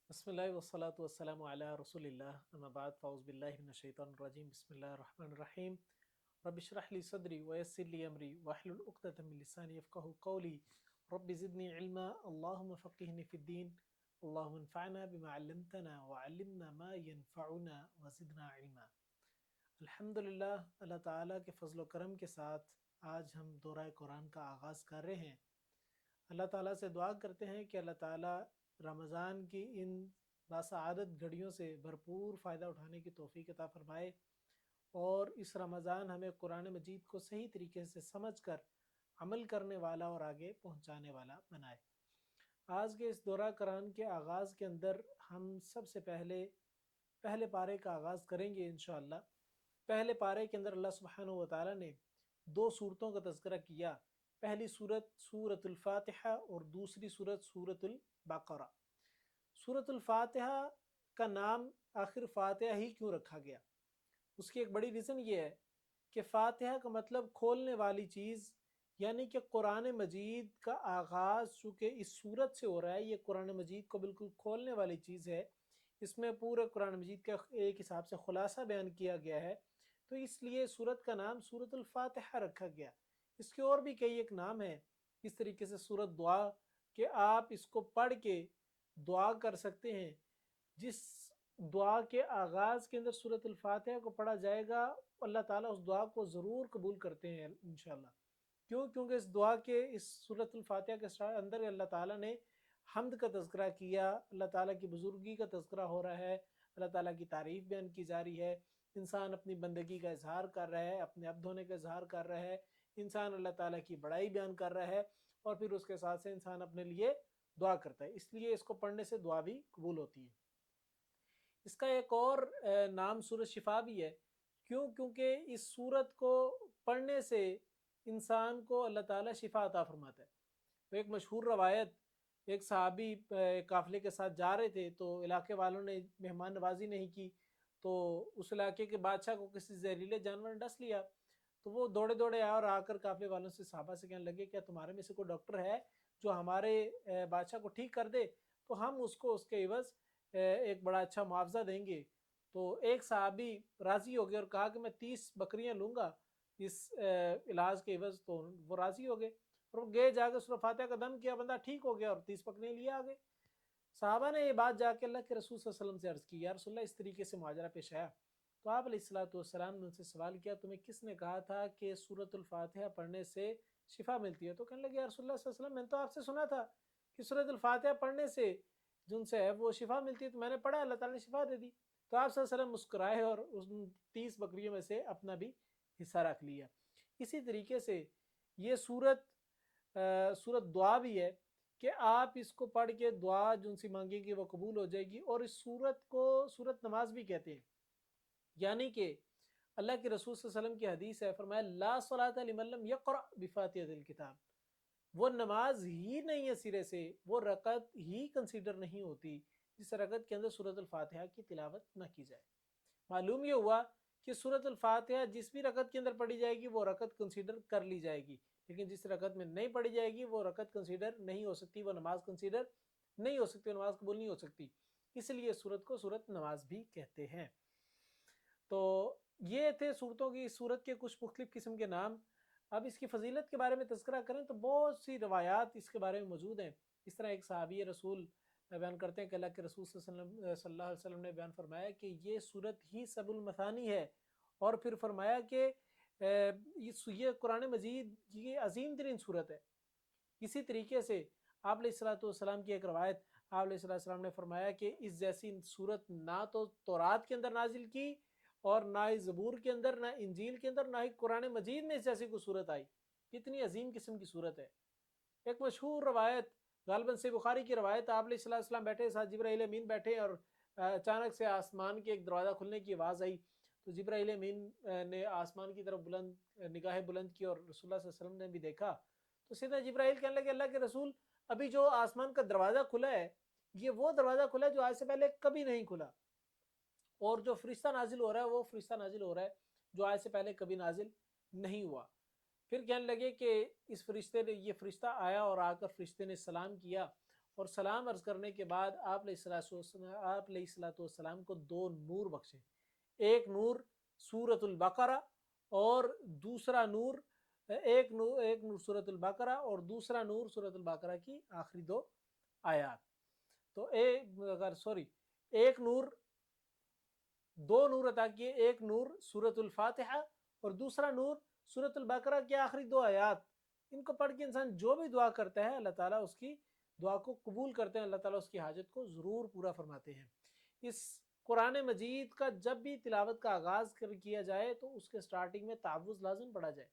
بسم اللہ والصلاة والسلام علی رسول اللہ اما بعد فاعوذ باللہ من الشیطان الرجیم بسم اللہ الرحمن الرحیم رب اشرح لی صدری ویسر لی امری واحلل عقدۃ من لسانی یفقهوا قولی رب زدنی علما اللہم فقہنی فی الدین اللہم انفعنا بما علمتنا وعلمنا ما ينفعنا وزدنا علما۔ الحمدللہ، اللہ تعالیٰ کے فضل و کرم کے ساتھ آج ہم دورہ قرآن کا آغاز کر رہے ہیں۔ اللہ تعالیٰ سے دعا کرتے ہیں کہ اللہ تعالیٰ رمضان کی ان باسعادت گھڑیوں سے بھرپور فائدہ اٹھانے کی توفیق عطا فرمائے اور اس رمضان ہمیں قرآن مجید کو صحیح طریقے سے سمجھ کر عمل کرنے والا اور آگے پہنچانے والا بنائے۔ آج کے اس دورہ قرآن کے آغاز کے اندر ہم سب سے پہلے پارے کا آغاز کریں گے انشاءاللہ۔ پہلے پارے کے اندر اللہ سبحانہ و تعالیٰ نے دو صورتوں کا تذکرہ کیا۔ پہلی صورت سورۃ الفاتحہ اور دوسری صورت سورۃ البقرہ۔ سورۃ الفاتحہ کا نام آخر فاتحہ ہی کیوں رکھا گیا؟ اس کی ایک بڑی ریزن یہ ہے کہ فاتحہ کا مطلب کھولنے والی چیز، یعنی کہ قرآن مجید کا آغاز چونکہ اس صورت سے ہو رہا ہے، یہ قرآن مجید کو بالکل کھولنے والی چیز ہے۔ اس میں پورے قرآن مجید کا ایک حساب سے خلاصہ بیان کیا گیا ہے، تو اس لیے سورت کا نام سورۃ الفاتحہ رکھا گیا۔ اس کے اور بھی کئی ایک نام ہیں، اس طریقے سے سورت دعا کہ آپ اس کو پڑھ کے دعا کر سکتے ہیں۔ جس دعا کے آغاز کے اندر سورۃ الفاتحہ کو پڑھا جائے گا، اللہ تعالیٰ اس دعا کو ضرور قبول کرتے ہیں انشاءاللہ۔ کیونکہ اس دعا کے اس سورۃ الفاتحہ کے اندر اللہ تعالیٰ نے حمد کا تذکرہ کیا، اللہ تعالیٰ کی بزرگی کا تذکرہ ہو رہا ہے، اللہ تعالیٰ کی تعریف بیان کی جا رہی ہے، انسان اپنی بندگی کا اظہار کر رہا ہے، اپنے عبد ہونے کا اظہار کر رہا ہے، انسان اللہ تعالیٰ کی بڑائی بیان کر رہا ہے، اور پھر اس کے ساتھ سے انسان اپنے لیے دعا کرتا ہے۔ اس لیے اس کو پڑھنے سے دعا بھی قبول ہوتی ہے۔ اس کا ایک اور نام سورۃ شفا بھی ہے، کیونکہ اس سورت کو پڑھنے سے انسان کو اللہ تعالیٰ شفا عطا فرماتا ہے۔ ایک مشہور روایت، ایک صحابی قافلے کے ساتھ جا رہے تھے، تو علاقے والوں نے مہمان نوازی نہیں کی، تو اس علاقے کے بادشاہ کو کسی زہریلے جانور نے ڈس لیا، تو وہ دوڑے دوڑے آئے اور آ کر قافلے والوں سے صحابہ سے کہنے لگے کیا تمہارے میں سے کوئی ڈاکٹر ہے جو ہمارے بادشاہ کو ٹھیک کر دے، تو ہم اس کو اس کے عوض ایک بڑا اچھا معاوضہ دیں گے۔ تو ایک صحابی راضی ہو گئے اور کہا کہ میں 30 بکریاں لوں گا اس علاج کے عوض، تو وہ راضی ہو گئے اور وہ گئے، جا کے سورہ فاتحہ کا دم کیا، بندہ ٹھیک ہو گیا اور 30 بکریاں لیے آ گئے۔ صحابہ نے یہ بات جا کے اللہ کے رسول صلی اللہ علیہ وسلم سے عرض کی، یا رسول اللہ اس طریقے سے ماجرا پیش آیا، تو آپ علیہ السلام نے ان سے سوال کیا تمہیں کس نے کہا تھا کہ سورۃ الفاتحہ پڑھنے سے شفا ملتی ہے؟ تو کہنے لگے یا رسول اللہ صلی اللہ علیہ وسلم میں نے تو آپ سے سنا تھا کہ سورۃ الفاتحہ پڑھنے سے جن سے ہے وہ شفا ملتی ہے، تو میں نے پڑھا، اللہ تعالیٰ نے شفا دے دی۔ تو آپ صلی اللہ علیہ وسلم مسکرائے اور ان 30 بکریوں میں سے اپنا بھی حصہ رکھ لیا۔ اسی طریقے سے یہ سورت دعا بھی ہے کہ آپ اس کو پڑھ کے دعا جن سے مانگیں گے وہ قبول ہو جائے گی، اور اس سورت کو سورت نماز بھی کہتے ہیں۔ یعنی کہ اللہ کے رسول صلی اللہ علیہ وسلم کی حدیث ہے، فرمایا لا صلاۃ لمن لم یقرأ بفاتحۃ الکتاب، وہ نماز ہی نہیں ہے سرے سے، وہ رکعت ہی کنسیڈر نہیں ہوتی جس رکعت کے اندر سورۃ الفاتحہ کی تلاوت نہ کی جائے۔ معلوم یہ ہوا کہ سورۃ الفاتحہ جس بھی رکعت کے اندر پڑھی جائے گی وہ رکعت کنسیڈر کر لی جائے گی، لیکن جس رکعت میں نہیں پڑھی جائے گی وہ رکعت کنسیڈر نہیں ہو سکتی، وہ نماز کنسیڈر نہیں ہو سکتی، نماز قبول نہیں ہو سکتی۔ اس لیے سورت کو سورت نماز بھی کہتے ہیں۔ تو یہ تھے صورتوں کی، سورت کے کچھ مختلف قسم کے نام۔ اب اس کی فضیلت کے بارے میں تذکرہ کریں تو بہت سی روایات اس کے بارے میں موجود ہیں۔ اس طرح ایک صحابی رسول بیان کرتے ہیں کہ اللہ کے رسول صلی اللہ علیہ وسلم نے بیان فرمایا کہ یہ سورت ہی سب المثانی ہے، اور پھر فرمایا کہ یہ قرآن مجید یہ عظیم ترین سورت ہے۔ اسی طریقے سے آپ علیہ السلام کی ایک روایت، آپ علیہ السلام نے فرمایا کہ اس جیسی سورت نہ تو تورات کے اندر نازل کی، اور نہ ہی زبور کے اندر، نہ انجیل کے اندر، نہ ہی قرآن مجید میں اس جیسی کوئی صورت آئی۔ کتنی عظیم قسم کی صورت ہے۔ ایک مشہور روایت، غالباً سے بخاری کی روایت، آپ علیہ السلام بیٹھے، ساتھ جبرائیل امین بیٹھے، اور اچانک سے آسمان کے ایک دروازہ کھلنے کی آواز آئی، تو جبرائیل امین نے آسمان کی طرف نگاہیں بلند کی، اور رسول اللہ صلی اللہ علیہ وسلم نے بھی دیکھا، تو سیدھا جبرائیل کہنے لگے اللہ کے رسول ابھی جو آسمان کا دروازہ کھلا ہے یہ وہ دروازہ کھلا ہے جو آج سے پہلے کبھی نہیں کھلا، اور جو فرشتہ نازل ہو رہا ہے وہ فرشتہ نازل ہو رہا ہے جو آج سے پہلے کبھی نازل نہیں ہوا۔ پھر کہنے لگے کہ اس فرشتے نے، یہ فرشتہ آیا اور آ کر فرشتے نے سلام کیا، اور سلام عرض کرنے کے بعد آپ علیہ السلام کو دو نور بخشے، ایک نور سورۃ البقرہ اور دوسرا نور ایک نور سورۃ البقرہ اور دوسرا نور سورۃ البقرہ کی آخری دو آیات۔ تو ایک نور، دو نور عطا کیے، ایک نور سورۃ الفاتحہ اور دوسرا نور سورۃ البقرہ کی آخری دو آیات۔ ان کو پڑھ کے انسان جو بھی دعا کرتا ہے اللہ تعالیٰ اس کی دعا کو قبول کرتے ہیں، اللہ تعالیٰ اس کی حاجت کو ضرور پورا فرماتے ہیں۔ اس قرآن مجید کا جب بھی تلاوت کا آغاز کیا جائے تو اس کے سٹارٹنگ میں تعوذ لازم پڑھا جائے،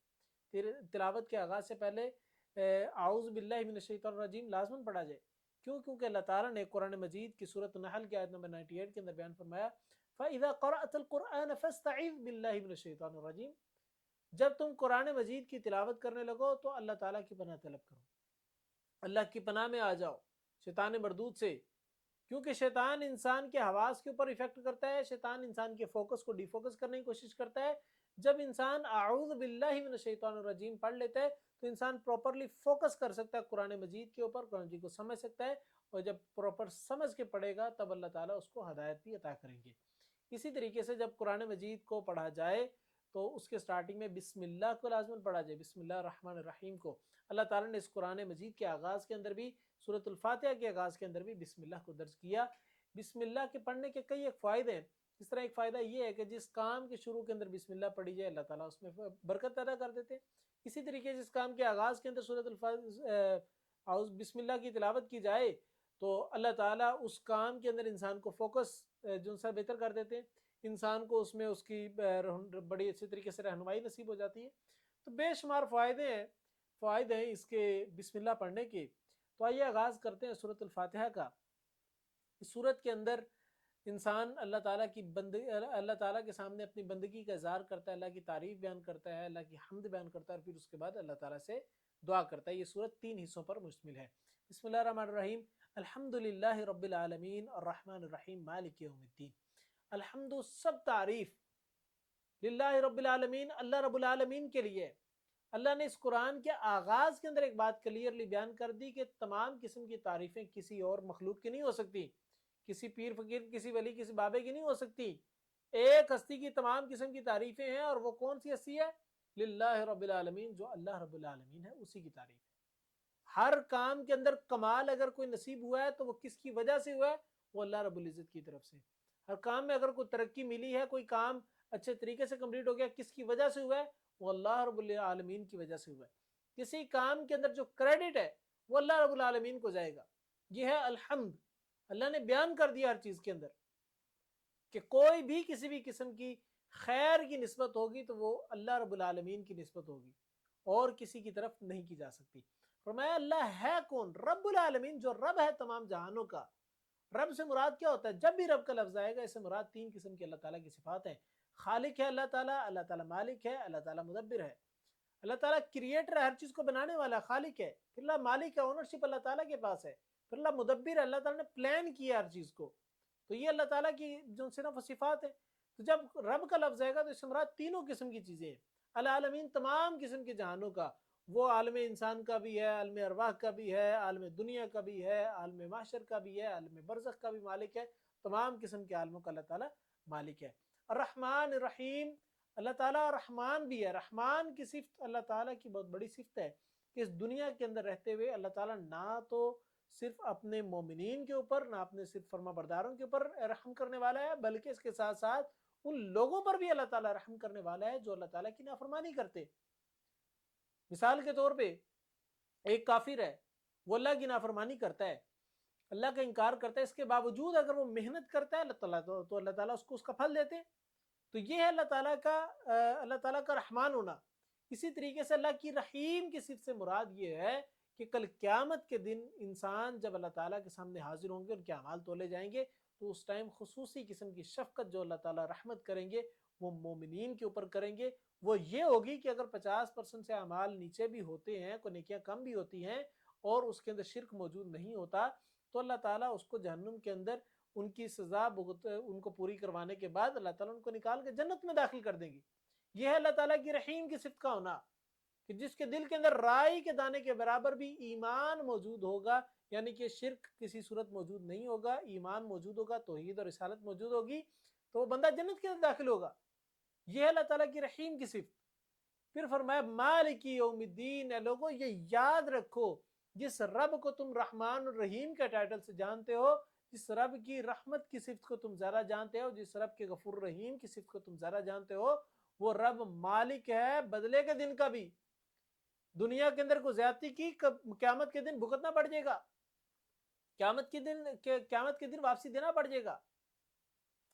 تلاوت کے آغاز سے پہلے اعوذ باللہ من الشیطان الرجیم لازم پڑھا جائے۔ کیوں؟ کیونکہ اللہ تعالیٰ نے قرآن مجید کی سورۃ النحل کی آیت نمبر 98 کے اندر بیان فرمایا فَإِذَا قَرَأْتَ الْقُرْآنَ فَاسْتَعِذْ بِاللَّهِ مِنَ الشَّيْطَانِ الرَّجِيمِ، جب تم قرآن مجید کی تلاوت کرنے لگو تو اللہ تعالیٰ کی پناہ طلب کرو، اللہ کی پناہ میں آ جاؤ شیطان مردود سے، کیونکہ شیطان انسان کے حواس کے اوپر ایفیکٹ کرتا ہے، شیطان انسان کے فوکس کو ڈی فوکس کرنے کی کوشش کرتا ہے۔ جب انسان اعوذ باللہ من الشیطان الرجیم پڑھ لیتا ہے تو انسان پراپرلی فوکس کر سکتا ہے قرآن مجید کے اوپر، قرآن مجید کو سمجھ سکتا ہے، اور جب پراپر سمجھ کے پڑھے گا تب اللہ تعالیٰ اس کو ہدایت بھی عطا کریں گے۔ اسی طریقے سے جب قرآن مجید کو پڑھا جائے تو اس کے سٹارٹنگ میں بسم اللہ کو لازماً پڑھا جائے، بسم اللہ الرحمن الرحیم کو۔ اللہ تعالیٰ نے اس قرآن مجید کے آغاز کے اندر بھی، سورۃ الفاتحہ کے آغاز کے اندر بھی بسم اللہ کو درج کیا۔ بسم اللہ کے پڑھنے کے کئی ایک فائدے ہیں۔ اس طرح ایک فائدہ یہ ہے کہ جس کام کے شروع کے اندر بسم اللہ پڑھی جائے اللہ تعالیٰ اس میں برکت پیدا کر دیتے ہیں۔ اسی طریقے جس کام کے آغاز کے اندر بسم اللہ کی تلاوت کی جائے تو اللہ تعالیٰ اس کام کے اندر انسان کو فوکس جو سا بہتر کر دیتے ہیں، انسان کو اس میں اس کی بڑی اچھی طریقے سے رہنمائی نصیب ہو جاتی ہے۔ تو بے شمار فائدے ہیں اس کے بسم اللہ پڑھنے کے۔ تو آئیے آغاز کرتے ہیں سورۃ الفاتحہ کا۔ اس سورت کے اندر انسان اللہ تعالیٰ کے سامنے اپنی بندگی کا اظہار کرتا ہے، اللہ کی تعریف بیان کرتا ہے، اللہ کی حمد بیان کرتا ہے، اور پھر اس کے بعد اللہ تعالیٰ سے دعا کرتا ہے۔ یہ سورت 3 حصوں پر مشتمل ہے۔ بسم اللہ الرحمن الرحیم، الحمدللہ رب العالمین الرحمن الرحیم مالک یوم الدین۔ الحمد سب تعریف للہ رب العالمین، اللہ رب العالمین کے لیے۔ اللہ نے اس قرآن کے آغاز کے اندر ایک بات کلیئرلی بیان کر دی کہ تمام قسم کی تعریفیں کسی اور مخلوق کی نہیں ہو سکتی، کسی پیر فقیر، کسی ولی، کسی بابے کی نہیں ہو سکتی۔ ایک ہستی کی تمام قسم کی تعریفیں ہیں، اور وہ کون سی ہستی ہے؟ للہ رب العالمین، جو اللہ رب العالمین ہے اسی کی تعریف ہے۔ ہر کام کے اندر کمال اگر کوئی نصیب ہوا ہے تو وہ کس کی وجہ سے ہوا ہے؟ وہ اللہ رب العزت کی طرف سے۔ ہر کام میں اگر کوئی ترقی ملی ہے، کوئی کام اچھے طریقے سے کمپلیٹ ہو گیا، کس کی وجہ سے ہوا ہے؟ وہ اللہ رب العالمین کی وجہ سے ہوا ہے۔ کسی کام کے اندر جو کریڈٹ ہے وہ اللہ رب العالمین کو جائے گا۔ یہ ہے الحمد۔ اللہ نے بیان کر دیا ہر چیز کے اندر کہ کوئی بھی کسی بھی قسم کی خیر کی نسبت ہوگی تو وہ اللہ رب العالمین کی نسبت ہوگی اور کسی کی طرف نہیں کی جا سکتی۔ فرمایا اللہ ہے کون؟ رب العالمین، جو رب ہے تمام جہانوں کا۔ رب سے مراد کیا ہوتا ہے؟ جب بھی رب کا لفظ آئے گا اس سے مراد 3 قسم کی اللہ تعالیٰ کی صفات ہیں۔ خالق ہے اللہ تعالیٰ، اللہ تعالیٰ مالک ہے، اللہ تعالیٰ مدبر ہے۔ اللہ تعالیٰ کریٹر ہے، ہر چیز کو بنانے والا خالق ہے۔ پھر اللہ مالک ہے، اونرشپ اللہ تعالیٰ کے پاس ہے۔ پھر اللہ مدبر ہے، اللہ تعالیٰ نے پلان کیا ہر چیز کو۔ تو یہ اللہ تعالیٰ کی جو صرف صفات ہے۔ تو جب رب کا لفظ آئے گا تو اس سے مراد تینوں قسم کی چیزیں ہیں۔ العالمین تمام قسم کے جہانوں کا، وہ عالم انسان کا بھی ہے، عالم ارواح کا بھی ہے، عالم دنیا کا بھی ہے، عالم محشر کا بھی ہے، عالم برزخ کا بھی مالک ہے۔ تمام قسم کے عالموں کا اللہ تعالیٰ مالک ہے۔ الرحمن الرحیم، اللہ تعالیٰ رحمان بھی ہے۔ رحمان کی صفت اللہ تعالیٰ کی بہت بڑی صفت ہے کہ اس دنیا کے اندر رہتے ہوئے اللہ تعالیٰ نہ تو صرف اپنے مومنین کے اوپر، نہ اپنے صرف فرما برداروں کے اوپر رحم کرنے والا ہے، بلکہ اس کے ساتھ ساتھ ان لوگوں پر بھی اللہ تعالیٰ رحم کرنے والا ہے جو اللہ تعالیٰ کی نافرمانی کرتے۔ مثال کے طور پہ ایک کافر ہے، وہ اللہ کی نافرمانی کرتا ہے، اللہ کا انکار کرتا ہے، اس کے باوجود اگر وہ محنت کرتا ہے تو اللہ تعالیٰ اس کو اس کا پھل دیتے ہیں۔ تو یہ ہے اللہ تعالیٰ کا رحمان ہونا۔ اسی طریقے سے اللہ کی رحیم کی صفت سے مراد یہ ہے کہ کل قیامت کے دن انسان جب اللہ تعالیٰ کے سامنے حاضر ہوں گے، ان کے اعمال تولے جائیں گے، تو اس ٹائم خصوصی قسم کی شفقت جو اللہ تعالیٰ رحمت کریں گے وہ مومنین کے اوپر کریں گے۔ وہ یہ ہوگی کہ اگر 50% سے اعمال نیچے بھی ہوتے ہیں، کوئی نیکیاں کم بھی ہوتی ہیں اور اس کے اندر شرک موجود نہیں ہوتا، تو اللہ تعالیٰ اس کو جہنم کے اندر ان کی سزا ان کو پوری کروانے کے بعد اللہ تعالیٰ ان کو نکال کے جنت میں داخل کر دیں گے۔ یہ ہے اللہ تعالیٰ کی رحیم کی صفت کا ہونا۔ کہ جس کے دل کے اندر رائی کے دانے کے برابر بھی ایمان موجود ہوگا، یعنی کہ شرک کسی صورت موجود نہیں ہوگا، ایمان موجود ہوگا، توحید اور رسالت موجود ہوگی، تو وہ بندہ جنت کے اندر داخل ہوگا۔ یہ ہے اللہ تعالیٰ کی رحیم کی صفت۔ پھر فرمایا مالک یوم الدین، اے لوگو یہ یاد رکھو، جس رب کو تم رحمان الرحیم کے ٹائٹل سے جانتے ہو، جس رب کی رحمت کی صفت کو تم ذرا جانتے ہو، جس رب کے غفور الرحیم کی صفت کو تم ذرا جانتے ہو، وہ رب مالک ہے بدلے کے دن کا بھی۔ دنیا کے اندر کو زیادتی کی، قیامت کے دن بھگتنا پڑ جائے گا، قیامت کے دن واپسی دینا پڑ جائے گا،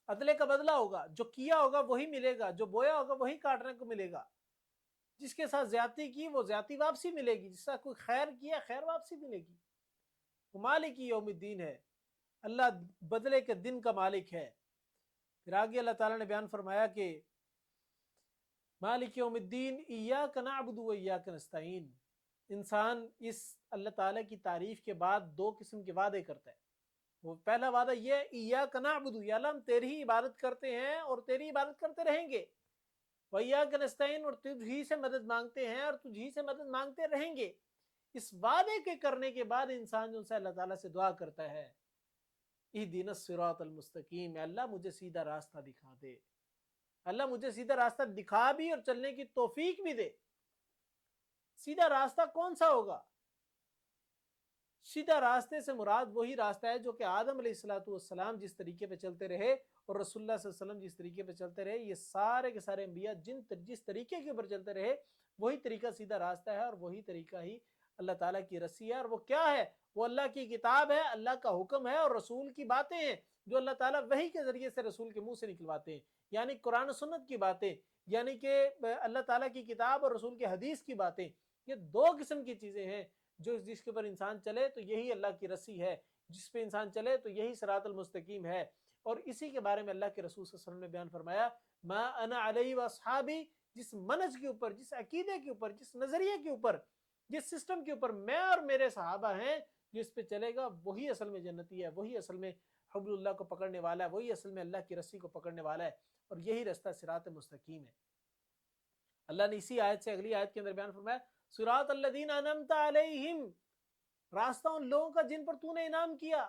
عدلے کا بدلہ ہوگا، جو کیا ہوگا وہی ملے گا، جو بویا ہوگا وہی کاٹنے کو ملے گا۔ جس کے ساتھ زیادتی کی وہ زیادتی واپسی ملے گی، جس کا کوئی خیر کیا خیر واپسی ملے گی۔ وہ مالک یوم الدین ہے، اللہ بدلے کے دن کا مالک ہے۔ پھر آگے اللہ تعالیٰ نے بیان فرمایا کہ مالک یوم الدین ایاک نعبد و ایاک نستعین۔ انسان اس اللہ تعالیٰ کی تعریف کے بعد دو قسم کے وعدے کرتا ہے۔ وہ پہلا وعدہ یہ ہے ایاک نعبد، یا اللہ ہم تیری ہی عبادت کرتے ہیں اور تیری عبادت کرتے رہیں گے، وَإِيَّاكَ نَسْتَعِينُ، اور تجھ ہی سے مدد مانگتے ہیں اور تجھ ہی سے مدد مانگتے رہیں گے۔ اس وعدے کے کرنے کے بعد انسان جو سے اللہ تعالیٰ سے دعا کرتا ہے اہدنا الصراط المستقیم، اللہ مجھے سیدھا راستہ دکھا دے، اللہ مجھے سیدھا راستہ دکھا بھی اور چلنے کی توفیق بھی دے۔ سیدھا راستہ کون سا ہوگا؟ سیدھا راستے سے مراد وہی راستہ ہے جو کہ آدم علیہ السلام جس طریقے پہ چلتے رہے اور رسول اللہ صلی اللہ علیہ وسلم جس طریقے پہ چلتے رہے، یہ سارے کے سارے انبیاء جس طریقے کے اوپر چلتے رہے وہی طریقہ سیدھا راستہ ہے، اور وہی طریقہ ہی اللہ تعالیٰ کی رسی ہے۔ اور وہ کیا ہے؟ وہ اللہ کی کتاب ہے، اللہ کا حکم ہے، اور رسول کی باتیں ہیں جو اللہ تعالیٰ وحی کے ذریعے سے رسول کے منہ سے نکلواتے ہیں، یعنی قرآن و سنت کی باتیں، یعنی کہ اللہ تعالیٰ کی کتاب اور رسول کے حدیث کی باتیں۔ یہ دو قسم کی چیزیں ہیں جو جس کے اوپر انسان چلے تو یہی اللہ کی رسی ہے، جس پہ انسان چلے تو یہی صراط المستقیم ہے۔ اور اسی کے بارے میں اللہ کے رسول صلی اللہ علیہ وسلم نے بیان فرمایا ما انا علیہ واصحابی، جس منہج کے اوپر، جس عقیدے کے اوپر، جس نظریے کے اوپر، جس سسٹم کے اوپر میں اور میرے صحابہ ہیں، جو اس پہ چلے گا وہی اصل میں جنتی ہے، وہی اصل میں حبل اللہ کو پکڑنے والا ہے، وہی اصل میں اللہ کی رسی کو پکڑنے والا ہے، اور یہی رستہ صراط مستقیم ہے۔ اللہ نے اسی آیت سے اگلی آیت کے اندر بیان فرمایا صراط الذین انعمت علیہم، راستہ ان لوگوں کا جن پر تو نے انعام کیا۔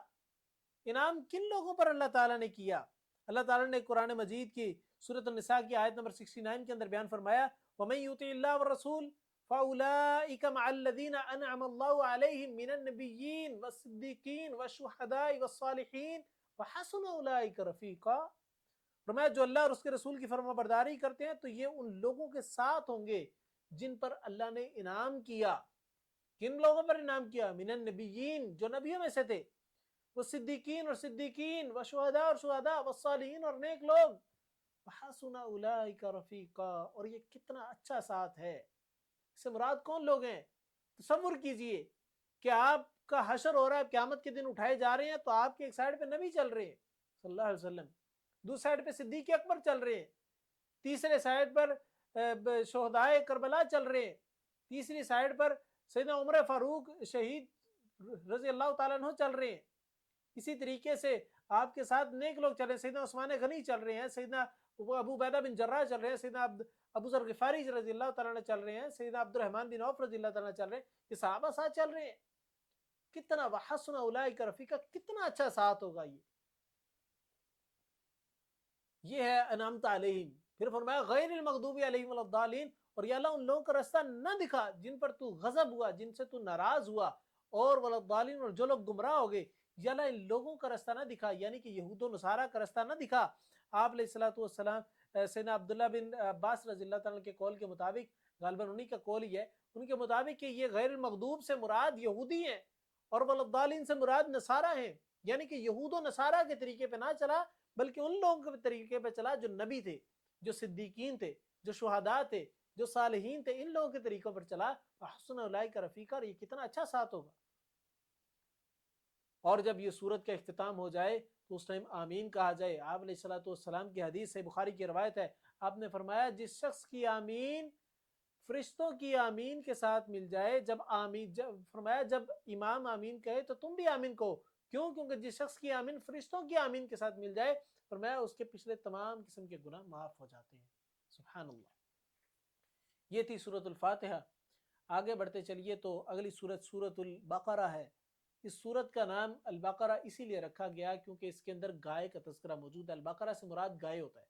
انعام کن لوگوں پر اللہ تعالیٰ نے کیا؟ اللہ تعالیٰ نے قرآن مجید کی سورۃ النساء کی آیت نمبر 69 کے اندر بیان فرمایا وَمَن يُطِعِ اللَّهَ وَالرَّسُولَ فَأُولَٰئِكَ مَعَ الَّذِينَ أَنْعَمَ اللَّهُ عَلَيْهِم مِّنَ النَّبِيِّينَ وَالصِّدِّيقِينَ وَالشُّهَدَاءِ وَالصَّالِحِينَ وَحَسُنَ أُولَٰئِكَ رَفِيقًا۔ فرمایا جو اللہ اور اس کے رسول کی فرما برداری کرتے ہیں تو یہ ان لوگوں کے ساتھ ہوں گے جن پر اللہ نے انعام کیا۔ کن لوگوں پر انعام کیا؟ من النبیین، جو نبیوں میں سے تھے، وہ صدیقین اور صدیقین، و شہداء اور شہداء، و صالحین اور نیک لوگ، وحسن اولئک رفیقا، اور یہ کتنا اچھا ساتھ ہے۔ اس سے مراد کون لوگ ہیں؟ تصور کیجئے کہ آپ کا حشر ہو رہا ہے، قیامت کے دن اٹھائے جا رہے ہیں، تو آپ کے ایک سائڈ پہ نبی چل رہے ہیں صلی اللہ علیہ وسلم، دوسری سائڈ پہ صدیق اکبر چل رہے ہیں، تیسرے سائڈ پر شہدائے کربلا چل رہے ہیں، تیسری سائڈ پر سیدنا عمر فاروق شہید رضی اللہ تعالیٰ عنہ چل رہے ہیں، اسی طریقے سے آپ کے ساتھ نیک لوگ چل رہے ہیں، سیدنا عثمان غنی چل رہے ہیں، سیدنا ابو عبیدہ بن جراح چل رہے ہیں، سیدنا ابو ذر غفاری رضی اللہ تعالیٰ عنہ چل رہے ہیں، سیدنا عبد الرحمن بن عوف رضی اللہ تعالیٰ عنہ چل رہے ہیں، یہ صحابہ ساتھ چل رہے ہیں۔ کتنا وحسن اولئک رفیقا، کتنا اچھا ساتھ ہوگا یہ ہے انعمت علیہم۔ پھر فرمایا غیر المغضوب علیہم ولا الضالین، اور یا اللہ ان لوگوں کا راستہ نہ دکھا جن پر تو غضب ہوا، جن سے تو ناراض ہوا، اور ولا الضالین، اور جو لوگ گمراہ ہو گئے، یا اللہ ان لوگوں کا راستہ نہ دکھا، یعنی کہ یہود و نصارہ کا راستہ نہ دکھا۔ آپ علیہ الصلوۃ والسلام سیدنا عبداللہ بن عباس رضی اللہ تعالیٰ کے قول کے مطابق، غالباً انہی کا قول ہی ہے، ان کے مطابق کہ یہ غیر المغضوب سے مراد یہودی ہیں اور ولا الضالین سے مراد نصارہ ہیں، یعنی کہ یہود و نصارہ کے طریقے پہ نہ چلا بلکہ ان لوگوں کے طریقے پہ چلا جو نبی تھے، جو صدیقین تھے، جو شہداء تھے، جو صالحین تھے، ان لوگوں کے طریقوں پر چلا۔ وحسن اولئک رفیقا، اور یہ کتنا اچھا ساتھ ہوگا۔ اور جب یہ سورت کا اختتام ہو جائے تو اس ٹائم آمین کہا جائے۔ آپ علیہ الصلوۃ والسلام کی حدیث ہے، بخاری کی روایت ہے، آپ نے فرمایا جس شخص کی آمین فرشتوں کی آمین کے ساتھ مل جائے، فرمایا جب امام آمین کہے تو تم بھی آمین کہو، کیوں؟ کیونکہ جس شخص کی آمین فرشتوں کی آمین کے ساتھ مل جائے، فرمایا اس کے پچھلے تمام قسم کے گناہ معاف ہو جاتے ہیں۔ سبحان اللہ۔ یہ تھی سورۃ الفاتحہ۔ آگے بڑھتے چلیے تو اگلی سورت سورت البقرہ ہے۔ اس سورت کا نام البقرہ اسی لیے رکھا گیا کیونکہ اس کے اندر گائے کا تذکرہ موجود ہے۔ البقرہ سے مراد گائے ہوتا ہے،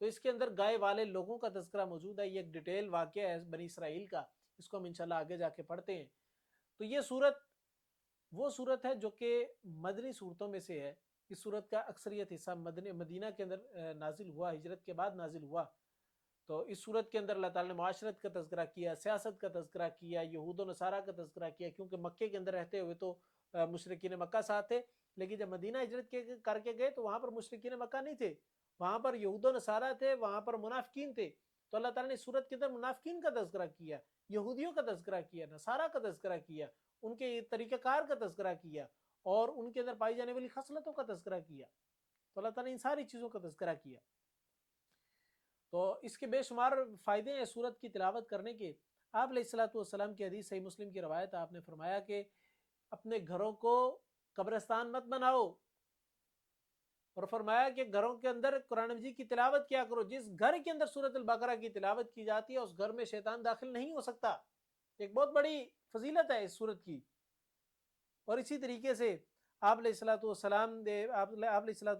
تو اس کے اندر گائے والے لوگوں کا تذکرہ موجود ہے۔ یہ ایک ڈیٹیل واقعہ ہے بنی اسرائیل کا، اس کو ہم انشاءاللہ آگے جا کے پڑھتے ہیں۔ تو یہ سورت وہ سورت ہے جو کہ مدنی صورتوں میں سے ہے۔ اس سورت کا اکثریت حصہ مدینہ کے اندر نازل ہوا، ہجرت کے بعد نازل ہوا۔ تو اس صورت کے اندر اللہ تعالیٰ نے معاشرت کا تذکرہ کیا، سیاست کا تذکرہ کیا، یہود و نصارہ کا تذکرہ کیا، کیونکہ مکے کے اندر رہتے ہوئے تو مشرکین مکہ ساتھ تھے، لیکن جب مدینہ ہجرت کر کے گئے تو وہاں پر مشرکین مکہ نہیں تھے، وہاں پر یہود و نصارہ تھے، وہاں پر منافقین تھے۔ تو اللہ تعالیٰ نے سورت کے اندر منافقین کا تذکرہ کیا، یہودیوں کا تذکرہ کیا، نصارہ کا تذکرہ کیا، ان کے طریقہ کار کا تذکرہ کیا، اور ان کے اندر پائی جانے والی خصلتوں کا تذکرہ کیا۔ تو اللہ تعالیٰ نے ان ساری چیزوں کا تذکرہ کیا۔ تو اس کے بے شمار فائدے ہیں سورت کی تلاوت کرنے کے۔ آپ علیہ الصلوۃ والسلام کی حدیث صحیح مسلم کی روایت، آپ نے فرمایا کہ اپنے گھروں کو قبرستان مت بناؤ، اور فرمایا کہ گھروں کے اندر قرآن مجید کی تلاوت کیا کرو۔ جس گھر کے اندر سورت البقرہ کی تلاوت کی جاتی ہے اس گھر میں شیطان داخل نہیں ہو سکتا۔ ایک بہت بڑی فضیلت ہے اس سورت کی۔ اور اسی طریقے سے آپ علیہ الصلوۃ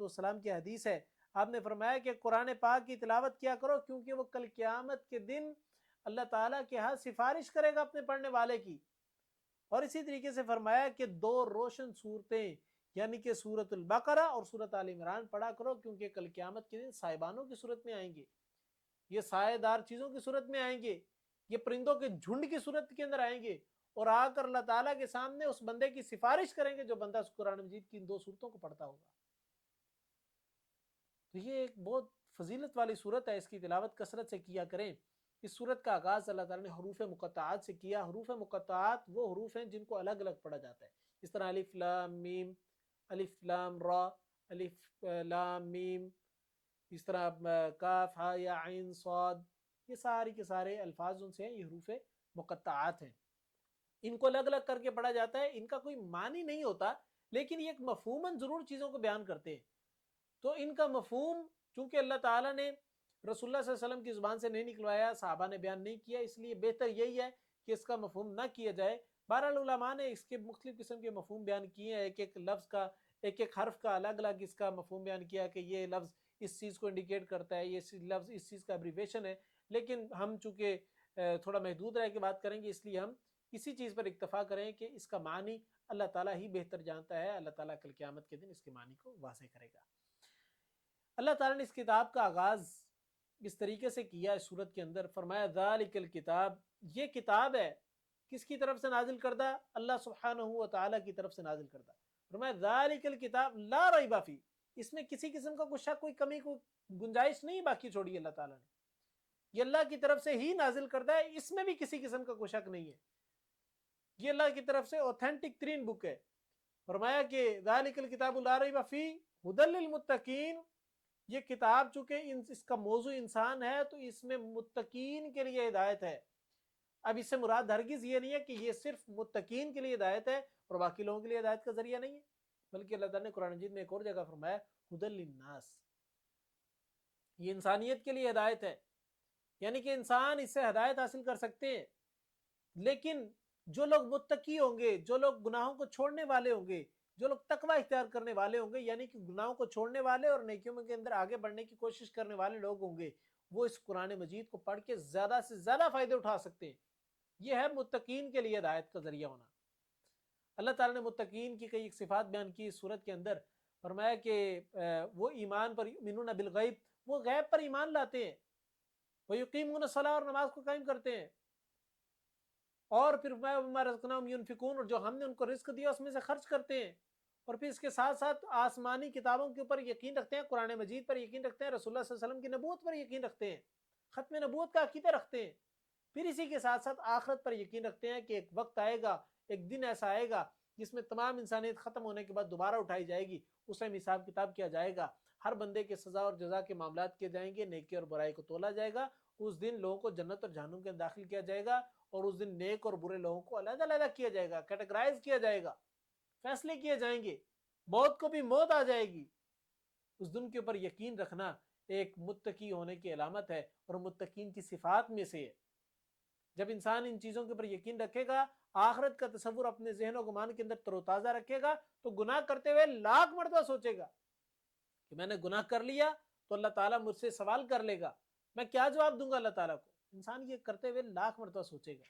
والسلام کی حدیث ہے، آپ نے فرمایا کہ قرآن پاک کی تلاوت کیا کرو کیونکہ وہ کل قیامت کے دن اللہ تعالیٰ کے ہاں سفارش کرے گا اپنے پڑھنے والے کی۔ اور اسی طریقے سے فرمایا کہ دو روشن صورتیں یعنی کہ سورت البقرہ اور سورت آل عمران پڑھا کرو کیونکہ کل قیامت کے دن سائبانوں کی صورت میں آئیں گے، یہ سائے دار چیزوں کی صورت میں آئیں گے، یہ پرندوں کے جھنڈ کی صورت کے اندر آئیں گے، اور آ کر اللہ تعالیٰ کے سامنے اس بندے کی سفارش کریں گے جو بندہ قرآن مجید کی ان دو صورتوں کو پڑھتا ہوگا۔ تو یہ ایک بہت فضیلت والی صورت ہے، اس کی تلاوت کثرت سے کیا کریں۔ اس صورت کا آغاز اللہ تعالیٰ نے حروف مقطعات سے کیا۔ حروف مقطعات وہ حروف ہیں جن کو الگ الگ پڑھا جاتا ہے، اس طرح الف لام میم، الف لام را، الف لام میم، اس طرح کاف ہا یا عین صاد، یہ ساری کے سارے الفاظ ان سے ہیں، یہ حروف مقطعات ہیں۔ ان کو الگ الگ کر کے پڑھا جاتا ہے، ان کا کوئی معنی نہیں ہوتا، لیکن یہ ایک مفہوماً ضرور چیزوں کو بیان کرتے ہیں۔ تو ان کا مفہوم چونکہ اللہ تعالیٰ نے رسول اللہ صلی اللہ علیہ وسلم کی زبان سے نہیں نکلوایا، صحابہ نے بیان نہیں کیا، اس لیے بہتر یہی ہے کہ اس کا مفہوم نہ کیا جائے۔ بہرحال علماء نے اس کے مختلف قسم کے مفہوم بیان کیے ہیں، ایک ایک لفظ کا، ایک ایک حرف کا الگ الگ اس کا مفہوم بیان کیا کہ یہ لفظ اس چیز کو انڈیکیٹ کرتا ہے، یہ لفظ اس چیز کا ابریویشن ہے۔ لیکن ہم چونکہ تھوڑا محدود رہ کے بات کریں گے، اس لیے ہم اسی چیز پر اکتفا کریں کہ اس کا معنی اللہ تعالیٰ ہی بہتر جانتا ہے، اللہ تعالیٰ کل قیامت کے دن اس کے معنی کو واضح کرے گا۔ اللہ تعالیٰ نے اس کتاب کا آغاز اس طریقے سے کیا ہے سورت کے اندر، فرمایا ذالک الکتاب، یہ کتاب ہے کس کی طرف سے نازل کردہ؟ اللہ سبحانہ و تعالیٰ کی طرف سے نازل کردہ۔ فرمایا ذالک الکتاب لا ریب فیہ، اس میں کسی قسم کا کوئی شک، کوئی کمی، کوئی گنجائش نہیں باقی چھوڑی اللہ تعالیٰ نے، یہ اللہ کی طرف سے ہی نازل کردہ ہے، اس میں بھی کسی قسم کا کوئی شک نہیں ہے، یہ اللہ کی طرف سے اوتھینٹک ترین بک ہے۔ فرمایا کہ ذالک الکتاب لا ریب فیہ ھدی للمتقین، یہ کتاب چونکہ اس کا موضوع انسان ہے تو اس میں متقین کے لیے ہدایت ہے۔ اب اس سے مراد ہرگز یہ نہیں ہے کہ یہ صرف متقین کے لیے ہدایت ہے اور باقی لوگوں کے لیے ہدایت کا ذریعہ نہیں ہے، بلکہ اللہ تعالیٰ نے قرآن مجید میں ایک اور جگہ فرمایا ھدی للناس، یہ انسانیت کے لیے ہدایت ہے، یعنی کہ انسان اس سے ہدایت حاصل کر سکتے ہیں، لیکن جو لوگ متقی ہوں گے، جو لوگ گناہوں کو چھوڑنے والے ہوں گے، جو لوگ تقوی اختیار کرنے والے ہوں گے، یعنی کہ گناہوں کو چھوڑنے والے اور نیکیوں کے اندر آگے بڑھنے کی کوشش کرنے والے لوگ ہوں گے، وہ اس قرآن مجید کو پڑھ کے زیادہ سے زیادہ فائدے اٹھا سکتے ہیں۔ یہ ہے متقین کے لیے ہدایت کا ذریعہ ہونا۔ اللہ تعالیٰ نے متقین کی کئی صفات بیان کی اس سورت کے اندر، فرمایا کہ وہ ایمان پر یؤمنون بالغیب، وہ غیب پر ایمان لاتے ہیں، ویقیمون الصلاۃ، اور نماز کو قائم کرتے ہیں، اور پھر مما رزقناہم ینفقون، اور جو ہم نے ان کو رزق دیا اس میں سے خرچ کرتے ہیں، اور پھر اس کے ساتھ ساتھ آسمانی کتابوں کے اوپر یقین رکھتے ہیں، قرآن مجید پر یقین رکھتے ہیں، رسول اللہ صلی اللہ علیہ وسلم کی نبوت پر یقین رکھتے ہیں، ختم نبوت کا عقیدہ رکھتے ہیں، پھر اسی کے ساتھ ساتھ آخرت پر یقین رکھتے ہیں کہ ایک وقت آئے گا، ایک دن ایسا آئے گا جس میں تمام انسانیت ختم ہونے کے بعد دوبارہ اٹھائی جائے گی، اس میں حساب کتاب کیا جائے گا، ہر بندے کے سزا اور جزا کے معاملات کیے جائیں گے، نیکی اور برائی کو تولا جائے گا، اس دن لوگوں کو جنت اور جہنم کے داخل کیا جائے گا، اور اس دن نیک اور برے لوگوں کو علیحدہ علیحدہ کیا جائے گا، کیٹیگرائز کیا جائے گا، فیصلے کیے جائیں گے، موت کو بھی موت آ جائے گی۔ اس دن کے اوپر یقین رکھنا ایک متقی ہونے کی علامت ہے اور متقین کی صفات میں سے ہے۔ جب انسان ان چیزوں کے اوپر یقین رکھے گا، آخرت کا تصور اپنے ذہن و گمان کے اندر تر و تازہ رکھے گا، تو گناہ کرتے ہوئے لاکھ مرتبہ سوچے گا کہ میں نے گناہ کر لیا تو اللہ تعالیٰ مجھ سے سوال کر لے گا، میں کیا جواب دوں گا اللہ تعالیٰ کو. انسان یہ کرتے ہوئے لاکھ مرتبہ سوچے گا.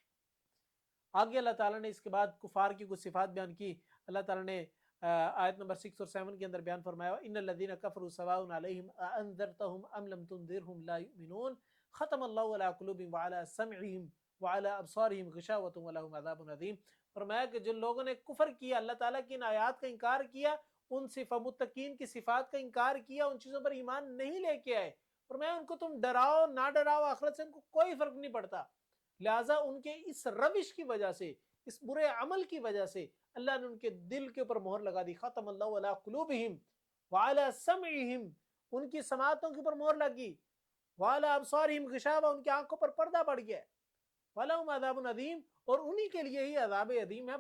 آگے اللہ تعالیٰ نے اس کے بعد کفار کی کچھ صفات بیان کی. اللہ تعالیٰ نے آیت نمبر 6 اور 7 کے اندر بیان فرمایا ان الذین کفروا سواء علیہم اانذرتهم ام لم تنذرهم لا یؤمنون ختم اللہ علی قلوبہم وعلی سمعہم وعلی ابصارہم غشاوۃ ولہم عذاب عظیم. فرمایا کہ جن لوگوں نے کفر کیا، اللہ تعالیٰ کی ان آیات کا انکار کیا، ان متقین کی صفات کا انکار کیا، ان چیزوں پر ایمان نہیں لے کے آئے، فرمایا ان کو تم ڈراؤ نہ ڈراؤ، آخرت سے ان کو کوئی فرق نہیں پڑتا. لہٰذا ان کے اس روش کی وجہ سے، اس برے عمل کی وجہ سے اللہ نے ان کے دل کے اوپر مہر لگا دی. ختم اللہ علی قلوبہم وعلی سمعہم، ان کی سماعتوں کے اوپر مہر لگی، وعلی ابصارہم غشاوہ، ان کی آنکھوں پر پردہ پڑ گیا، ولہم عذاب عظیم، اور انہی کے لیے ہی عذاب عظیم ہے،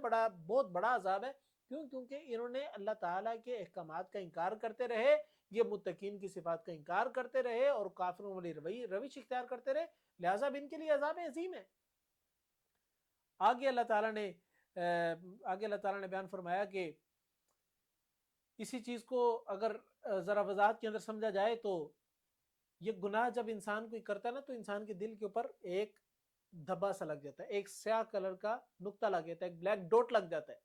بہت بڑا عذاب ہے. کیوں؟ کیونکہ انہوں نے اللہ تعالیٰ کے احکامات کا انکار کرتے رہے، یہ متقین کی صفات کا انکار کرتے رہے اور کافروں والی روش اختیار کرتے رہے، لہٰذا ان کے لیے عذاب عظیم ہے. آگے اللہ تعالیٰ نے بیان فرمایا کہ اسی چیز کو اگر ذرا وضاحت کے اندر سمجھا جائے تو یہ گناہ جب انسان کوئی کرتا ہے نا، تو انسان کے دل کے اوپر ایک دھبا سا لگ جاتا ہے، ایک سیاہ کلر کا نقطہ لگ جاتا ہے، ایک بلیک ڈاٹ لگ جاتا ہے.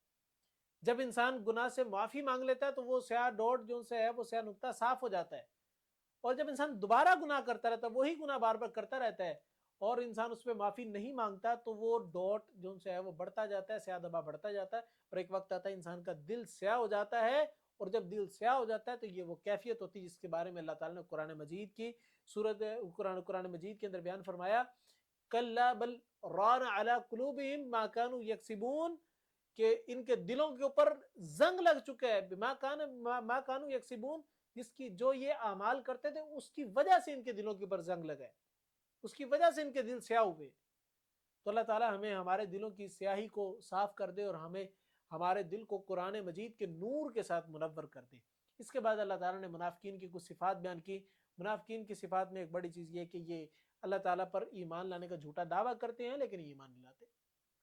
جب انسان گناہ سے معافی مانگ لیتا ہے تو وہ سیاہ ڈاٹ جو سے ہے، وہ سیاہ نقطہ صاف ہو جاتا ہے. اور جب انسان دوبارہ گناہ کرتا رہتا ہے، وہی گناہ بار بار کرتا رہتا ہے اور انسان اس پہ معافی نہیں مانگتا، تو وہ ڈاٹ جو سے ہے وہ بڑھتا جاتا ہے، سیاہ دھبا بڑھتا جاتا ہے، اور ایک وقت آتا ہے انسان کا دل سیاہ ہو جاتا ہے. اور جب دل سیاہ ہو جاتا ہے تو یہ وہ کیفیت ہوتی ہے جس کے بارے میں اللہ تعالیٰ نے قرآن مجید کی قرآن مجید کے اندر بیان فرمایا کلا بل ران علی قلوبہم ما کانوا یکسبون، کہ ان کے دلوں کے اوپر زنگ لگ چکا ہے، ما کانوا یکسبون، جس کی جو یہ اعمال کرتے تھے اس کی وجہ سے ان کے دلوں کے اوپر زنگ لگا ہے، اس کی وجہ سے ان کے دل سیاہ ہوئے. تو اللہ تعالیٰ ہمیں ہمارے دلوں کی سیاہی کو صاف کر دے اور ہمیں ہمارے دل کو قرآن مجید کے نور کے ساتھ منور کر دے. اس کے بعد اللہ تعالیٰ نے منافقین کی کچھ صفات بیان کی. منافقین کی صفات میں ایک بڑی چیز یہ کہ یہ اللہ تعالیٰ پر ایمان لانے کا جھوٹا دعویٰ کرتے ہیں لیکن ایمان نہیں لاتے،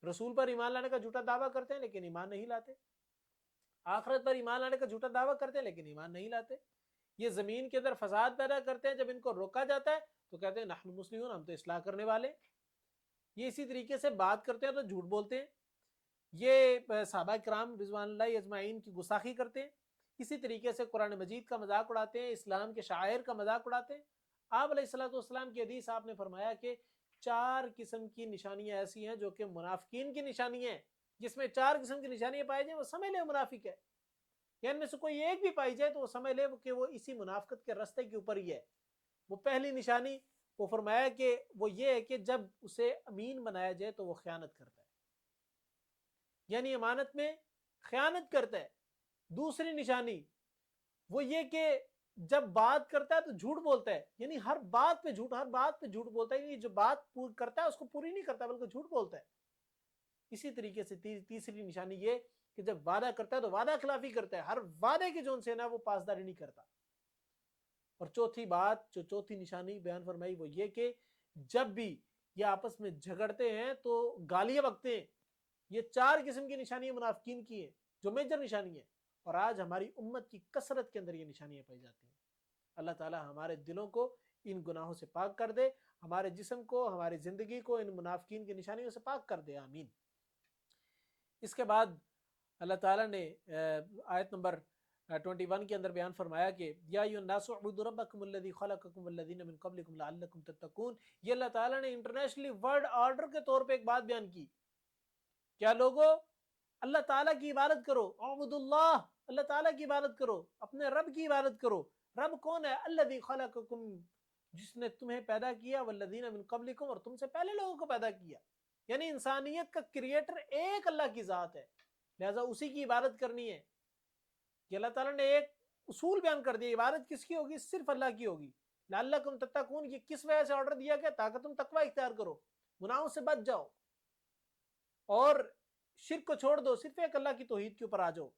رسول پر ایمان لانے کا جھوٹا دعویٰ کرتے ہیں لیکن ایمان نہیں لاتے، آخرت پر ایمان لانے کا جھوٹا دعویٰ کرتے ہیں لیکن ایمان نہیں لاتے. یہ زمین کے اندر فساد پیدا کرتے ہیں، جب ان کو روکا جاتا ہے تو کہتے ہیں نحن مسلمون، ہم تو اصلاح کرنے والے. یہ اسی طریقے سے بات کرتے ہیں تو جھوٹ بولتے ہیں، یہ صحابہ کرام رضوان اللہ اجمعین کی گستاخی کرتے ہیں، اسی طریقے سے قرآن مجید کا مذاق اڑاتے ہیں، اسلام کے شعائر کا مذاق اڑاتے ہیں. آپ علیہ الصلوۃ والسلام کی حدیث آپ نے فرمایا کہ 4 قسم کی نشانیاں ایسی ہیں جو کہ منافقین کی نشانیاں ہیں، جس میں 4 قسم کی نشانیاں پائی جائیں وہ سمجھ لے منافق ہے، یا ان میں سے کوئی ایک بھی پائی جائے تو وہ سمجھ لے کہ وہ اسی منافقت کے رستے کے اوپر ہی ہے. وہ پہلی نشانی وہ فرمایا کہ وہ یہ ہے کہ جب اسے امین بنایا جائے تو وہ خیانت کرتا ہے، یعنی امانت میں خیانت کرتا ہے. دوسری نشانی وہ یہ کہ جب بات کرتا ہے تو جھوٹ بولتا ہے، یعنی ہر بات پہ جھوٹ بولتا ہے، جو بات کرتا ہے اس کو پوری نہیں کرتا بلکہ جھوٹ بولتا ہے. اسی طریقے سے تیسری نشانی یہ کہ جب وعدہ کرتا ہے تو وعدہ خلافی کرتا ہے، ہر وعدے کی جون سے نا وہ پاسداری نہیں کرتا. اور چوتھی نشانی بیان فرمائی وہ یہ کہ جب بھی یہ آپس میں جھگڑتے ہیں تو گالیاں بکتے ہیں. یہ 4 قسم کی نشانیاں منافقین کی ہیں جو میجر نشانی ہیں، اور آج ہماری امت کی کثرت کے اندر یہ نشانیاں پائی جاتی ہیں. اللہ تعالی ہمارے دلوں کو ان گناہوں سے پاک کر دے، ہمارے جسم کو، ہماری زندگی کو ان منافقین کی نشانیوں سے پاک کر دے، آمین. اس کے بعد اللہ تعالیٰ نے آیت نمبر 21 کے اندر بیان فرمایا کہ یا ایھا الناس اعبدوا ربکم الذی خلقکم والذین من قبلکم لعلکم تتقون. یہ اللہ تعالیٰ نے انٹرنیشنلی ورلڈ آرڈر کے طور پہ ایک بات بیان کی. کیا لوگو اللہ تعالیٰ کی عبادت کرو، اعبدوا اللہ، اللہ تعالیٰ کی عبادت کرو، اپنے رب کی عبادت کرو. رب کون ہے؟ الذی خلقکم، جس نے تمہیں پیدا کیا، والذین من قبلکم، اور تم سے پہلے لوگوں کو پیدا کیا. یعنی انسانیت کا کریٹر ایک اللہ کی ذات ہے، لہذا اسی کی عبادت کرنی ہے. کہ اللہ تعالیٰ نے ایک اصول بیان کر دیا، عبادت کس کی ہوگی؟ صرف اللہ کی ہوگی. لعلکم تتقون، یہ کس وجہ سے آرڈر دیا گیا؟ تاکہ تم تقوی اختیار کرو، گناہوں سے بچ جاؤ اور شرک کو چھوڑ دو، صرف ایک اللہ کی توحید کے اوپر آ جاؤ.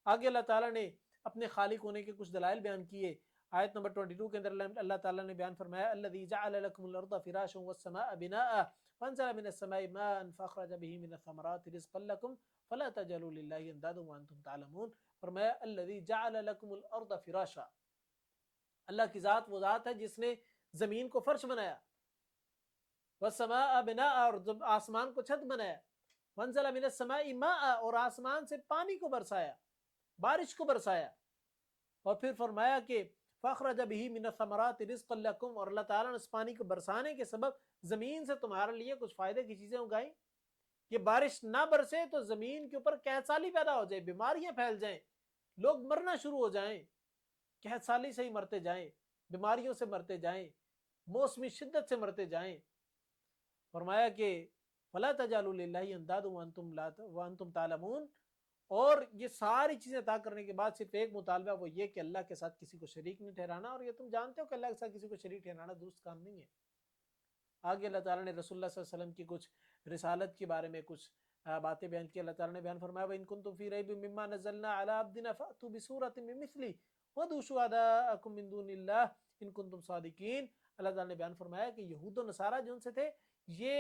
آگے اللہ تعالیٰ نے اپنے خالق ہونے کے کچھ دلائل بیان کیے. آیت نمبر 22 کے اندر اللہ تعالیٰ نے بیان فرمایا الذی جعل لکم الارض فراشا والسماء بناء فانزل من السماء ماء فاخرج به من الثمرات رزقا لکم فلا تجعلوا للہ اندادا وانتم تعلمون. فرمایا الذی جعل لکم الارض فراشا، اللہ کی ذات وہ ذات ہے جس نے زمین کو فرش بنایا، والسماء بناء اور آسمان کو چھت بنایا، وانزل من السماء ماء اور آسمان سے پانی کو برسایا، بارش کو برسایا، اور پھر فرمایا کہ فاخرج به من الثمرات رزقا لکم، اور اللہ تعالیٰ نے اس پانی کو برسانے کے سبب زمین سے تمہارے لیے کچھ فائدے کی چیزیں اگائیں. یہ بارش نہ برسے تو زمین کے اوپر قحط سالی پیدا ہو جائے، بیماریاں پھیل جائیں، لوگ مرنا شروع ہو جائیں، قحط سالی سے ہی مرتے جائیں، بیماریوں سے مرتے جائیں، موسمی شدت سے مرتے جائیں. فرمایا کہ فلا تجعلوا للہ اندادا وانتم تعلمون، اور یہ ساری چیزیں عطا کرنے کے بعد صرف ایک مطالبہ، وہ یہ کہ اللہ کے ساتھ کسی کو شریک نہیں ٹھہرانا، اور یہ تم جانتے ہو کہ اللہ کے ساتھ کسی کو شریک ٹھہرانا درست کام نہیں ہے. آگے اللہ تعالیٰ نے رسول اللہ صلی اللہ علیہ وسلم کی کچھ رسالت کے بارے میں کچھ باتیں بیان کی. اللہ تعالیٰ نے بیان فرمایا وَإِن كُنتُمْ فِي رَيْبٍ مِّمَّا نَزَّلْنَا عَلَىٰ عَبْدِنَا فَأْتُوا بِسُورَةٍ مِّن مِّثْلِهِ وَادْعُوا شُهَدَاءَكُم مِّن دُونِ اللَّهِ إِن كُنتُمْ صَادِقِينَ. اللہ تعالیٰ نے بیان فرمایا کہ یہود و نصارہ جو ان سے تھے، یہ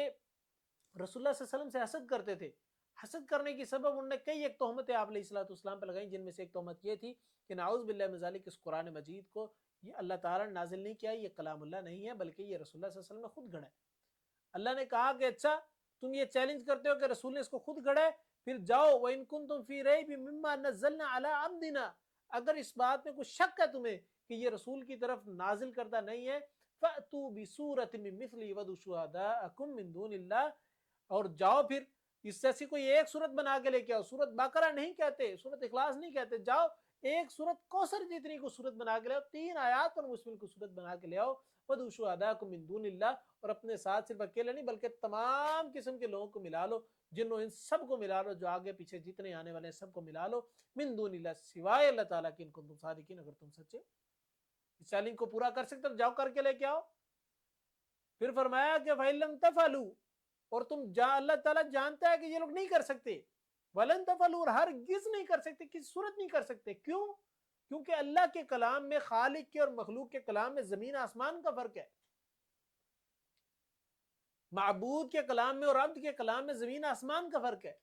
رسول اللہ صلی اللہ علیہ وسلم سے حسد کرتے تھے. حسد کرنے کی سبب انہوں نے کئی ایک تہمتیں آپ علیہ الصلوۃ والسلام پہ لگائیں، جن میں سے ایک تہمت یہ تھی کہ نعوذ باللہ من ذالک، اس قرآن مجید کو یہ اللہ تعالیٰ نے نازل نہیں کیا، یہ کلام اللہ نہیں ہے، بلکہ یہ رسول اللہ صلی اللہ علیہ وسلم نے خود گھڑا ہے. اللہ نے کہا کہ اچھا تم یہ چیلنج کرتے ہو کہ رسول نے اس کو خود گھڑا ہے، پھر جاؤ وَإِن كُنتُمْ فِي رَيْبٍ مِّمَّا نَزَّلْنَا عَلَىٰ عَبْدِنَا، اگر اس بات میں کچھ شک ہے تمہیں کہ یہ رسول کی طرف نازل کردہ نہیں ہے، فَأْتُوا بِسُورَةٍ مِّن مِّثْلِهِ وَادْعُوا شُهَدَاءَكُم مِّن دُونِ اللَّهِ، اور جاؤ پھر اس جیسی کوئی ایک صورت بنا کے لے کے آؤ. سورت بقرہ نہیں کہتے، سورت اخلاص نہیں کہتے، جاؤ ایک صورت کوثر جتنی کو صورت بنا کے لے آؤ، 3 آیات پر مشتمل کو صورت بنا کے لے آؤ. وَادْعُوا شُهَدَاءَكُم مِّن دُونِ اللَّهِ، اور اپنے ساتھ صرف اکیلے نہیں بلکہ تمام قسم کے لوگوں کو ملا لو، جنوں ان سب کو ملا لو، جو آگے پیچھے جتنے آنے والے ہیں سب کو ملا لو، من دون اللہ، سوائے اللہ تعالیٰ کی، ان کو تم صادقین، اگر تم سچے اس چیلنج کو پورا کر سکتے تو جاؤ کر کے لے کے آؤ. پھر فرمایا کہ فَإِن لَّمْ تَفْعَلُوا، اور تم اللہ تعالیٰ جانتا ہے کہ یہ لوگ نہیں کر سکتے، وَلَن تَفْعَلُوا، اور ہرگز نہیں کر سکتے، کسی صورت نہیں کر سکتے. کیوں؟ کیونکہ اللہ کے کلام میں، خالق کے اور مخلوق کے کلام میں زمین آسمان کا فرق ہے. معبود کے کلام میں اور عبد کے کلام میں زمین آسمان کا فرق ہے.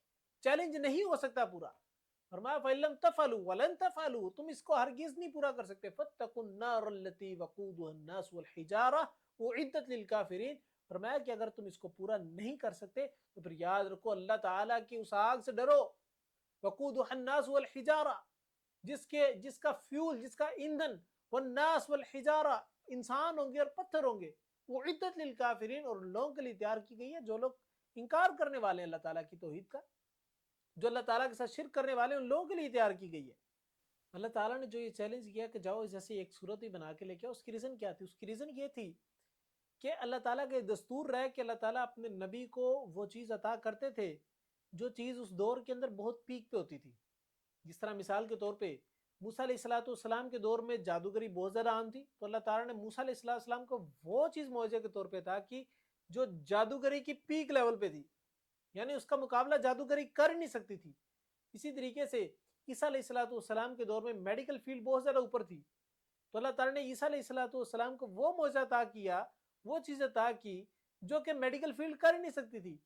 چیلنج نہیں ہو سکتا پورا. فرمایا فَإِن لَّمْ تَفْعَلُوا وَلَن تَفْعَلُوا، تم اس کو ہرگز نہیں پورا کر سکتے. فَاتَّقُوا النَّارَ الَّتِي وَقُودُهَا النَّاسُ وَالْحِجَارَةُ أُعِدَّتْ لِلْكَافِرِينَ. فرمایا کہ اگر تم اس کو پورا نہیں کر سکتے تو پھر یاد رکھو اللہ تعالیٰ کی اس آگ سے ڈرو. وَقُودُهَا النَّاسُ وَالْحِجَارَةُ، جس کا فیول، جس کا ایندھن، وَالنَّاسُ وَالْحِجَارَةُ، انسان ہوں گے اور پتھر ہوں گے. اُعِدَّتْ لِلْكَافِرِينَ، اور لوگوں کے لیے تیار کی گئی ہے جو لوگ انکار کرنے والے ہیں اللہ تعالیٰ کی توحید کا، جو اللہ تعالیٰ کے ساتھ شرک کرنے والے ہیں، ان لوگوں کے لیے تیار کی گئی ہے. اللہ تعالیٰ نے جو یہ چیلنج کیا کہ جاؤ جیسے ایک صورت ہی بنا کے لے کے، اس کی ریزن کیا تھی؟ اس کی ریزن یہ تھی کہ اللہ تعالیٰ کے دستور رہے کہ اللہ تعالیٰ اپنے نبی کو وہ چیز عطا کرتے تھے جو چیز اس دور کے اندر بہت پیک پہ ہوتی تھی. جس طرح مثال کے طور پہ موسیٰ علیہ السلام کے دور میں جادوگری بہت زیادہ عام تھی، تو اللہ تعالیٰ نے موسیٰ علیہ السلام کو وہ چیز معجزے کے طور پہ تھا کہ جو جادوگری کی پیک لیول پہ تھی، یعنی اس کا مقابلہ جادوگری کر نہیں سکتی تھی. اسی طریقے سے عیسیٰ علیہ السلام کے دور میں میڈیکل فیلڈ بہت زیادہ اوپر تھی، تو اللہ تعالیٰ نے عیسیٰ علیہ السلام کو وہ معجزہ عطا کیا، وہ چیز عطا کی جو کہ میڈیکل فیلڈ کر ہی نہیں سکتی تھی.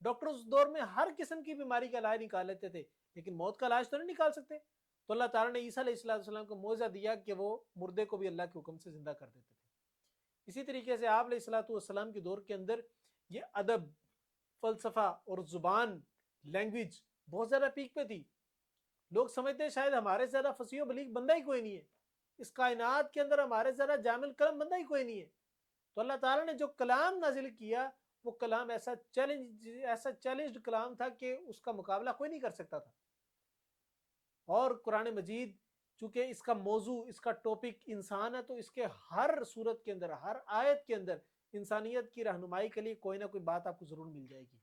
ڈاکٹر اس دور میں ہر قسم کی بیماری کا علاج نکال لیتے تھے، لیکن موت کا علاج تو نہیں نکال سکتے. تو اللہ تعالیٰ نے عیسیٰ علیہ السلام کو معجزہ دیا کہ وہ مردے کو بھی اللہ کے حکم سے زندہ کر دیتے تھے. اسی طریقے سے آپ علیہ السلام کے دور کے اندر یہ ادب، فلسفہ اور زبان، لینگویج بہت زیادہ پیک پہ تھی. لوگ سمجھتے ہیں شاید ہمارے سے زیادہ فصیح و بلیغ بندہ ہی کوئی نہیں ہے، اس کائنات کے اندر ہمارے سے زیادہ جامع الکلام بندہ ہی کوئی نہیں ہے. تو اللہ تعالیٰ نے جو کلام نازل کیا، وہ کلام ایسا چیلنجڈ کلام تھا کہ اس کا مقابلہ کوئی نہیں کر سکتا تھا. اور قرآن مجید چونکہ اس کا موضوع، اس کا ٹاپک انسان ہے، تو اس کے ہر صورت کے اندر، ہر آیت کے اندر انسانیت کی رہنمائی کے لیے کوئی نہ کوئی بات آپ کو ضرور مل جائے گی.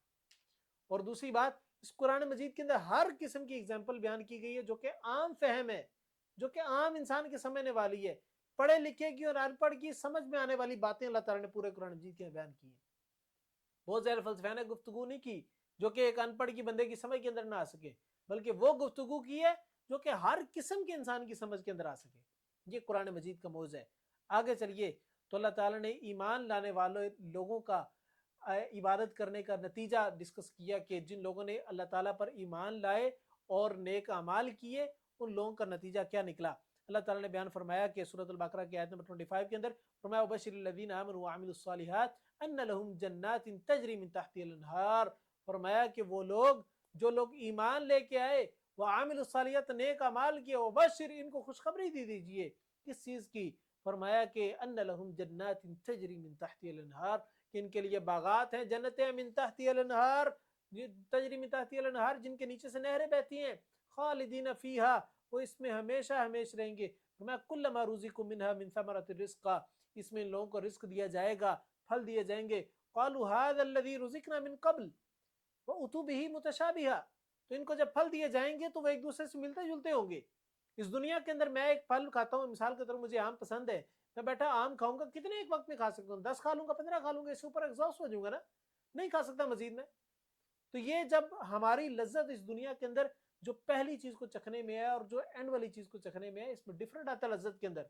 اور دوسری بات، اس قرآن مجید کے اندر ہر قسم کی اگزامپل بیان کی گئی ہے جو کہ عام فہم ہے، جو کہ عام انسان کے سمجھنے والی ہے. پڑھے لکھے کی اور ان پڑھ کی سمجھ میں آنے والی باتیں اللہ تعالیٰ نے پورے قرآن مجید کے بیان کی ہیں. بہت زیادہ فلسفیانہ گفتگو نہیں کی جو کہ ایک ان پڑھ کی بندے کی سمجھ کے اندر نہ آ سکے، بلکہ وہ گفتگو کی ہے جو کہ ہر قسم کے انسان کی سمجھ کے اندر آ سکے. یہ قرآن مجید کا موضوع ہے۔ آگے چلیے تو اللہ تعالیٰ نے ایمان لانے والے لوگوں کا عبادت کرنے کا نتیجہ ڈسکس کیا کہ جن لوگوں نے اللہ تعالیٰ پر ایمان لائے اور نیک اعمال کیے ان لوگوں کا نتیجہ کیا نکلا۔ اللہ تعالیٰ نے بیان فرمایا کہ سورۃ البقرہ کی آیت نمبر 25 کے اندر فرمایا وبشر الذین آمنوا وعملوا الصالحات ان لهم جنات تجری من تحتها الانہار، فرمایا کہ وہ لوگ جو لوگ ایمان لے کے آئے وعملوا الصالحات نیک اعمال کیے، وبشر ان کو خوشخبری دی دیجئے کس چیز کی؟ فرمایا کہ ان لهم جنات تجری من تحتها الانہار، کہ ان کے لیے باغات ہیں، جنتیں من تحتها الانہار، تجری من تحتها الانہار جن کے نیچے سے نہریں بہتی ہیں، خالدین فیہا وہ اس میں ہمیشہ ہمیش رہیں گے۔ فرمایا کلما رزقوا منها من ثمرۃ الرزق، اس میں ان لوگوں کو رزق دیا جائے گا، پھل دیے جائیں گے، قالوا هذا الذي رزقنا من قبل واتوا به متشابہا، تو ان کو جب پھل دیے جائیں گے تو وہ ایک دوسرے سے ملتے جلتے ہوں گے۔ اس دنیا کے اندر میں ایک پھل کھاتا ہوں، مثال کے طور پر مجھے آم پسند ہے، میں بیٹھا آم کھاؤں گا، کتنے ایک وقت میں کھا سکتا ہوں؟ 10 کھا لوں گا، 15 کھا لوں گا، اس کے اوپر ایگزاسٹ ہو جاؤں گا نا، نہیں کھا سکتا مزید میں۔ تو یہ جب ہماری لذت اس دنیا کے اندر جو پہلی چیز کو چکھنے میں ہے اور جو اینڈ والی چیز کو چکھنے میں ہے، اس میں ڈیفرنٹ آتا ہے لذت کے اندر۔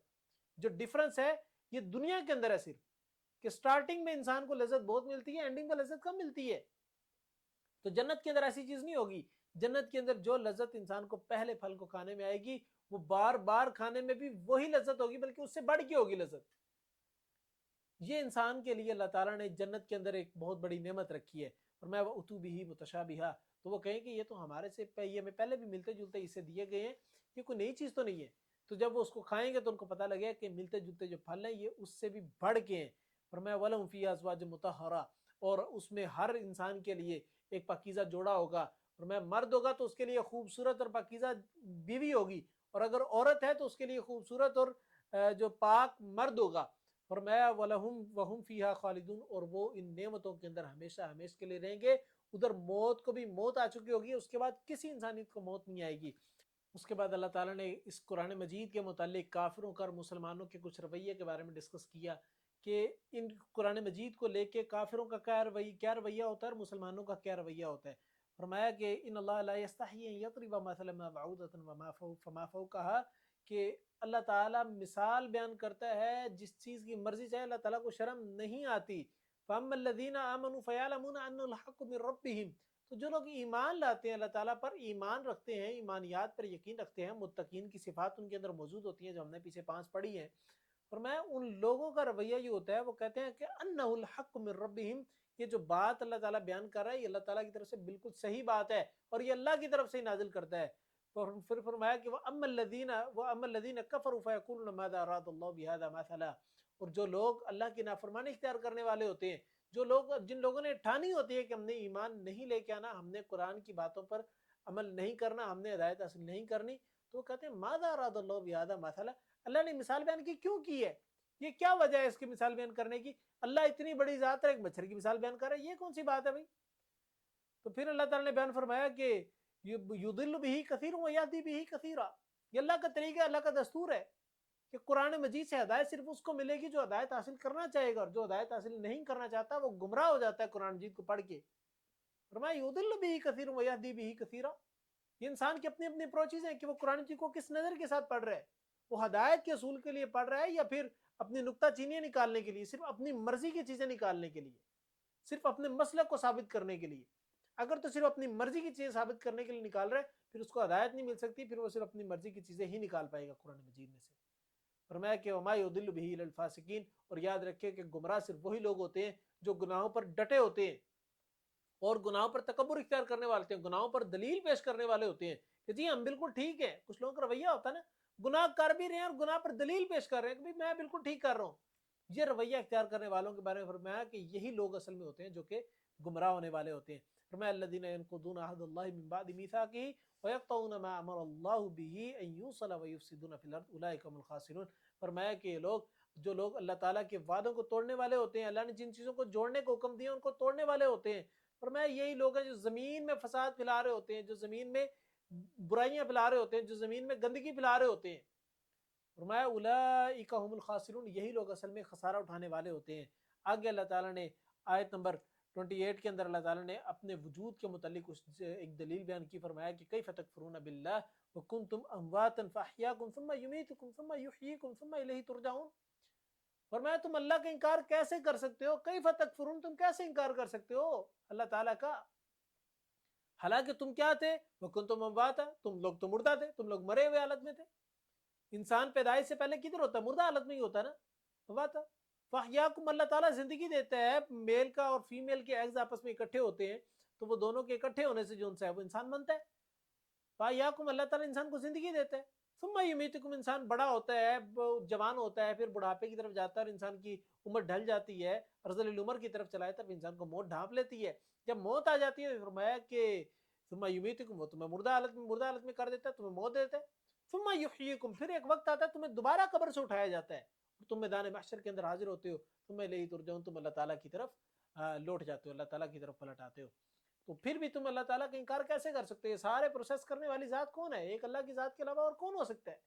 جو ڈیفرنس ہے یہ دنیا کے اندر ہے صرف، کہ سٹارٹنگ میں انسان کو لذت بہت ملتی ہے، اینڈنگ میں لذت کم ملتی ہے۔ تو جنت کے اندر ایسی چیز نہیں ہوگی، جنت کے اندر جو لذت انسان کو پہلے پھل کو کھانے میں آئے گی وہ بار بار کھانے میں بھی وہی لذت ہوگی، بلکہ اس سے بڑھ کے ہوگی لذت۔ یہ انسان کے لیے اللہ تعالیٰ نے جنت کے اندر ایک بہت بڑی نعمت رکھی ہے، اور میں وہ اتو بھی متشابہہ، تو وہ کہیں کہ یہ تو ہمارے سے یہ ہمیں پہلے بھی ملتے جلتے اسے دیے گئے ہیں، یہ کوئی نئی چیز تو نہیں ہے۔ تو جب وہ اس کو کھائیں گے تو ان کو پتہ لگے کہ ملتے جلتے جو پھل ہیں یہ اس سے بھی بڑھ کے ہیں۔ فرمایا وَلَهُمْ فِيهَا أَزْوَاجٌ مُطَهَّرَةٌ، اور اس میں ہر انسان کے لیے ایک پاکیزہ جوڑا ہوگا، اور میں مرد ہوگا تو اس کے لیے خوبصورت اور پاکیزہ بیوی ہوگی، اور اگر عورت ہے تو اس کے لیے خوبصورت اور جو پاک مرد ہوگا۔ فرمایا وَلَهُمْ وَهُمْ فِيهَا خَالِدُونَ، اور وہ ان نعمتوں کے اندر ہمیشہ ہمیش کے لیے رہیں گے۔ ادھر موت کو بھی موت آ چکی ہوگی، اس کے بعد کسی انسانیت کو موت نہیں آئے گی۔ اس کے بعد اللہ تعالیٰ نے اس قرآن مجید کے متعلق کافروں کا اور مسلمانوں کے کچھ رویے کے بارے میں ڈسکس کیا کہ ان قرآن مجید کو لے کے کافروں کا کیا رویہ ہوتا ہے اور مسلمانوں کا کیا رویہ ہوتا ہے۔ فرمایا کہ ان اللہ لا یستحی ان یضرب مثلا ما بعوضۃ فما فوقها، کہ اللہ تعالیٰ مثال بیان کرتا ہے جس چیز کی مرضی چاہے، اللہ تعالیٰ کو شرم نہیں آتی۔ فاما الذین آمنوا فیعلمون ان الحق من ربهم، تو جو لوگ ایمان لاتے ہیں، اللہ تعالیٰ پر ایمان رکھتے ہیں، ایمانیات پر یقین رکھتے ہیں، متقین کی صفات ان کے اندر موجود ہوتی ہیں جو ہم نے پیچھے 5 پڑھی ہیں، فرمایا ان لوگوں کا رویہ یہ ہوتا ہے، وہ کہتے ہیں کہ انہ الحق من ربہم، یہ جو بات اللہ تعالیٰ بیان کر رہا ہے یہ اللہ تعالیٰ کی طرف سے بالکل صحیح بات ہے، اور یہ اللہ کی طرف سے ہی نازل کرتا ہے۔ پھر فرمایا کہ وَأَمَّا الَّذِينَ كَفَرُوا فَيَقُولُونَ مَاذَا أَرَادَ اللَّهُ بِهَذَا مَثَلًا، اور جو لوگ اللہ کی نافرمانی اختیار کرنے والے ہوتے ہیں، جن لوگوں نے ٹھانی ہوتی ہے کہ ہم نے ایمان نہیں لے کے آنا، ہم نے قرآن کی باتوں پر عمل نہیں کرنا، ہم نے ہدایت حاصل نہیں کرنی، تو وہ کہتے ہیں مَاذَا أَرَادَ اللَّهُ بِهَذَا مَثَلًا، اللہ نے مثال بیان کیوں کی ہے؟ یہ کیا وجہ ہے اس کی مثال بیان کرنے کی؟ اللہ اتنی بڑی ذات ہے، ایک مچھر کی مثال بیان کر رہا ہے، یہ کون سی بات ہے بھائی؟ تو پھر اللہ تعالیٰ نے بیان فرمایا کہ یضل بہ کثیر ویہدی بہ کثیرا، یہ اللہ کا طریقہ، اللہ کا دستور ہے کہ قرآن مجید سے ہدایت صرف اس کو ملے گی جو ہدایت حاصل کرنا چاہے گا، اور جو ہدایت حاصل نہیں کرنا چاہتا وہ گمراہ ہو جاتا ہے قرآن مجید کو پڑھ کے۔ فرمایا یضل بہ کثیر ویہدی بہ کثیرا، یہ انسان کی اپنی اپنی اپروچز ہیں کہ وہ قرآن مجید کو کس نظر کے ساتھ پڑھ رہا ہے، وہ ہدایت کے اصول کے لیے پڑھ رہا ہے یا پھر اپنی نکتہ چینیاں نکالنے کے لیے، صرف اپنی مرضی کی چیزیں نکالنے کے لیے، صرف اپنے مسلک کو ثابت کرنے کے لیے۔ اگر تو صرف اپنی مرضی کی چیزیں ثابت کرنے کے لیے نکال رہا ہے پھر اس کو ہدایت نہیں مل سکتی، پھر وہ صرف اپنی مرضی کی چیزیں ہی نکال پائے گا قرآن مجید میں سے۔ فرمایا کہ وما یضل بہ الا الفاسقین، اور یاد رکھے کہ گمراہ صرف وہی لوگ ہوتے ہیں جو گناہوں پر ڈٹے ہوتے ہیں اور گناہوں پر تکبر اختیار کرنے والے ہوتے ہیں، گناہوں پر دلیل پیش کرنے والے ہوتے ہیں کہ جی ہم بالکل ٹھیک ہیں۔ کچھ لوگوں کا رویہ ہوتا ہے نا، گناہ کر بھی رہے ہیں اور گناہ پر دلیل پیش کر رہے ہیں کہ بھائی میں بالکل ٹھیک کر رہا ہوں۔ یہ رویہ اختیار کرنے والوں کے بارے میں فرمایا کہ یہی لوگ اصل میں ہوتے ہیں جو کہ گمراہ ہونے والے ہوتے ہیں۔ فرمایا الذین ینقضون عہد اللہ من بعد میثاقہ ویقطعون ما امر اللہ بہ ان یوصل ویفسدون فی الارض اولئک هم الخاسرون، فرمایا کہ جو لوگ اللہ تعالیٰ کے وعدوں کو توڑنے والے ہوتے ہیں، اللہ نے جن چیزوں کو جوڑنے کو حکم دیا ان کو توڑنے والے ہوتے ہیں، فرمایا یہی لوگ ہیں جو زمین میں فساد پھیلا رہے ہوتے ہیں، جو زمین میں برائیاں پھیلا رہے ہوتے ہیں، جو زمین میں گندگی پھیلا رہے ہوتے ہیں۔ فرمایا اولئک هم الخاسرون، یہی لوگ اصل میں خسارہ اٹھانے والے ہوتے ہیں۔ آگے اللہ تعالیٰ نے آیت نمبر 28 کے اندر اللہ تعالیٰ نے اپنے وجود کے متعلق ایک دلیل بیان کی، فرمایا کہ کیف تکفرون باللہ وَكُنْتُمْ أَمْوَاتًا فَأَحْيَاكُمْ ثُمَّ يُمِيتُكُمْ ثُمَّ يُحْيِيكُمْ ثُمَّ إِلَيْهِ تُرْجَعُونَ۔ فرمایا تم اللہ کا انکار کیسے کر سکتے ہو، کیف تکفرون، تم کیسے انکار کر سکتے ہو اللہ تعالیٰ کا، حالانکہ تم کیا تھے، وَكُنْتُمْ أَمْوَاتًا، تم لوگ تو مردہ تھے، تم لوگ مرے ہوئے حالت میں تھے۔ انسان پیدائش سے پہلے کدھر ہوتا ہے، مردہ حالت میں ہی ہوتا ہے نا، اموات۔ فاحیاکم، اللہ تعالیٰ زندگی دیتا ہے، میل کا اور فیمیل کے ایگز آپس میں اکٹھے ہوتے ہیں تو وہ دونوں کے اکٹھے ہونے سے جو ان سے ہے وہ انسان بنتا ہے۔ فاحیاکم، اللہ تعالیٰ انسان کو زندگی دیتا ہے۔ ثم یمیتکم، انسان بڑا ہوتا ہے، جوان ہوتا ہے، پھر بڑھاپے کی طرف جاتا ہے اور انسان کی عمر ڈھل جاتی ہے، ارذل العمر کی طرف چلا جاتا ہے، انسان کو موت ڈھانپ لیتی ہے۔ جب موت آ جاتی ہے فرمایا کہ ثم یمیتکم، وہ تمہیں مردہ حالت میں کر دیتا ہے، تمہیں موت دیتا ہے۔ ثم یحییکم، پھر ایک وقت آتا ہے تمہیں دوبارہ قبر سے اٹھایا جاتا ہے اور تم میدان محشر کے اندر حاضر ہوتے ہو، تم الیہ ترجعون، تم اللہ تعالیٰ کی طرف لوٹ جاتے ہو، اللہ تعالیٰ کی طرف پلٹ آتے ہو۔ تو پھر بھی تم اللہ تعالیٰ کا انکار کیسے کر سکتے ہو؟ یہ سارے پروسیس کرنے والی ذات کون ہے؟ ایک اللہ کی ذات کے علاوہ اور کون ہو سکتا ہے؟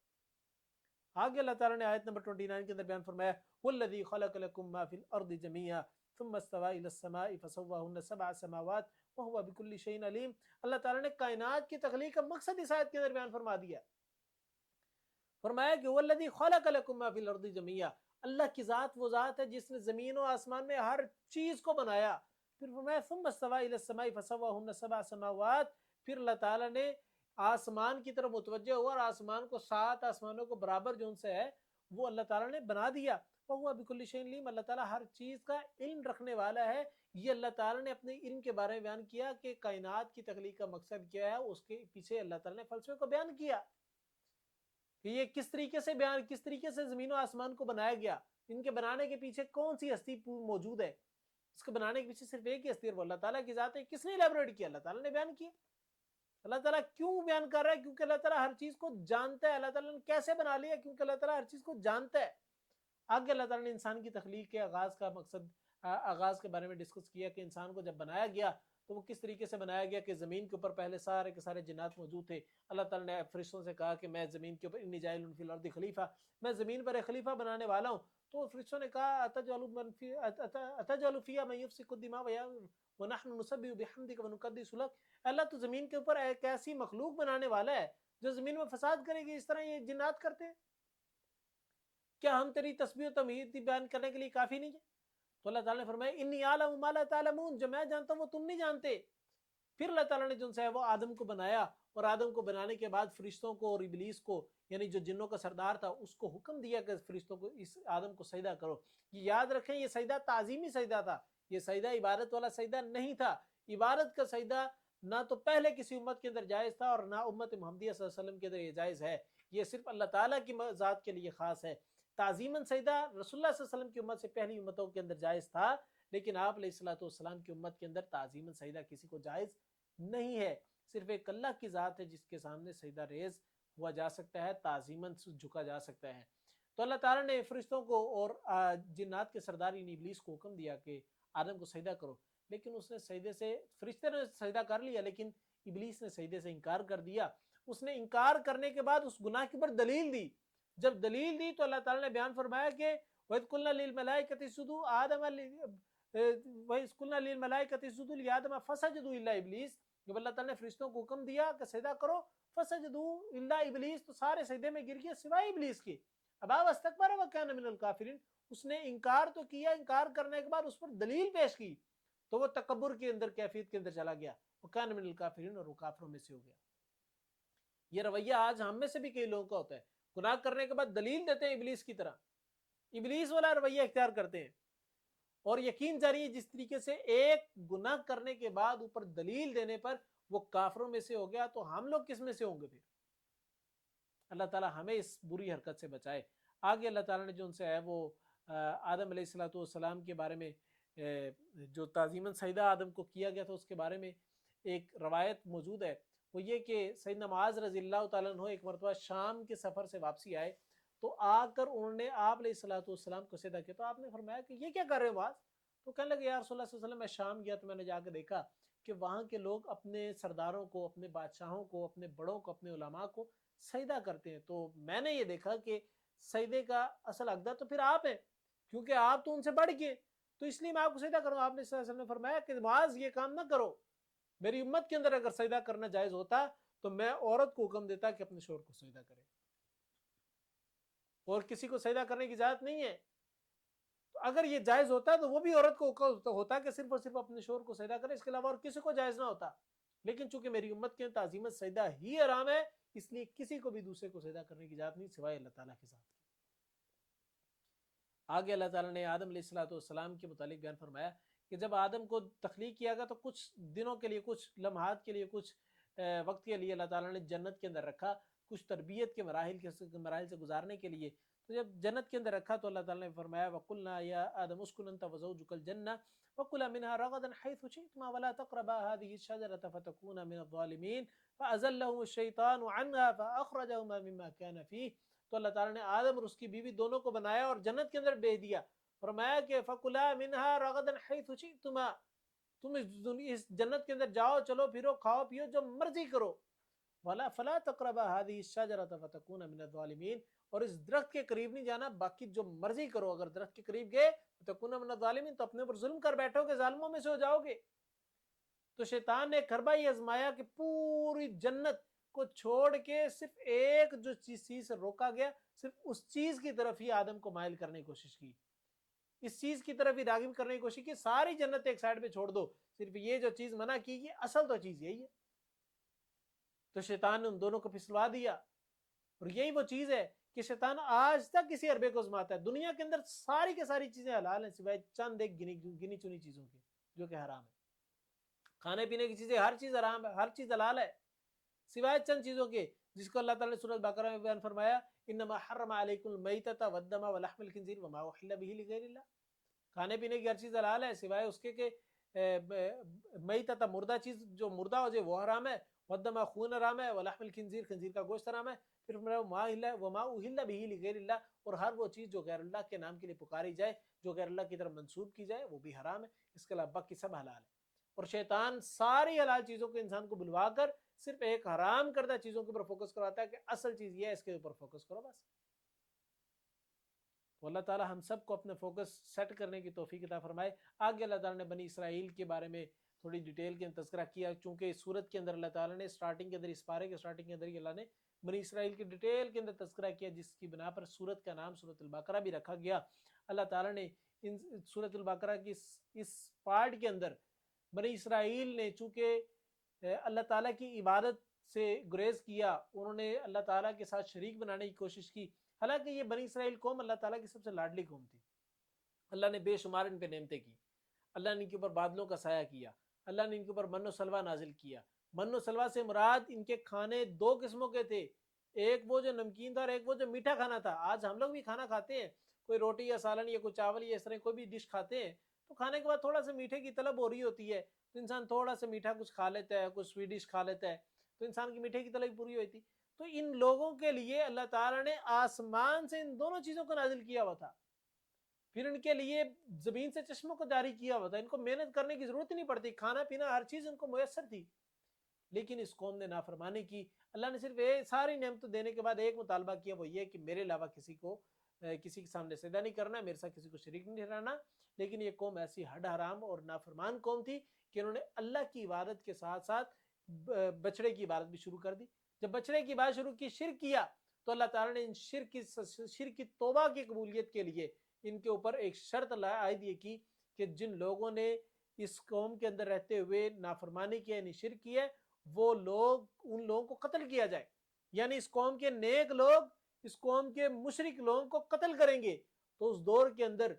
آگے اللہ تعالیٰ نے آیت نمبر 29 کے اندر بیان فرمایا والذی خلق لکم ما فی الارض جمیعا ثم استوى الى السماء فسواهن سبع سماوات وهو بكل شيء علیم۔ اللہ تعالیٰ نے کائنات کی تخلیق کا مقصد اس آیت کے اندر بیان فرما دیا، فرمایا کہ والذی خلق لکم ما فی الارض جمیعا، اللہ کی ذات وہ ذات ہے جس نے زمین و آسمان میں ہر چیز کو بنایا۔ پھر فرمایا ثم استوى الى السماء فسواهن سبع سماوات، پھر اللہ تعالیٰ نے آسمان کی طرف متوجہ ہوا اور آسمان کو 7 آسمانوں کو برابر جو ان سے ہے وہ اللہ تعالیٰ نے بنا دیا۔ وَهُوَ بِكُلِّ شَيْءٍ عَلِيمٌ، اللہ تعالیٰ ہر چیز کا علم رکھنے والا ہے۔ یہ اللہ تعالیٰ نے اپنے علم کے بارے میں بیان کیا کہ کائنات کی تخلیق کا مقصد کیا ہے، اس کے پیچھے اللہ تعالیٰ نے فلسفے کو بیان کیا کہ یہ کس طریقے سے زمین و آسمان کو بنایا گیا، ان کے بنانے کے پیچھے کون سی ہستی موجود ہے۔ اس کو بنانے کے پیچھے صرف ایک ہی ہستی ہے، وہ اللہ تعالیٰ کی ذات ہے۔ کس نے الیبوریٹ کیا؟ اللہ تعالیٰ نے بیان کیا۔ اللہ تعالیٰ کیوں بیان کر رہا ہے؟ کیونکہ اللہ تعالیٰ ہر چیز کو جانتا ہے۔ اللہ تعالیٰ نے کیسے بنا لیا؟ کیونکہ اللہ تعالیٰ ہر چیز کو جانتا ہے۔ آگے اللہ تعالیٰ نے انسان کی تخلیق کے آغاز کے بارے میں ڈسکس کیا کہ انسان کو جب بنایا گیا تو وہ کس طریقے سے بنایا گیا کہ زمین کے اوپر پہلے سارے کے سارے جنات موجود تھے۔ اللہ تعالیٰ نے فرشتوں سے کہا کہ میں زمین کے اوپر انی جاعل فی الارض خلیفہ، میں زمین پر ایک خلیفہ بنانے والا ہوں۔ تو فرشتوں نے کہا اتجعل فیہا من یفسد الدماء ونحن نسبح بحمدک ونقدس لک، اللہ تو زمین کے اوپر ایک ایسی مخلوق بنانے والا ہے جو زمین میں فساد کرے گی، اس طرح یہ جنات کرتے ہیں، کیا ہم تیری تسبیح و تمجید بیان کرنے کے لیے کافی نہیں ہے؟ تو اللہ تعالیٰ نے فرمایا انی اعلم ما لا تعلمون، جو میں جانتا ہوں وہ تم نہیں جانتے۔ پھر اللہ تعالیٰ نے جن سے ہے وہ آدم کو بنایا، اور آدم کو بنانے کے بعد فرشتوں کو اور ابلیس کو، یعنی جو جنوں کا سردار تھا، اس کو حکم دیا کہ فرشتوں کو اس آدم کو سجدہ کرو۔ یہ یاد رکھیں، یہ سجدہ تعظیمی سجدہ تھا، یہ سجدہ عبادت والا سجدہ نہیں تھا۔ عبادت کا سجدہ نہ تو پہلے کسی امت کے اندر جائز تھا اور نہ امت محمدیہ صلی اللہ علیہ وسلم کے اندر یہ جائز ہے، یہ صرف اللہ تعالیٰ کی ذات کے لیے خاص ہے۔ تعظیماً سجدہ رسول اللہ صلی اللہ علیہ وسلم کی امت سے پہلی امتوں کے اندر جائز تھا، لیکن آپ علیہ الصلوۃ والسلام کی امت کے اندر تعظیماً سجدہ کسی کو جائز نہیں ہے۔ صرف ایک اللہ کی ذات ہے جس کے سامنے سجدہ ریز ہوا جا سکتا ہے، تعظیماً جھکا جا سکتا ہے۔ تو اللہ تعالیٰ نے فرشتوں کو اور جنات کے سردار ابلیس کو حکم دیا کہ آدم کو سجدہ کرو، لیکن اس نے سجدے سے، فرشتے نے سجدہ کر لیا لیکن ابلیس نے سجدے سے انکار کر دیا۔ اس نے انکار کرنے کے بعد اس گناہ کے اوپر دلیل دی، جب دلیل دی تو اللہ تعالیٰ نے بیان فرمایا کہ وَإِذْ قُلْنَا لِلْمَلَائِكَةِ اسْجُدُوا لِآدَمَ فَسَجَدُوا إِلَّا إِبْلِيسَ، جب اللہ تعالیٰ نے فرشتوں کو حکم دیا کہ سجدہ کرو، فَسَجَدُوا إِلَّا إِبْلِيسَ، تو سارے سجدے میں گر گئے سوائے ابلیس کے۔ ابا واستکبر وَكَانَ مِنَ الْكَافِرِينَ، اس نے انکار تو کیا، انکار کرنے کے بعد اس پر دلیل پیش کی تو وہ تکبر کے اندر، کیفیت کے اندر چلا گیا، وَكَانَ مِنَ الْكَافِرِينَ، اور وہ کافروں میں سے ہو گیا۔ یہ رویہ آج ہم میں سے بھی کئی لوگوں کا ہوتا ہے، گناہ کرنے کے بعد دلیل دیتے ہیں ابلیس کی طرح، ابلیس والا رویہ اختیار کرتے ہیں، اور یقین جاری ہے جس طریقے سے ایک گناہ کرنے کے بعد اوپر دلیل دینے پر وہ کافروں میں سے ہو گیا، تو ہم لوگ کس میں سے ہوں گے پھر؟ اللہ تعالیٰ ہمیں اس بری حرکت سے بچائے۔ آگے اللہ تعالیٰ نے جو ان سے ہے وہ آدم علیہ الصلوۃ والسلام کے بارے میں، جو تعظیماً سجدہ آدم کو کیا گیا تھا اس کے بارے میں ایک روایت موجود ہے، وہ یہ کہ سیدنا معاذ رضی اللہ تعالیٰ عنہ ایک مرتبہ شام کے سفر سے واپسی آئے، تو آ کر انہوں نے آپ علیہ الصلوۃ والسلام کو سجدہ کیا، تو آپ نے فرمایا کہ یہ کیا کر رہے ہو معاذ؟ تو کہنے لگے یا رسول اللہ صلی اللہ علیہ وسلم میں شام گیا تو میں نے جا کے دیکھا کہ وہاں کے لوگ اپنے سرداروں کو، اپنے بادشاہوں کو، اپنے بڑوں کو، اپنے علماء کو سجدہ کرتے ہیں، تو میں نے یہ دیکھا کہ سجدے کا اصل حقدار تو پھر آپ ہیں، کیونکہ آپ تو ان سے بڑھ گئے، تو اس لیے میں آپ کو سجدہ کروں۔ آپ نے صلی اللہ علیہ وسلم نے فرمایا کہ معاذ یہ کام نہ کرو، میری امت کے اندر اگر سجدہ کرنا جائز ہوتا تو میں عورت کو حکم دیتا کہ اپنے شوہر کو سجدہ کرے، اور کسی کو سجدہ کرنے کی اجازت نہیں ہے۔ تو اگر یہ جائز ہوتا تو وہ بھی عورت کو ہوتا کہ صرف اور صرف اپنے شوہر کو سجدہ کرے، اس کے علاوہ اور کسی کو جائز نہ ہوتا، لیکن چونکہ میری امت کے تعظیمت سجدہ ہی حرام ہے، اس لیے کسی کو بھی دوسرے کو سجدہ کرنے کی اجازت نہیں سوائے اللہ تعالیٰ کے ساتھ۔ آگے اللہ تعالیٰ نے آدم علیہ السلام کے متعلق بیان فرمایا کہ جب آدم کو تخلیق کیا گیا تو کچھ دنوں کے لیے، کچھ لمحات کے لیے، کچھ وقت کے لیے اللہ تعالیٰ نے جنت کے اندر رکھا، کچھ تربیت کے مراحل سے گزارنے کے لیے۔ تو جب جنت کے اندر رکھا تو اللہ تعالیٰ نے فرمایا وَقُلْنَا يَا آدَمُ اسْكُنْ أَنْتَ وَزَوْجُكَ الْجَنَّةَ وَكُلَا مِنْهَا رَغَدًا حَيْثُ شِئْتُمَا وَلَا تَقْرَبَا هَٰذِهِ الشَّجَرَةَ فَتَكُونَا مِنَ الظَّالِمِينَ فَأَزَلَّهُمُ الشَّيْطَانُ عَنْهَا فَأَخْرَجَهُمَا مِمَّا كَانَ فِيهِ۔ تو اللہ تعالیٰ نے آدم اور اس کی بیوی دونوں کو بنایا اور جنت کے اندر بھیج دیا، فرمایا کہ فَكُلَا مِنْهَا رَغَدًا حَيْثُ شِئْتُمَا، تم اس جنت کے اندر جاؤ، چلو پھرو، کھاؤ پیو، جو مرضی کرو، وَلَا فَلَا تَقْرَبَا هَٰذِهِ الشَّجَرَةَ فَتَكُونَا مِنَ الظَّالِمِينَ، اور اس درخت کے قریب نہیں جانا، باقی جو مرضی کرو، اگر درخت کے قریب گئے فَتَكُونَا مِنَ الظَّالِمِينَ تو اپنے اوپر ظلم کر بیٹھو گے، ظالموں میں سے ہو جاؤ گے۔ تو شیطان نے کھربا یہ آزمایا کہ پوری جنت کو چھوڑ کے صرف ایک جو چیز سے روکا گیا، صرف اس چیز کی طرف ہی آدم کو مائل کرنے کی کوشش کی، اس چیز کی طرف ہی راغب کرنے کی کوشش کی، ساری جنت ایک سائڈ پہ چھوڑ دو، صرف یہ جو چیز منع کی گئی اصل تو چیز یہی ہے۔ تو شیطان نے ان دونوں کو پھسلوا دیا، اور یہی وہ چیز ہے کہ شیطان آج تک کسی عربے کو آزماتا ہے۔ دنیا کے اندر ساری کے ساری چیزیں حلال ہیں سوائے چند ایک گنی چنی چیزوں کے جو کہ حرام ہے۔ کھانے پینے کی چیزیں ہر چیز حرام ہے، ہر چیز حلال ہے سوائے چند چیزوں کے، جس کو اللہ تعالیٰ نے سورۃ بقرہ میں بیان فرمایا انما حرم علیکم المیتۃ والدم ولحم الخنزیر وما احل به لغیر اللہ۔ کھانے پینے کی ہر چیز حلال ہے سوائے اس کے کہ میتۃ مردہ چیز جو مردہ ہو جائے وہ حرام ہے، والدم خون حرام ہے، ولحم الخنزیر خنزیر کا گوشت حرام ہے، پھر وما احل به لغیر اللہ، اور ہر وہ چیز جو غیر اللہ کے نام کے لیے پکاری جائے، جو غیر اللہ کی طرف منسوب کی جائے، وہ بھی حرام ہے، اس کے علاوہ باقی سب حلال ہے۔ اور شیطان ساری حلال چیزوں کو انسان کو بلوا کر صرف ایک حرام کردہ چیزوں کے اوپر فوکس کرواتا ہے کہ اصل چیز یہ ہے، اس کے اوپر فوکس کرو بس۔ تو اللہ تعالی ہم سب کو اپنے فوکس سیٹ کرنے کی توفیق عطا فرمائے۔ آگے اللہ تعالی نے بنی اسرائیل کے بارے میں تھوڑی ڈیٹیل کے تذکرہ کیا، چونکہ اس سورت کے اندر اللہ تعالی نے سٹارٹنگ کے اندر، اس پارے کے سٹارٹنگ کے اندر ہی اللہ نے بنی اسرائیل کی ڈیٹیل کے اندر تذکرہ کیا، جس کی بنا پر سورت کا نام سورۃ البقرہ بھی رکھا گیا۔ اللہ تعالی نے ان سورۃ البقرہ کی اس پارٹ کے اندر بنی اسرائیل نے چونکہ اللہ تعالیٰ کی عبادت سے گریز کیا، انہوں نے اللہ تعالیٰ کے ساتھ شریک بنانے کی کوشش کی، حالانکہ یہ بنی اسرائیل قوم اللہ تعالیٰ کی سب سے لاڈلی قوم تھی۔ اللہ نے بے شمار ان پہ نعمتیں کی، اللہ نے ان کے اوپر بادلوں کا سایہ کیا، اللہ نے ان کے اوپر من و سلوہ نازل کیا۔ من و سلوہ سے مراد ان کے کھانے دو قسموں کے تھے، ایک وہ جو نمکین تھا اور ایک وہ جو میٹھا کھانا تھا۔ آج ہم لوگ بھی کھانا کھاتے ہیں، کوئی روٹی یا سالن یا کوئی چاول یا اس طرح کوئی بھی ڈش کھاتے ہیں تو کھانے کے بعد تھوڑا سا میٹھے کی طلب ہو رہی ہوتی ہے، تو انسان تھوڑا سا میٹھا کچھ کھا لیتا ہے، کچھ سویٹ ڈش کھا لیتا ہے، تو انسان کی میٹھے کی طلب پوری ہوئی تھی۔ تو ان لوگوں کے لیے اللہ تعالیٰ نے آسمان سے ان دونوں چیزوں کو نازل کیا ہوا تھا، پھر ان کے لیے زمین سے چشموں کو جاری کیا ہوا تھا، ان کو محنت کرنے کی ضرورت ہی نہیں پڑتی، کھانا پینا ہر چیز ان کو میسر تھی۔ لیکن اس قوم نے نافرمانی کی۔ اللہ نے صرف ساری نعمت دینے کے بعد ایک مطالبہ کیا، وہ یہ کہ میرے علاوہ کسی کے سامنے سجدہ نہیں کرنا، میرے ساتھ کسی کو شریک نہیں ٹھہرانا۔ لیکن یہ قوم ایسی ہڈ حرام اور نافرمان قوم تھی کہ انہوں نے اللہ کی عبادت کے ساتھ ساتھ بچڑے کی عبادت بھی شروع کر دی۔ جب بچڑے کی عبادت شروع کی، شرک کیا، تو اللہ تعالیٰ نے ان شرک کی توبہ کی قبولیت کے لیے ان کے اوپر ایک شرط عائد یہ کی کہ جن لوگوں نے اس قوم کے اندر رہتے ہوئے نافرمانی کی یعنی شرک کی ہے، وہ لوگ ان لوگوں کو قتل کیا جائے، یعنی اس قوم کے نیک لوگ اس قوم کے مشرک لوگوں کو قتل کریں گے۔ تو اس دور کے اندر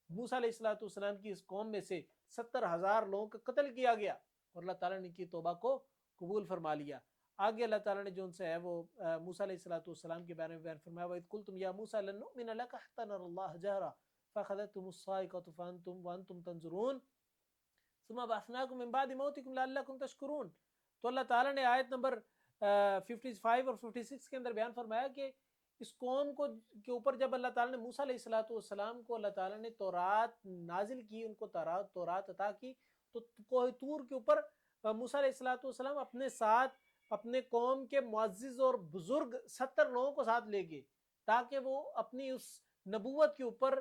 موسیٰ علیہ السلام کی اس قوم میں سے 70,000 لوگوں کا قتل کیا گیا، اور اللہ تعالیٰ نے کی توبہ کو قبول فرما لیا۔ آگے اللہ تعالیٰ نے جو ان سے ہے وہ موسیٰ علیہ السلام کے بارے میں بیان فرمایا، وَإِذْ قُلْتُمْ يَا مُوسَىٰ لَن نُؤْمِنَ لَكَ حَتَّىٰ نَرَى اللَّهَ جَهْرَةً فَأَخَذَتْهُمُ الصَّاعِقَةُ وَأَنْتُمْ تَنظُرُونَ ثُمَّ بَعَثْنَاكُم مِّن بَعْدِ مَوْتِكُمْ لَعَلَّكُمْ تَشْكُرُونَ۔ تو اللہ تعالیٰ نے آیت نمبر 55 اور 56 کے اندر بیان فرمایا کہ اس قوم کو کے اوپر جب اللہ تعالیٰ نے موسیٰ علیہ السلام کو اللہ تعالیٰ نے تورات نازل کی، ان کو تورات عطا کی، تو کوہ طور کے اوپر موسیٰ علیہ السلام اپنے ساتھ اپنے قوم کے معزز اور بزرگ 70 لوگوں کو ساتھ لے گئے، تاکہ وہ اپنی اس نبوت کے اوپر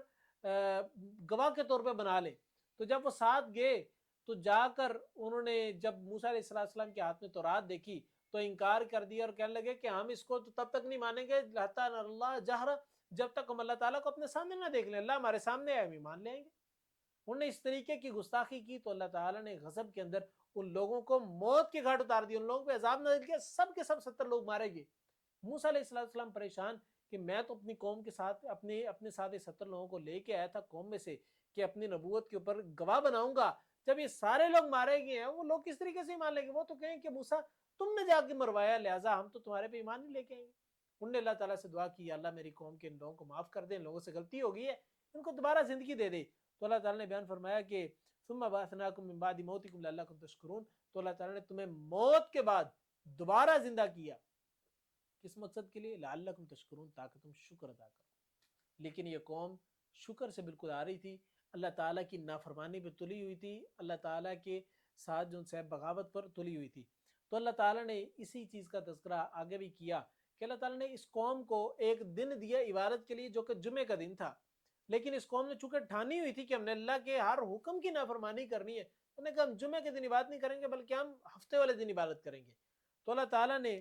گواہ کے طور پہ بنا لے۔ تو جب وہ ساتھ گئے تو جا کر انہوں نے جب موسیٰ علیہ السلام کے ہاتھ میں تورات دیکھی تو انکار کر دیا اور کہنے لگے کہ ہم اس کو تو تب تک نہیں مانیں گے حتی نر اللہ جہرا، جب تک ہم اللہ تعالیٰ کو اپنے سامنے نہ دیکھ لیں، اللہ ہمارے سامنے ہے ہم ایمان لیں گے۔ انہوں نے اس طریقے کی گستاخی کی تو اللہ تعالیٰ نے غضب کے اندر ان لوگوں کو موت کے گھاٹ اتار دی، ان لوگوں پہ عذاب نازل کیا، سب کے سب 70 لوگ مارے گئے۔ موسیٰ علیہ السلام پریشان کہ میں تو اپنی قوم کے ساتھ اپنے ساتھ 70 لوگوں کو لے کے آیا تھا قوم میں سے کہ اپنی نبوت کے اوپر گواہ بناؤں گا، جب یہ سارے لوگ مارے گئے ہیں وہ لوگ کس طریقے سے ایمان لیں گے؟ وہ تو کہیں کہ موسیٰ تم نے جا کے مروایا، لہٰذا ہم تو تمہارے پہ ایمان نہیں لے کے آئیں گے۔ انہوں نے اللہ تعالیٰ سے دعا کی اللہ میری قوم کے ان لوگوں کو معاف کر دے، ان لوگوں سے غلطی ہو گئی ہے، ان کو دوبارہ زندگی دے دے۔ تو اللہ تعالیٰ نے بیان فرمایا کہ ثم بعثناکم من بعد موتکم لعلکم تشکرون، تو اللہ تعالیٰ نے تمہیں موت کے بعد دوبارہ زندہ کیا، کس مقصد کے لیے؟ لعلکم تشکرون، تاکہ تم شکر ادا کرو۔ لیکن یہ قوم شکر سے بالکل آ رہی تھی، اللہ تعالیٰ کی نافرمانی پہ تلی ہوئی تھی، اللہ تعالیٰ کے ساتھ جو سے بغاوت پر تلی ہوئی تھی۔ تو اللہ تعالیٰ نے اسی چیز کا تذکرہ آگے بھی کیا کہ اللہ تعالیٰ نے اس قوم کو ایک دن دیا عبادت کے لیے جو کہ جمعے کا دن تھا، لیکن اس قوم نے چونکہ ٹھانی ہوئی تھی کہ ہم نے اللہ کے ہر حکم کی نافرمانی کرنی ہے، انہوں نے کہا ہم جمعے کے دن عبادت نہیں کریں گے بلکہ ہم ہفتے والے دن عبادت کریں گے۔ تو اللہ تعالیٰ نے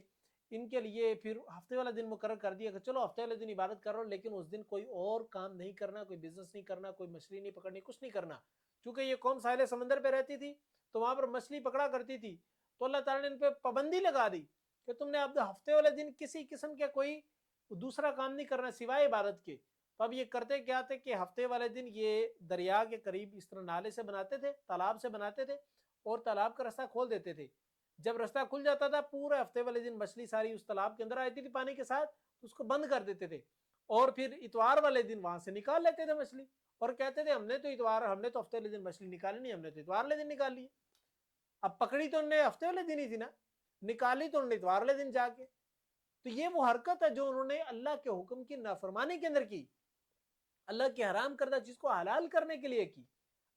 ان کے لیے پھر ہفتے والا دن مقرر کر دیا کہ چلو ہفتے والے دن عبادت کرو، لیکن اس دن کوئی اور کام نہیں کرنا، کوئی بزنس نہیں کرنا، کوئی مچھلی نہیں پکڑنی، کچھ نہیں کرنا۔ چونکہ یہ قوم ساحل سمندر پہ رہتی تھی تو وہاں پر مچھلی پکڑا کرتی تھی، تو اللہ تعالیٰ نے ان پہ پابندی لگا دی کہ تم نے اب ہفتے والے دن کسی قسم کے کوئی دوسرا کام نہیں کرنا سوائے عبادت کے۔ تو اب یہ کرتے کیا تھے کہ ہفتے والے دن یہ دریا کے قریب اس طرح نالے سے بناتے تھے، تالاب سے بناتے تھے اور تالاب کا راستہ کھول دیتے تھے۔ جب راستہ کھل جاتا تھا پورے ہفتے والے دن مچھلی ساری اس تالاب کے اندر آتی تھی پانی کے ساتھ، تو اس کو بند کر دیتے تھے اور پھر اتوار والے دن وہاں سے نکال لیتے تھے مچھلی، اور کہتے تھے ہم نے تو ہفتے والے دن مچھلی نکالی نہیں، ہم نے تو اتوار والے دن نکال لی۔ اب پکڑی تو انہوں نے ہفتے والے دن ہی تھی نا، نکالی تو انہوں نے اتوار والے دن جا کے۔ تو یہ وہ حرکت ہے جو انہوں نے اللہ کے حکم کی نافرمانی کے اندر کی، اللہ کی حرام کردہ چیز کو حلال کرنے کے لیے کی۔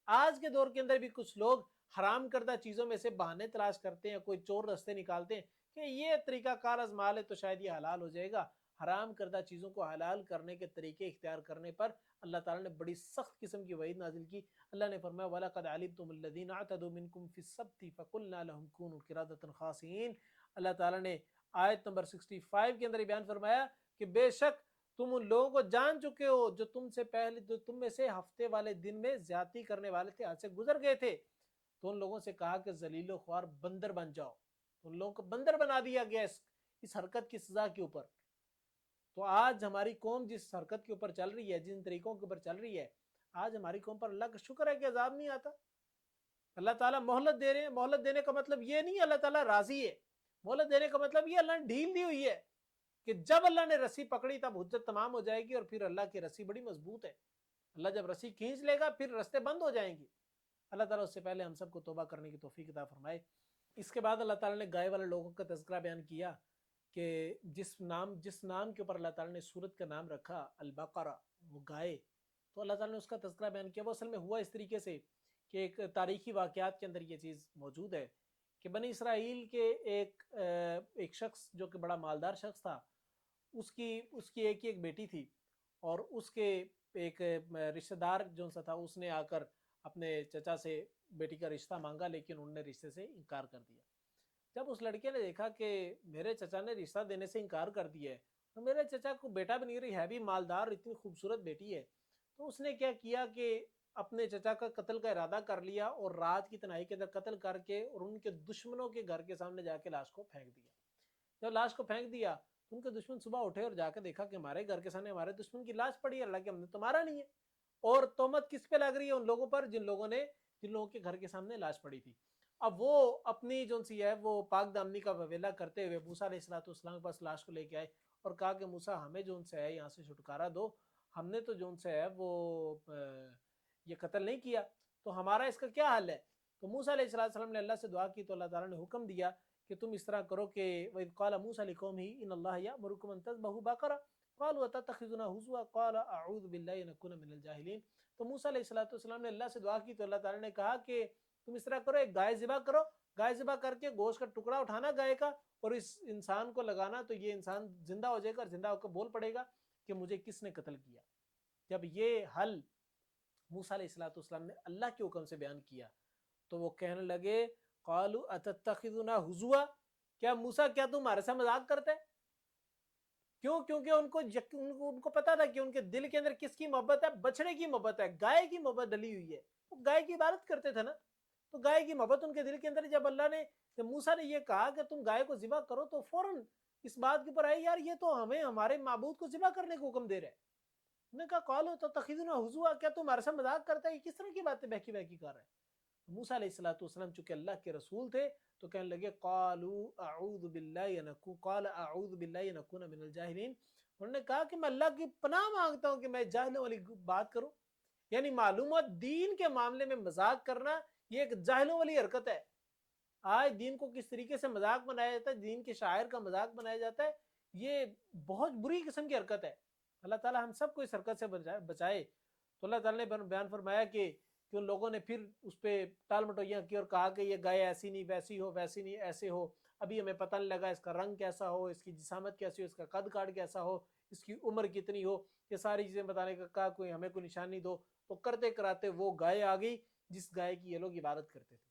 آج کے دور کے اندر بھی کچھ لوگ حرام کردہ چیزوں میں سے بہانے تلاش کرتے ہیں، کوئی چور رستے نکالتے ہیں کہ یہ طریقہ کار آزما لے تو شاید یہ حلال ہو جائے گا۔ حرام کردہ چیزوں کو حلال کرنے کے طریقے اختیار کرنے پر اللہ تعالیٰ نے بڑی سخت قسم کی وعید نازل کی۔ اللہ نے فرمایا وَلَقَدْ عَلِمْتُمُ الَّذِينَ اعْتَدُوا مِنْكُمْ فِي السَّبْتِ فَقُلْنَا لَهُمْ كُونُوا قِرَادَةً خَاسِئِينَ۔ اللہ تعالیٰ نے آیت نمبر 65 کے اندر یہ بیان فرمایا کہ بے شک تم ان لوگوں کو جان چکے ہو جو تم سے پہلے، جو تم میں سے ہفتے والے دن میں زیادتی کرنے والے تھے، حد سے گزر گئے تھے، تو ان لوگوں سے کہا کہ ذلیل و خوار بندر بن جاؤ، تو ان لوگوں کو بندر بنا دیا گیا اس حرکت کی سزا کے اوپر۔ تو آج ہماری قوم جس حرکت کے اوپر چل رہی ہے، جن طریقوں کے اوپر چل رہی ہے، آج ہماری قوم پر اللہ کا شکر ہے کہ عذاب نہیں آتا۔ اللہ تعالیٰ مہلت دے رہے ہیں، مہلت دینے کا مطلب یہ نہیں اللہ تعالیٰ راضی ہے، مہلت دینے کا مطلب یہ اللہ نے ڈھیل دی ہوئی ہے کہ جب اللہ نے رسی پکڑی تب حجت تمام ہو جائے گی، اور پھر اللہ کی رسی بڑی مضبوط ہے، اللہ جب رسی کھینچ لے گا پھر رستے بند ہو جائیں گے۔ اللہ تعالیٰ اس سے پہلے ہم سب کو توبہ کرنے کی توفیق عطا فرمائے۔ اس کے بعد اللہ تعالیٰ نے گائے والے لوگوں کا تذکرہ بیان کیا کہ جس نام کے اوپر اللہ تعالیٰ نے سورت کا نام رکھا البقرہ، وہ گائے، تو اللہ تعالیٰ نے اس کا تذکرہ بیان کیا۔ وہ اصل میں ہوا اس طریقے سے کہ ایک تاریخی واقعات کے اندر یہ چیز موجود ہے کہ بنی اسرائیل کے ایک شخص جو کہ بڑا مالدار شخص تھا، اس کی ایک بیٹی تھی، اور اس کے ایک رشتہ دار جو سا تھا اس نے آ کر اپنے چچا سے بیٹی کا رشتہ مانگا، لیکن انہوں نے رشتے سے انکار کر دیا۔ جب اس لڑکے نے دیکھا کہ میرے چچا نے رشتہ دینے سے انکار کر دیا ہے اور میرے چچا کو بیٹا بھی نہیں رہی ہے، بھی مالدار، اتنی خوبصورت بیٹی ہے، تو اس نے کیا کیا کہ اپنے چچا کا قتل کا ارادہ کر لیا اور رات کی تنہائی کے اندر قتل کر کے اور ان کے دشمنوں کے گھر کے سامنے جا کے لاش کو پھینک دیا۔ جب لاش کو پھینک دیا تو ان کے دشمن صبح اٹھے اور جا کے دیکھا کہ ہمارے گھر کے سامنے ہمارے دشمن کی لاش پڑی ہے، اللہ کے ہم نے تمہارا نہیں ہے۔ اور تہمت کس پہ لگ رہی ہے؟ ان لوگوں پر جن لوگوں کے گھر کے سامنے لاش پڑی تھی۔ اب وہ اپنی جو سی ہے وہ پاک دامنی کا وویلا کرتے ہوئے موسیٰ علیہ السلام کے پاس لاش کو لے کے آئے اور کہا کہ موسیٰ ہمیں جو ان سے ہے یہاں سے چھٹکارا دو، ہم نے تو جو ان سے ہے وہ یہ قتل نہیں کیا، تو ہمارا اس کا کیا حل ہے؟ تو موسیٰ علیہ السلام نے اللہ سے دعا کی تو اللہ تعالیٰ نے حکم دیا کہ تم اس طرح کرو کہ وَإِذْ قَالَ مُوسَىٰ لِقَوْمِهِ إِنَّ اللَّهَ يَأْمُرُكُمْ أَن تَذْبَحُوا بَقَرَةً قَالُوا أَتَتَّخِذُنَا هُزُوًا قَالَ أَعُوذُ بِاللَّهِ أَنْ أَكُونَ مِنَ الْجَاهِلِينَ۔ تو موسیٰ علیہ السلام نے اللہ سے دعا کی تو اللہ تعالیٰ نے کہا کہ تم اس طرح کرو، ایک گائے ذبح کرو، گائے ذبح کر کے گوشت کا ٹکڑا اٹھانا گائے کا اور اس انسان کو لگانا، تو یہ انسان زندہ ہو جائے گا اور زندہ ہو کر بول پڑے گا کہ مجھے کس نے قتل کیا۔ جب یہ حل موسیٰ علیہ السلام نے اللہ کے حکم سے بیان کیا تو وہ کہنے لگے قالوا اتتخذنا ہزوا، کیا موسیٰ کیا تم ہمارے ساتھ مذاق کرتا ہے؟ کیوں؟ کیونکہ ان کو پتا تھا کہ ان کے دل کے اندر کس کی محبت ہے؟ بچڑے کی محبت ہے، گائے کی محبت ڈلی ہوئی ہے. وہ گائے کی عبادت کرتے تھے نا، تو گائے کی محبت ان کے دل کے اندر. جب اللہ نے، جب موسیٰ نے یہ کہا کہ تم گائے کو ذبح کرو، تو فوراً اس بات کے اوپر آئی یار یہ تو ہمیں ہمارے معبود کو ذبح کرنے کو حکم دے رہا ہے. انہوں نے کہا قالوا تتخذنا ہزوا، کیا تم ہمارے ساتھ مذاق کرتا ہے؟ یہ کس طرح کی باتیں بہکی بہکی کر رہا ہے؟ موسیٰ علیہ السلام چونکہ اللہ کے رسول تھے تو کہنے لگے قالوا اعوذ باللہ قال اعوذ باللہ ان اکون من الجاہلین. انہوں نے کہا کہ میں اللہ کی پناہ مانگتا ہوں کہ میں جاہلوں والی بات کروں. یعنی معلومات دین کے معاملے میں مذاق کرنا یہ ایک جاہلوں والی حرکت ہے. آج دین کو کس طریقے سے مذاق بنایا جاتا ہے، دین کے شاعر کا مذاق بنایا جاتا ہے، یہ بہت بری قسم کی حرکت ہے. اللہ تعالی ہم سب کو اس حرکت سے بچائے. تو اللہ تعالی نے بیان فرمایا کہ ان لوگوں نے پھر اس پہ ٹال مٹویاں کی اور کہا کہ یہ گائے ایسی نہیں ویسی ہو، ویسی نہیں ایسے ہو، ابھی ہمیں پتہ نہیں لگا اس کا رنگ کیسا ہو، اس کی جسامت کیسی ہو، اس کا قد کاٹ کیسا ہو، اس کی عمر کتنی ہو، یہ ساری چیزیں بتانے کا کہا کوئی ہمیں کوئی نشانی دو. تو کرتے کراتے وہ گائے آ گئی جس گائے کی یہ لوگ عبادت کرتے تھے.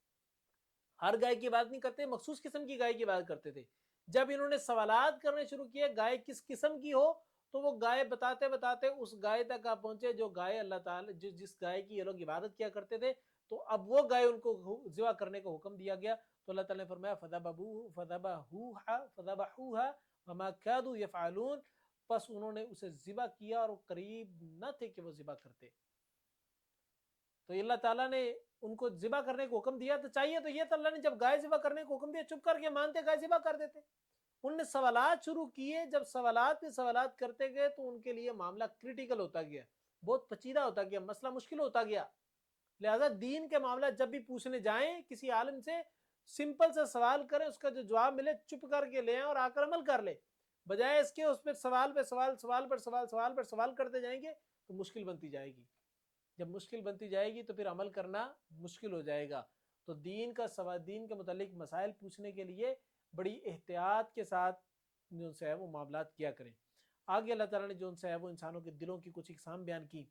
ہر گائے کی عبادت نہیں کرتے، مخصوص قسم کی گائے کی عبادت کرتے تھے. جب انہوں نے سوالات کرنے شروع کیے گائے کس قسم کی ہو، تو وہ گائے بتاتے بتاتے اس گائے تک آپ پہنچے جو گائے اللہ تعالی جس گائے کی یہ لوگ عبادت کیا کرتے تھے. تو اب وہ گائے ان کو ذبح کرنے کا حکم دیا گیا. تو اللہ تعالی نے فرمایا فذبحوها وما كادوا يفعلون، پس انہوں نے اسے ذبح کیا اور قریب نہ تھے کہ وہ ذبح کرتے. تو اللہ تعالیٰ نے ان کو ذبح کرنے کو حکم دیا. تو چاہیے تو یہ تو اللہ نے جب گائے ذبح کرنے کو حکم دیا چپ کر کے مانتے، گائے ذبح کر دیتے. انہوں نے سوالات شروع کیے، جب سوالات پہ سوالات کرتے گئے تو ان کے لیے معاملہ کریٹیکل ہوتا گیا، بہت پیچیدہ ہوتا گیا، مسئلہ مشکل ہوتا گیا. لہذا دین کے معاملہ جب بھی پوچھنے جائیں کسی عالم سے، سمپل سے سوال کریں، اس کا جو جواب ملے چپ کر کے لیں اور آ کر عمل کر لیں، بجائے اس کے اس پہ سوال پہ سوال، سوال پر سوال، سوال پر سوال کرتے جائیں گے تو مشکل بنتی جائے گی. جب مشکل بنتی جائے گی تو پھر عمل کرنا مشکل ہو جائے گا. تو دین کا سوال، دین کے متعلق مسائل پوچھنے کے لیے بڑی احتیاط کے ساتھ جو سے ہے وہ معاملات کیا کریں. آگے اللہ تعالیٰ نے جو ان سے ہے وہ انسانوں کے دلوں کی کچھ اقسام بیان کی.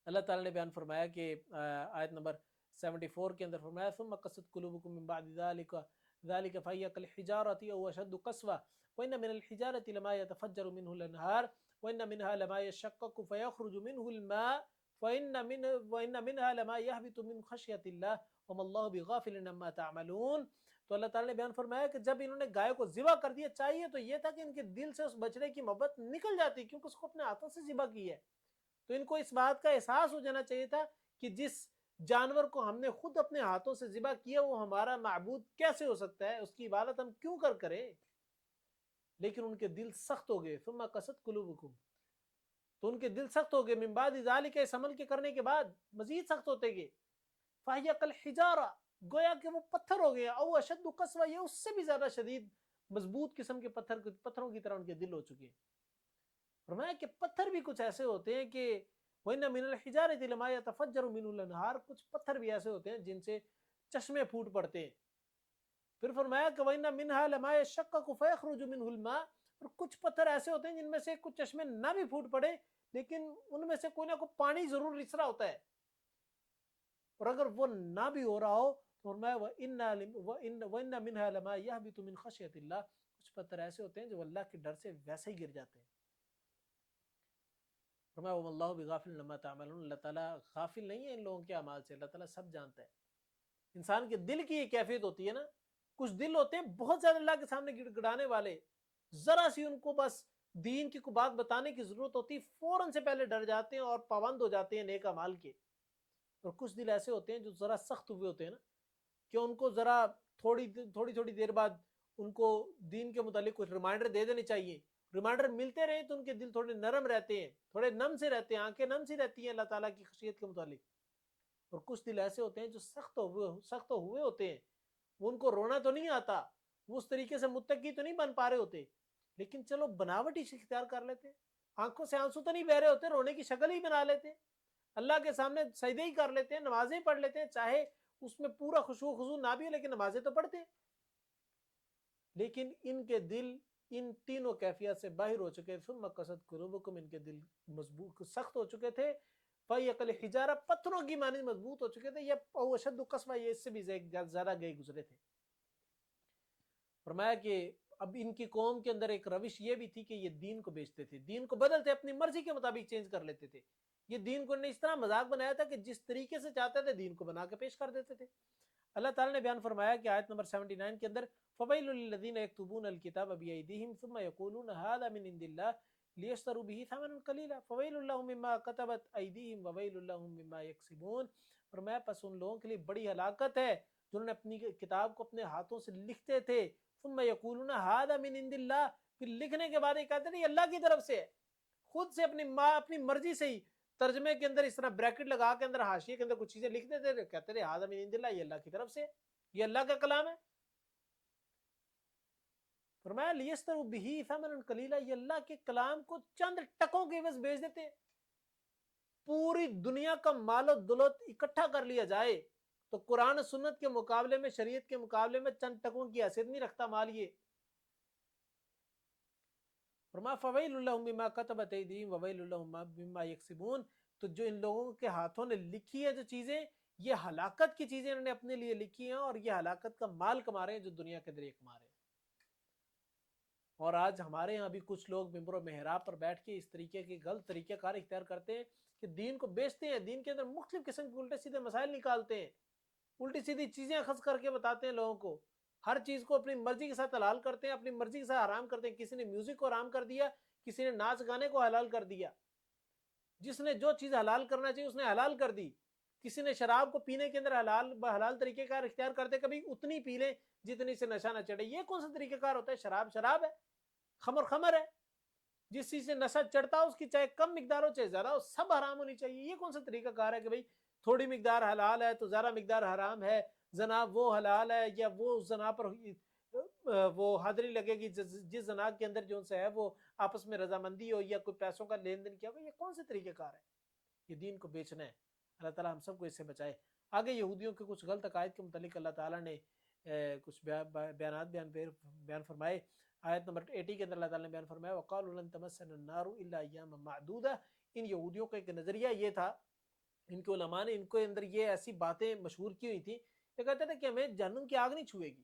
اللہ تعالیٰ نے بیان فرمایا کہ آیت نمبر 74 کے اندر فرمایا ثم قست قلوبکم من بعد ذلك فهي كالحجارة او اشد قسوة وان من الحجارة لما يتفجر منه الانهار وان منها لما يشقق فيخرج منه الماء وان منها لما يهبط من خشية الله وما الله بغافل عما تعملون. تو اللہ تعالیٰ نے بیان فرمایا کہ جب انہوں نے گائے کو ذبح کر دیا، چاہیے تو یہ تھا کہ ان کے دل سے اس بچڑے کی محبت نکل جاتی کیونکہ اس کو اپنے ہاتھوں سے ذبح کی ہے. تو ان کو اس بات کا احساس ہو جانا چاہیے تھا کہ جس جانور کو ہم نے خود اپنے ہاتھوں سے ذبح کیا وہ ہمارا معبود کیسے ہو سکتا ہے، اس کی عبادت ہم کیوں کریں. لیکن ان کے دل سخت ہو گئے. ثم قست قلوبکم، تو ان کے دل سخت ہو گئے. من بعد ذالک، اس عمل کے کرنے کے بعد مزید سخت ہوتے گئے. فہی کالحجارہ، گویا کہ وہ پتھر ہو گیا. او اشد قسوہ، یہ اس سے بھی زیادہ شدید مضبوط قسم کے پتھروں کی طرح ان کے دل ہو چکے. فرمایا کہ پتھر بھی کچھ ایسے ہوتے ہیں کہ وَإِنَّ مِنَ الْحِجَارَةِ لَمَا يَتَفَجَّرُ مِنْهُ الْأَنْهَارُ، کچھ پتھر بھی ایسے ہوتے ہیں جن سے چشمے پھوٹ پڑتے ہیں. پھر فرمایا کہ وَإِنَّ مِنْهَا لَمَا يَشَّقَّقُ فَيَخْرُجُ مِنْهُ الْمَاءُ، اور کچھ پتھر ایسے ہوتے ہیں جن میں سے کچھ چشمے نہ بھی پھوٹ پڑے لیکن ان میں سے کوئی نہ کوئی پانی ضرور رس رہا ہوتا ہے. اور اگر وہ نہ بھی ہو رہا ہو تو فرمایا وَإِنَّ مِنْهَا لَمَا يَهْبِطُ مِنْ خَشْيَةِ اللَّهِ، کچھ پتھر ایسے ہوتے ہیں جو اللہ کے ڈر سے ویسے ہی گر جاتے ہیں. فرمایا وَمَا اللَّهُ بِغَافِلٍ عَمَّا تَعْمَلُونَ، اللہ تعالیٰ غافل نہیں ہے ان لوگوں کے اعمال سے، اللہ تعالیٰ سب جانتا ہے. انسان کے دل کی یہ کیفیت ہوتی ہے نا، کچھ دل ہوتے ہیں بہت زیادہ اللہ کے سامنے گڑ گڑانے والے، ذرا سی ان کو بس دین کی کوئی بات بتانے کی ضرورت ہوتی فوراً سے پہلے ڈر جاتے ہیں اور پابند ہو جاتے ہیں نیک اعمال کے. اور کچھ دل ایسے ہوتے ہیں جو ذرا سخت ہوئے ہوتے ہیں نا، کہ ان کو ذرا تھوڑی دیر بعد ان کو دین کے متعلق کچھ ریمائنڈر دے دینے چاہیے. ریمائنڈر ملتے رہے تو ان کے دل تھوڑے نرم رہتے ہیں، تھوڑے نم سے رہتے ہیں، آنکھیں نم سی رہتی ہیں اللہ تعالیٰ کی خشیت کے متعلق. اور کچھ دل ایسے ہوتے ہیں جو سخت ہوئے ہوتے ہیں، وہ ان کو رونا تو نہیں آتا، وہ اس طریقے سے متقی تو نہیں بن پا رہے ہوتے، لیکن چلو بناوٹی سے اختیار کر لیتے، آنکھوں سے آنسو تو نہیں بہ رہے ہوتے، رونے کی شکل ہی بنا لیتے، اللہ کے سامنے سجدے ہی کر لیتے ہیں، نمازیں پڑھ لیتے ہیں، چاہے اس میں پورا خشوع خضوع نہ بھی ہو لیکن نمازیں تو پڑھتے ہیں. لیکن ان کے دل ان تینوں کیفیت سے باہر ہو چکے. ثم قست قلوبکم، ان کے دل مضبوط سخت ہو چکے تھے. فہی کالحجارہ، پتھروں کی مانند مضبوط ہو چکے تھے. یا او اشد قسوہ، یہ اس سے بھی زیادہ گئے گزرے تھے. فرمایا کہ اب ان کی قوم کے اندر ایک روش یہ بھی تھی کہ یہ دین کو بیچتے تھے، دین کو بدلتے، اپنی مرضی کے مطابق چینج کر لیتے تھے. یہ دین کو انہیں اس طرح مذاق بنایا تھا کہ جس طریقے سے چاہتے تھے دین کو بنا کے پیش کر دیتے تھے. اللہ تعالیٰ نے بیان فرمایا کہ آیت نمبر 79 کے اندر فَوَيْلٌ لِّلَّذِينَ يَكْتُبُونَ الْكِتَابَ بِأَيْدِيهِمْ ثُمَّ يَقُولُونَ هَٰذَا مِنْ عِندِ اللَّهِ لِيَشْتَرُوا بِهِ ثَمَنًا قَلِيلًا فَوَيْلٌ لَّهُم مِّمَّا كَتَبَتْ أَيْدِيهِمْ وَوَيْلٌ لَّهُم مِّمَّا يَكْسِبُونَ. فرمایا پس ان لوگوں کے لیے بڑی ہلاکت ہے جنہوں نے اپنی کتاب کو اپنے ہاتھوں سے لکھتے تھے. ثُمَّ يَقُولُونَ هَٰذَا مِنْ عِندِ اللَّهِ، پھر لکھنے کے بعد یہ کہتے تھے یہ اللہ کی طرف سے ہے، خود سے اپنی مرضی سے ہی ترجمے کے اندر اس طرح بریکٹ لگا کے اندر حاشیے کے اندر کچھ چیزیں لکھتے تھے، کہتے تھے ہذا من عند اللہ، یہ اللہ کی طرف سے، یہ اللہ کا کلام ہے. فرمایا لیستروا بہ ثمنا قلیلا، یہ اللہ کے کلام کو چند ٹکوں کے عوض بیچ دیتے ہیں. پوری دنیا کا مال و دولت اکٹھا کر لیا جائے تو قرآن و سنت کے مقابلے میں، شریعت کے مقابلے میں چند ٹکوں کی حیثیت نہیں رکھتا مال یہ. فرمایا فویل لہم مما کتبت ایدیہم وویل لہم مما یکسبون، تو جو ان لوگوں کے ہاتھوں نے لکھی ہے جو چیزیں، یہ ہلاکت کی چیزیں انہوں نے اپنے لیے لکھی ہیں اور یہ ہلاکت کا مال کما رہے ہیں جو دنیا کے اندر یہ کما رہے ہیں. اور آج ہمارے ہاں بھی کچھ لوگ ممبر و محراب پر بیٹھ کے اس طریقے کے غلط طریقہ کار اختیار کرتے ہیں کہ دین کو بیچتے ہیں، دین کے اندر مختلف قسم کے الٹے سیدھے مسائل نکالتے ہیں، الٹی سیدھی چیزیں اخذ کر کے بتاتے ہیں لوگوں کو، ہر چیز کو اپنی مرضی کے ساتھ حلال کرتے ہیں، اپنی مرضی کے ساتھ حرام کرتے ہیں. کسی نے میوزک کو حرام کر دیا، کسی نے ناچ گانے کو حلال کر دیا، جس نے جو چیز حلال کرنا چاہیے اس نے حلال کر دی. کسی نے شراب کو پینے کے اندر حلال طریقے کار اختیار کرتے، کبھی اتنی پی لیں جتنی سے نشہ نہ چڑھے. یہ کون سا طریقہ کار ہوتا ہے؟ شراب شراب ہے، خمر خمر ہے، جس چیز سے نشہ چڑھتا ہو اس کی چاہے کم مقدار ہو چاہے زیادہ ہو سب حرام ہونی چاہیے. یہ کون سا طریقہ کار ہے کہ بھئی تھوڑی مقدار حلال ہے تو زیادہ مقدار حرام ہے، زنا وہ حلال ہے یا وہ زنا پر وہ حد نہیں لگے گی جس زنا کے اندر جو ہے وہ آپس میں رضامندی ہو یا کوئی پیسوں کا لین دین کیا ہو. یہ کون سے طریقہ کار ہے؟ یہ دین کو بیچنا ہے. اللہ تعالیٰ ہم سب کو اس سے بچائے. آگے یہودیوں کے کچھ غلط عقائد کے متعلق اللہ تعالیٰ نے کچھ بیانات بیان فرمائے. آیت نمبر 80 کے اندر اللہ تعالیٰ نے بیان فرمایا وَقَالُوا لَن تَمَسَّنَا النَّارُ إِلَّا أَيَّامًا مَعْدُودَةً. ان یہودیوں کا ایک نظریہ یہ تھا، ان کے علماء نے ان کے اندر یہ ایسی باتیں مشہور کی ہوئی تھیں کہ کہتے تھے کہ ہمیں جہنم کی آگ نہیں چھوئے گی،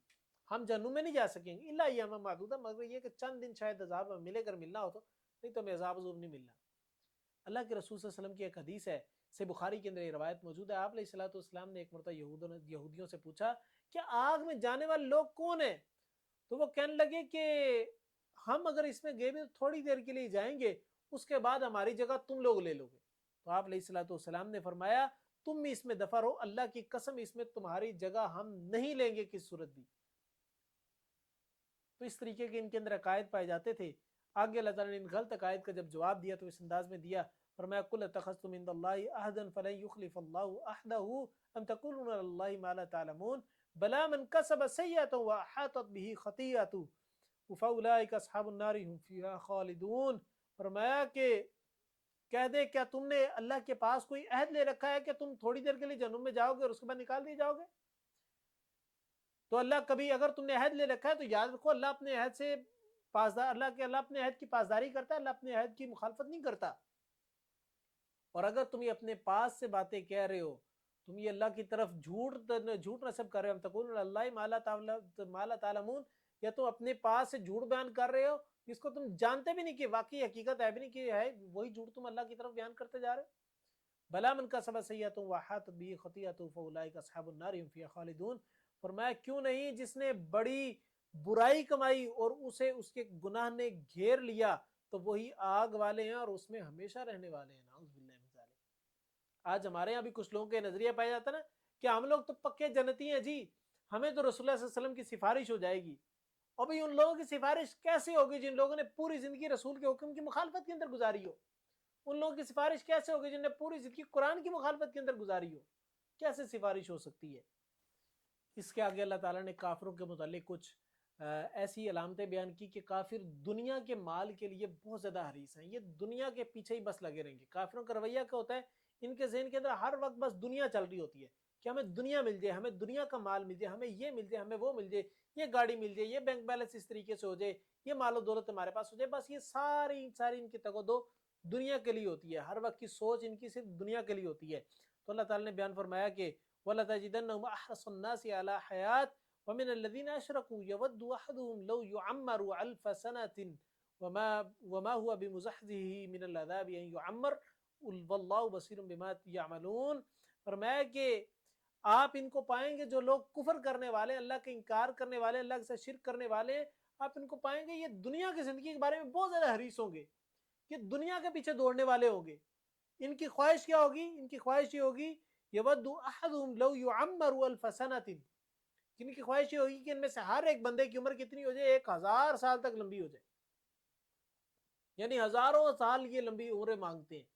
ہم جہنم میں نہیں جا سکیں گے الا ایاما معدودہ، مگر یہ کہ چند دن شاید عذاب ملے، اگر ملنا ہو تو، نہیں تو ہمیں عذاب نہیں ملنا. اللہ کے رسول صلی اللہ علیہ وسلم کی ایک حدیث ہے، صحیح بخاری کے اندر یہ روایت موجود ہے. آپ علیہ الصلوۃ والسلام نے ایک مرتبہ یہودیوں سے پوچھا کہ آگ میں جانے والے لوگ کون ہیں؟ تو وہ کہنے لگے کہ ہم اگر اس میں گئے بھی تھوڑی دیر کے لیے جائیں گے، اس کے بعد ہماری جگہ تم لوگ لے لو گے. تو آپ علیہ الصلوۃ والسلام نے فرمایا تم بھی اس میں دفع رہو، اللہ کی قسم اس میں تمہاری جگہ ہم نہیں لیں گے کس صورت بھی. تو اس طریقے کے ان کے اندر عقائد پائے جاتے تھے. آگے اللہ تعالیٰ نے ان غلط عقائد کا جب جواب دیا تو اس انداز میں دیا، فرمایا قل اتخذتم عند الله عهدا فلن يخلف الله عهده ام تقولون على الله ما لا تعلمون بلى من كسب سيئة واحاطت به خطيئته فاولئك اصحاب النار هم فيها خالدون. فرمایا کہ کہہ دے کیا تم نے اللہ کے پاس کوئی عہد لے رکھا ہے کہ تم تھوڑی دیر کے لیے جہنم میں جاؤ گے اور اس کے بعد نکال دیے جاؤ گے؟ تو اللہ کبھی اگر تم نے عہد لے رکھا ہے تو یاد رکھو اللہ اپنے عہد سے پاسدار، اللہ اپنے عہد کی پاسداری کرتا ہے، اللہ اپنے عہد کی مخالفت نہیں کرتا. اور اگر تم یہ اپنے پاس سے باتیں کہہ رہے ہو، تم یہ اللہ کی طرف جھوٹ نسب کر رہے ہو، تقولون علی اللہ ما لا تعلمون، یا تم اپنے پاس سے جھوٹ بیان کر رہے ہو جس کو تم جانتے بھی نہیں کہ واقعی حقیقت ہے بھی نہیں کہ ہے وہی جھوٹ تم اللہ کی طرف بیان کرتے جا رہے ہو. بلا من کسب سیئۃ واحاطت به خطیئۃ فاولئک اصحاب النار هم فیہا خالدون. فرمایا کیوں نہیں جس نے بڑی برائی کمائی اور اسے اس کے گناہ نے گھیر لیا تو وہی آگ والے ہیں اور اس میں ہمیشہ رہنے والے ہیں. نعوذ باللہ من ذالک. آج ہمارے یہاں بھی کچھ لوگوں کے نظریہ پایا جاتا ہے نا کہ ہم لوگ تو پکے جنتی ہیں جی، ہمیں تو رسول اللہ صلی اللہ علیہ وسلم کی سفارش ہو جائے گی. اور بھئی ان لوگوں کی سفارش کیسے ہوگی جن لوگوں نے پوری زندگی رسول کے حکم کی مخالفت کے اندر گزاری ہو؟ ان لوگوں کی سفارش کیسے ہوگی جن نے پوری زندگی قرآن کی مخالفت کے اندر گزاری ہو؟ کیسے سفارش ہو سکتی ہے؟ اس کے آگے اللہ تعالیٰ نے کافروں کے متعلق کچھ ایسی علامتیں بیان کی کہ کافر دنیا کے مال کے لیے بہت زیادہ حریص ہیں، یہ دنیا کے پیچھے ہی بس لگے رہیں گے. کافروں کا رویہ کیا ہوتا ہے؟ ان کے ذہن کے اندر ہر وقت بس دنیا چل رہی ہوتی ہے کہ ہمیں دنیا مل جائے، ہمیں دنیا کا مال مل جائے، ہمیں یہ مل جائے، ہمیں وہ مل جائے، یہ گاڑی مل جائے، یہ بینک بیلنس اس طریقے سے ہو جائے، یہ مال و دولت ہمارے پاس ہو جائے. بس یہ ساری ان کی تگ و دو دنیا کے لیے ہوتی ہے، ہر وقت کی سوچ ان کی صرف دنیا کے لیے ہوتی ہے. تو اللہ تعالیٰ نے بیان فرمایا کہ وَلَتَجِدَنَّهُمْ أَحْرَصَ النَّاسِ عَلَىٰ حَيَاةٍ ومن الذین اشرکوا یود احدهم لو یعمر الف سنۃ وما هو بمزحزحه من العذاب ان یعمر واللہ بصیر بما یعملون۔ فرمایا کہ آپ ان کو پائیں گے جو لوگ کفر کرنے والے، اللہ کا انکار کرنے والے، اللہ کے ساتھ شرک کرنے والے، آپ ان کو پائیں گے یہ دنیا کی زندگی کے بارے میں بہت زیادہ حریص ہوں گے، یہ دنیا کے پیچھے دوڑنے والے ہوں گے۔ ان کی خواہش کیا ہوگی؟ ان کی خواہش یہ ہوگی یود احدهم لو یعمر الف سنۃ، ان کی خواہش یہ ہوگی کہ ان میں سے ہر ایک بندے کی عمر کتنی ہو جائے؟ 1000 سال تک لمبی ہو جائے، یعنی ہزاروں سال یہ لمبی عمریں مانگتے ہیں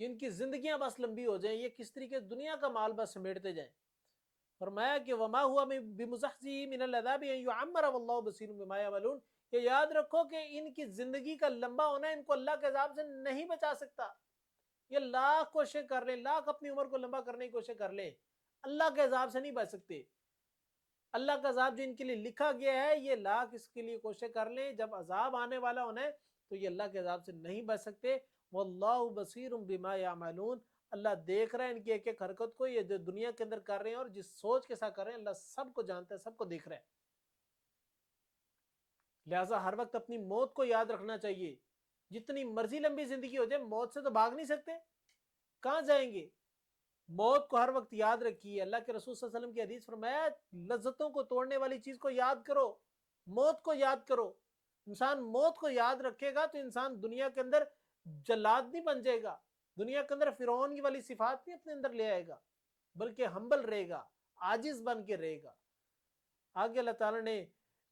کہ ان کی زندگیاں بس لمبی ہو جائیں، یہ کس طریقے دنیا کا مال بس سمیٹتے جائیں۔ فرمایا کہ وما ہوا بمزحزحه من العذاب ان یعمر واللہ بصیر بما یعملون، یہ یاد رکھو کہ ان کی زندگی کا لمبا ہونا ان کو اللہ کے عذاب سے نہیں بچا سکتا۔ یہ لاکھ کوشش کر لیں، لاکھ اپنی عمر کو لمبا کرنے کی کوشش کر لیں، اللہ کے عذاب سے نہیں بچ سکتے۔ اللہ کا عذاب جو ان کے لیے لکھا گیا ہے، یہ لاکھ اس کے لیے کوشش کر لیں، جب عذاب آنے والا ہونا ہے تو یہ اللہ کے عذاب سے نہیں بچ سکتے۔ واللہ بصیر بما یعملون، اللہ دیکھ رہا ہے ان کی ایک ایک حرکت کو، یہ جو دنیا کے اندر کر رہے ہیں اور جس سوچ کے ساتھ کر رہے ہیں، اللہ سب کو جانتا ہے، سب کو دیکھ رہا ہے۔ لہٰذا ہر وقت اپنی موت کو یاد رکھنا چاہیے۔ جتنی مرضی لمبی زندگی ہو جائے، موت سے تو بھاگ نہیں سکتے، کہاں جائیں گے؟ موت کو ہر وقت یاد رکھیے۔ اللہ کے رسول صلی اللہ علیہ وسلم کی حدیث فرمایا لذتوں کو توڑنے والی چیز کو یاد کرو، موت کو یاد کرو۔ انسان موت کو یاد رکھے گا تو انسان دنیا کے اندر جلاد نہیں بن جائے گا، دنیا کے اندر فرعون کی والی صفات نہیں اپنے اندر لے آئے گا، بلکہ ہمبل رہے گا، عاجز بن کے رہے گا۔ آگے اللہ تعالیٰ نے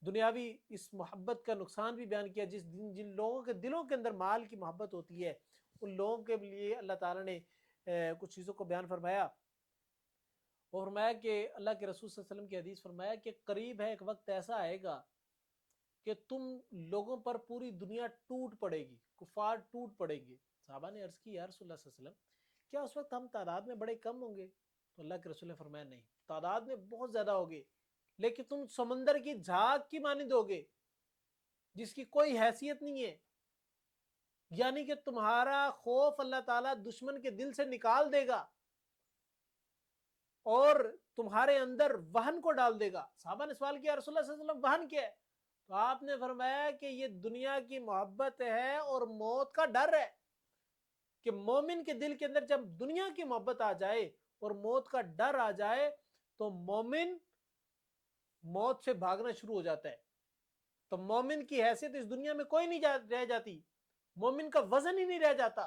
دنیاوی اس محبت کا نقصان بھی بیان کیا، جن لوگوں کے دلوں کے اندر مال کی محبت ہوتی ہے، ان لوگوں کے لیے اللہ تعالیٰ نے کچھ چیزوں کو بیان فرمایا، اور فرمایا کہ اللہ کے رسول صلی اللہ علیہ وسلم کی حدیث فرمایا کہ قریب ہے ایک وقت ایسا آئے گا کہ تم لوگوں پر پوری دنیا ٹوٹ پڑے گی، کفار ٹوٹ پڑے گی۔ صحابہ نے عرض کی یا رسول اللہ صلی اللہ علیہ وسلم کیا اس وقت ہم تعداد میں بڑے کم ہوں گے؟ تو اللہ کے رسول نے فرمایا نہیں، تعداد میں بہت زیادہ ہوگے، لیکن تم سمندر کی جھاگ کی مانند ہوگے جس کی کوئی حیثیت نہیں ہے، یعنی کہ تمہارا خوف اللہ تعالیٰ دشمن کے دل سے نکال دے گا اور تمہارے اندر وہن کو ڈال دے گا۔ صحابہ نے سوال کیا رسول اللہ صلی اللہ علیہ وسلم وہن کیا ہے؟ تو آپ نے فرمایا کہ یہ دنیا کی محبت ہے اور موت کا ڈر ہے، کہ مومن کے دل کے اندر جب دنیا کی محبت آ جائے اور موت کا ڈر آ جائے تو مومن موت سے بھاگنا شروع ہو جاتا ہے، تو مومن کی حیثیت اس دنیا میں کوئی نہیں رہ جاتی، مومن کا وزن ہی نہیں رہ جاتا،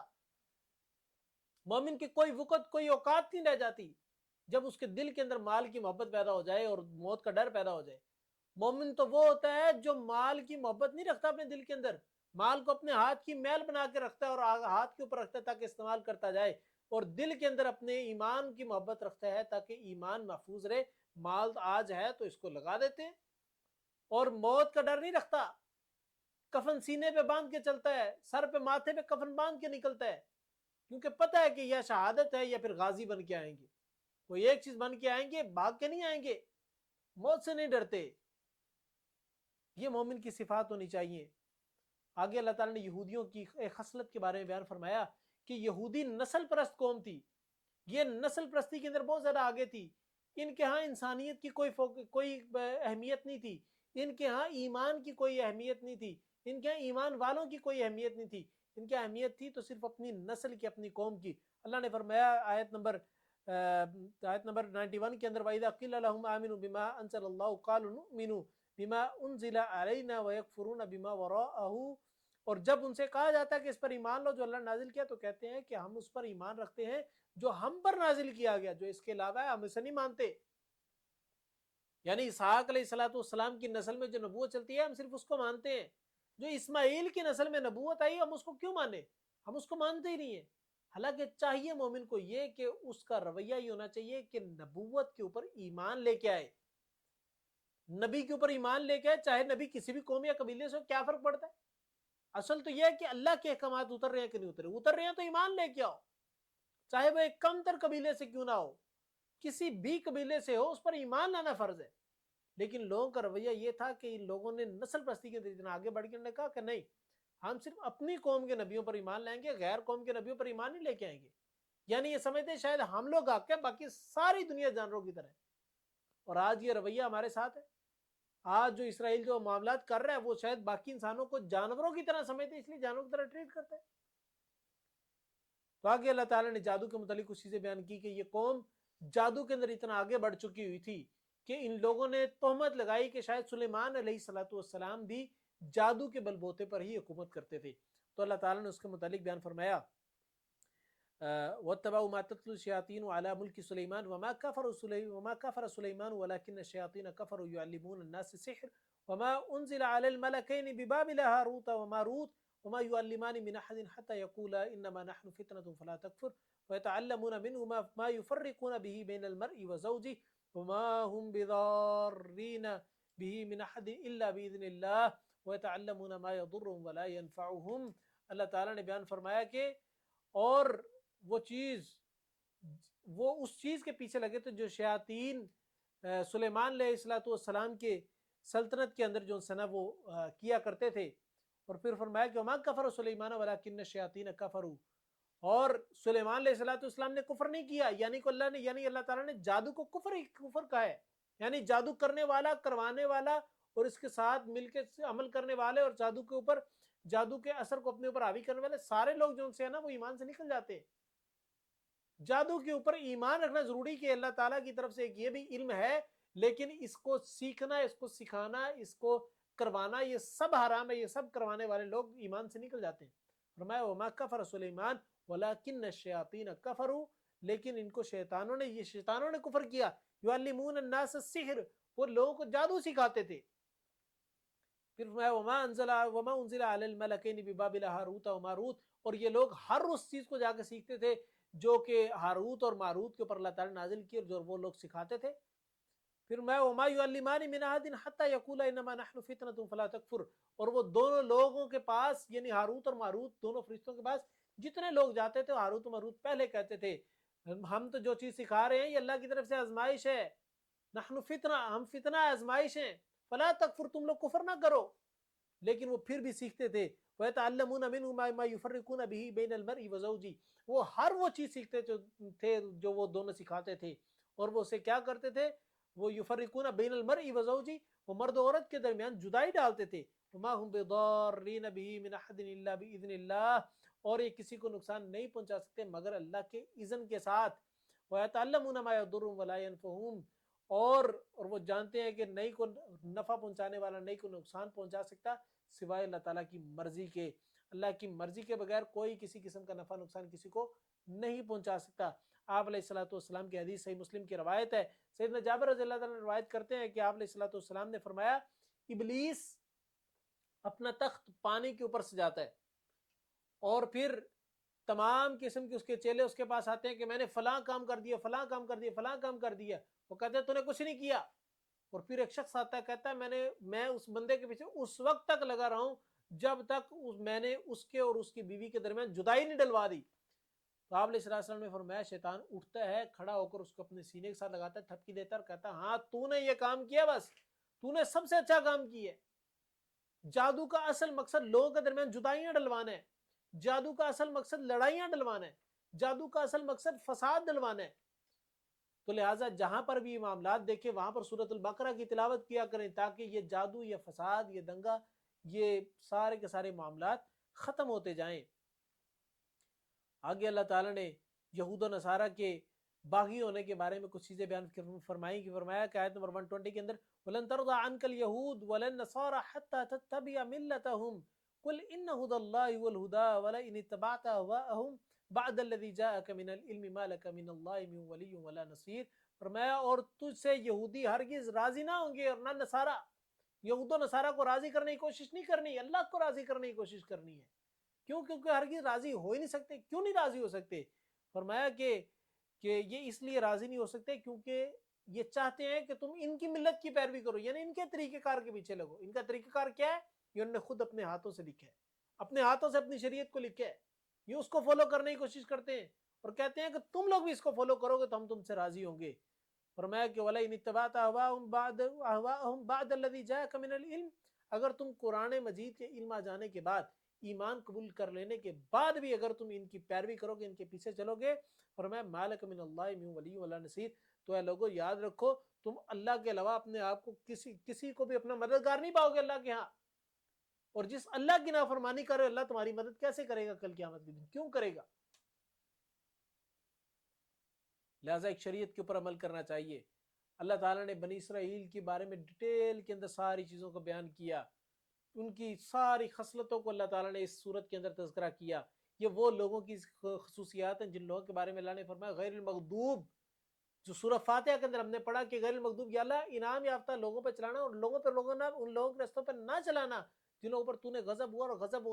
مومن کی کوئی وقت کوئی اوقات نہیں رہ جاتی جب اس کے دل کے اندر مال کی محبت پیدا ہو جائے اور موت کا ڈر پیدا ہو جائے۔ مومن تو وہ ہوتا ہے جو مال کی محبت نہیں رکھتا اپنے دل کے اندر، مال کو اپنے ہاتھ کی میل بنا کے رکھتا ہے اور ہاتھ کے اوپر رکھتا ہے تاکہ استعمال کرتا جائے، اور دل کے اندر اپنے ایمان کی محبت رکھتا ہے تاکہ ایمان محفوظ رہے۔ مال آج ہے تو اس کو لگا دیتے ہیں، اور موت کا ڈر نہیں رکھتا، کفن سینے پہ باندھ کے چلتا ہے، سر پہ ماتھے پہ کفن باندھ کے نکلتا ہے، کیونکہ پتہ ہے کہ یا شہادت ہے یا پھر غازی بن کے آئیں گے، کوئی ایک چیز بن کے آئیں گے، بھاگ کے نہیں آئیں گے، موت سے نہیں ڈرتے۔ یہ مومن کی صفات ہونی چاہیے۔ آگے اللہ تعالیٰ نے یہودیوں کی ایک خصلت کے بارے میں بیان فرمایا کہ یہودی نسل پرست قوم تھی، یہ نسل پرستی کے اندر بہت زیادہ آگے تھی، ان کے ہاں انسانیت کی کوئی اہمیت نہیں تھی، ان کے ہاں ایمان کی کوئی اہمیت نہیں تھی، ان کے ہاں ایمان والوں کی کوئی اہمیت نہیں تھی، ان کی اہمیت تھی تو صرف اپنی نسل کی، اپنی قوم کی۔ اللہ نے فرمایا آیت نمبر 91 کے اندر وَإِذَا قِيلَ لَهُمْ آمِنُوا بِمَا أَنزَلَ اللَّهُ قَالُوا نُؤْمِنُ بِمَا أُنزِلَ عَلَيْنَا وَيَكْفُرُونَ بِمَا وَرَاءَهُ، اور جب ان سے کہا جاتا ہے کہ اس پر ایمان لو جو اللہ نے نازل کیا، تو کہتے ہیں کہ ہم اس پر ایمان رکھتے ہیں جو ہم پر نازل کیا گیا، جو اس کے علاوہ ہے ہم اسے نہیں مانتے۔ یعنی اسحاق علیہ السلام کی نسل میں جو نبوت چلتی ہے ہم صرف اس کو مانتے ہیں، جو اسماعیل کی نسل میں نبوت آئی ہم اس کو کیوں مانیں؟ ہم اس کو مانتے ہی نہیں ہیں۔ حالانکہ چاہیے مومن کو یہ کہ اس کا رویہ یہ ہونا چاہیے کہ نبوت کے اوپر ایمان لے کے آئے، نبی کے اوپر ایمان لے کے آئے، چاہے نبی کسی بھی قوم یا قبیلے سے ہو، کیا فرق پڑتا ہے؟ اصل تو یہ ہے کہ اللہ کے احکامات اتر رہے ہیں کہ نہیں اتر رہے ہیں تو ایمان لے کے آؤ، چاہے وہ ایک کم تر قبیلے سے کیوں نہ ہو، کسی بھی قبیلے سے ہو، اس پر ایمان لانا فرض ہے۔ لیکن لوگوں کا رویہ یہ تھا کہ ان لوگوں نے نسل پرستی کے اتنا آگے بڑھ کے کہا کہ نہیں، ہم صرف اپنی قوم کے نبیوں پر ایمان لائیں گے، غیر قوم کے نبیوں پر ایمان نہیں لے کے آئیں گے۔ یعنی یہ سمجھتے ہیں شاید ہم لوگ حق ہیں، باقی ساری دنیا جانوروں کی طرح ہے، اور آج یہ رویہ ہمارے ساتھ ہے. آج جو اسرائیل جو معاملات کر رہا ہے وہ شاید باقی انسانوں کو جانوروں کی طرح سمجھتے ہیں، اس لیے جانوروں کی طرح ٹریٹ کرتے ہیں. تو آگے اللہ تعالیٰ نے جادو کے متعلق کچھ چیزیں بیان کی کہ یہ قوم جادو کے اندر اتنا آگے بڑھ چکی ہوئی تھی کہ ان لوگوں نے تہمت لگائی کہ شاید سلیمان علیہ الصلوۃ والسلام بھی جادو کے بل بوتے پر ہی حکومت کرتے تھے. تو اللہ تعالیٰ نے اس کے متعلق بیان فرمایا وَاتَّبَعُوا مَا تَتْلُو الشَّيَاطِينُ عَلَى مُلْكِ سُلَيْمَانَ وَمَا كَفَرَ سُلَيْمَانُ وَلَكِنَّ الشَّيَاطِينَ كَفَرُوا يُعَلِّمُونَ النَّاسَ السِّحْرَ وَمَا أُنزِلَ عَلَى الْمَلَكَيْنِ بِبَابِلَ هَارُوتَ وَمَارُوتَ وَمَا يُعَلِّمَانِ مِنْ أَحَدٍ حَتَّى يَقُولَا إِنَّمَا نَحْنُ فِتْنَةٌ فَلَا تَكْفُرْ وَيَتَعَلَّمُونَ مِنْهُمَا مَا يُفَرِّقُونَ بِهِ بَيْنَ الْمَرْءِ وَزَوْجِهِ وَمَا هُمْ بِضَارِّينَ بِهِ مِنْ أَحَدٍ إِلَّا بِإِذْنِ اللَّهِ وَيَتَعَلَّمُونَ مَا يَضُرُّهُمْ وَلَا يَنْفَعُهُمْ. اللہ تعالیٰ نے بیان فرمایا کہ اور وہ چیز وہ اس چیز کے پیچھے لگے تھے جو شیاطین سلیمان علیہ السلام کے سلطنت کے اندر جو سنا وہ کیا کرتے تھے. اور پھر فرمایا کہ وما کفر سلیمان ولکن الشیاطین کفروا، اور سلیمان علیہ السلام نے کفر نہیں کیا، یعنی کہ اللہ تعالیٰ نے جادو کو کفر کہا ہے. یعنی جادو کرنے والا، کروانے والا اور اس کے ساتھ مل کے عمل کرنے والے اور جادو کے اوپر، جادو کے اثر کو اپنے اوپر حاوی کرنے والے سارے لوگ جو ان سے ہے نا وہ ایمان سے نکل جاتے ہیں. جادو کے اوپر ایمان رکھنا ضروری کہ اللہ تعالیٰ کی طرف سے ایک یہ بھی علم ہے، لیکن اس کو سیکھنا، اس کو سکھانا، اس کو کروانا یہ سب حرام ہے. یہ سب کروانے والے لوگ ایمان سے نکل جاتے ہیں. فرمایا وما کفر سلیمان ولکن الشیاطین کفروا، لیکن ان کو شیطانوں نے کفر کیا. یعلمون الناس السحر، وہ لوگوں کو جادو سکھاتے تھے. پھر فرمایا وما انزل علی الملکین ببابل ہاروت و ماروت، اور یہ لوگ ہر اس چیز کو جا کے سیکھتے تھے جو کہ ہاروت اور ماروت کے اوپر اللہ تعالیٰ نے نازل کی اور جو وہ لوگ سکھاتے تھے. پھر میں وما یعلمان من احد حتی یقولا انما نحن فتنۃ فلا تکفر، اور وہ دونوں لوگوں کے پاس یعنی ہاروت اور ماروت دونوں فرشتوں کے پاس جتنے لوگ جاتے تھے ہاروت اور ماروت پہلے کہتے تھے ہم تو جو چیز سکھا رہے ہیں یہ اللہ کی طرف سے آزمائش ہے، نحن فتنہ، ہم فتنہ آزمائش ہیں، فلا تکفر، تم لوگ کفر نہ کرو. لیکن وہ پھر بھی سیکھتے تھے. وَيَتَعَلَّمُونَ مِنْهُ مَا يُفَرِّقُونَ بِهِ بَيْنَ الْمَرْءِ وَزَوْجِهِ، وہ ہر وہ چیز سیکھتے تھے جو وہ دونوں سکھاتے تھے. اور وہ اسے کیا کرتے تھے؟ وہ یفرقون بین المرء وزوجی، وہ مرد و عورت کے درمیان جدائی ڈالتے تھے. وما هم بضارین به من احد الا باذن اللہ، اور یہ کسی کو نقصان نہیں پہنچا سکتے مگر اللہ کے اذن کے ساتھ. ويتعلمون ما يضرهم ولا ينفعهم، اور وہ جانتے ہیں کہ نہیں کو نفع پہنچانے والا نہیں کو نقصان پہنچا سکتا سوائے اللہ تعالیٰ کی مرضی کے. اللہ کی مرضی کے بغیر کوئی کسی قسم کا نفع نقصان کسی کو نہیں پہنچا سکتا. آپ علیہ الصلوۃ والسلام کی حدیث صحیح مسلم کی روایت ہے، سیدنا جابر رضی اللہ تعالیٰ روایت کرتے ہیں کہ آپ علیہ الصلوۃ والسلام نے فرمایا ابلیس اپنا تخت پانی کے اوپر سجاتا ہے اور پھر تمام قسم کے اس کے چیلے اس کے پاس آتے ہیں کہ میں نے فلاں کام کر دیا، فلاں کام کر دیا، فلاں کام کر دیا. وہ کہتے ہیں تو نے کچھ نہیں کیا. اور پھر ایک شخص آتا ہے کہتا ہے میں اس بندے کے پیچھے اس وقت تک لگا رہا ہوں جب تک میں نے اس کے اور اس کی بیوی کے درمیان جدائی نہیں ڈلوا دی. تو آپ علیہ السلام نے فرمایا شیطان اٹھتا ہے، کھڑا ہو کر اس کو اپنے سینے کے ساتھ لگاتا ہے، تھپکی دیتا ہے اور کہتا ہے ہاں تو نے یہ کام کیا، بس تو نے سب سے اچھا کام کیا ہے. جادو کا اصل مقصد لوگوں کے درمیان جدائیاں ڈلوانا ہے، جادو کا اصل مقصد لڑائیاں ڈلوانا ہے، جادو کا اصل مقصد فساد ڈلوانا ہے. تو لہٰذا جہاں پر بھی یہ معاملات دیکھیں وہاں پر سورۃ البقرہ کی تلاوت کیا کریں تاکہ یہ جادو، یہ فساد، یہ دنگا، یہ سارے کے سارے معاملات ختم ہوتے جائیں. آگے اللہ تعالیٰ نے یہود و نصارہ کے باغی ہونے کے بارے میں کچھ چیزیں بیان فرمائی کہ فرمایا کہ آیت نمبر 120 کے اندر وَلَن تَرْضَىٰ عَنْكَ الْيَهُودُ وَلَا النَّصَارَىٰ حَتَّىٰ تَتَّبِعَ مِلَّتَهُمْ قُلْ إِنَّ هُدَى اللَّهِ هُوَ الْهُدَىٰ وَلَئِنِ اتَّبَعْتَ أَهْوَاءَهُمْ بَعْدَ الَّذِي جَاءَكَ مِنَ الْعِلْمِ مَا لَكَ مِنَ اللَّهِ مِن وَلِيٍّ وَلَا نَصِيرٍ. فرمایا اور تجھ سے یہودی ہرگز راضی نہ ہوں گے اور نہ نصارہ. یہود و نصارہ کو راضی کرنے کی کوشش نہیں کرنی، اللہ کو راضی کرنے کی کوشش کرنی ہے. کیوں؟ کیونکہ ہرگز راضی ہو ہی نہیں سکتے. کیوں نہیں راضی ہو سکتے؟ فرمایا کہ یہ اس لیے راضی نہیں ہو سکتے کیونکہ یہ چاہتے ہیں کہ تم ان کی ملت کی پیروی کرو، یعنی ان کے طریقہ کار کے پیچھے لگو. ان کا طریقہ کار کیا ہے؟ یہ انہوں نے خود اپنے ہاتھوں سے لکھا ہے، اپنے ہاتھوں سے اپنی شریعت کو لکھا ہے. یہ اس کو فالو کرنے کی کوشش کرتے ہیں اور کہتے ہیں کہ تم لوگ بھی اس کو فالو کرو گے تو ہم تم سے راضی ہوں گے. فرمایا کہ وَلَئِنِ اتَّبَعْتَ أَهْوَاءَهُمْ بَعْدَ الَّذِي جَاءَكَ مِنَ الْعِلْمِ، اگر تم قرآن مجید کے علم آ جانے کے بعد ایمان قبول کر لینے کے بعد بھی اگر تم ان کی پیروی کرو گے، ان کے پیچھے چلو گے، فرمایا مالک من اللہ من ولی ولا نصیر، تو اے لوگوں یاد رکھو تم اللہ کے علاوہ اپنے آپ کو کسی کو بھی اپنا مددگار نہیں پاؤ گے اللہ کے ہاں، اور جس اللہ کی نافرمانی کرے اللہ تمہاری مدد کیسے کرے گا کل قیامت کے دن، کیوں کرے گا؟ لہٰذا ایک شریعت کے اوپر عمل کرنا چاہیے۔ اللہ تعالیٰ نے بنی اسرائیل کے بارے میں ڈیٹیل کے اندر ساری چیزوں کو بیان کیا، ان کی ساری خصلتوں کو اللہ تعالیٰ نے اس صورت کے اندر تذکرہ کیا۔ یہ وہ لوگوں کی خصوصیات ہیں جن لوگوں کے بارے میں اللہ نے فرمایا غیر المغضوب، جو سورہ فاتحہ کے اندر ہم نے پڑھا کہ غیر المغضوب، یا اللہ انعام یافتہ لوگوں پہ چلانا، اور ان لوگوں کے رستوں پہ نہ چلانا جن لوگوں پر تو نے غضب ہوا، اور غضب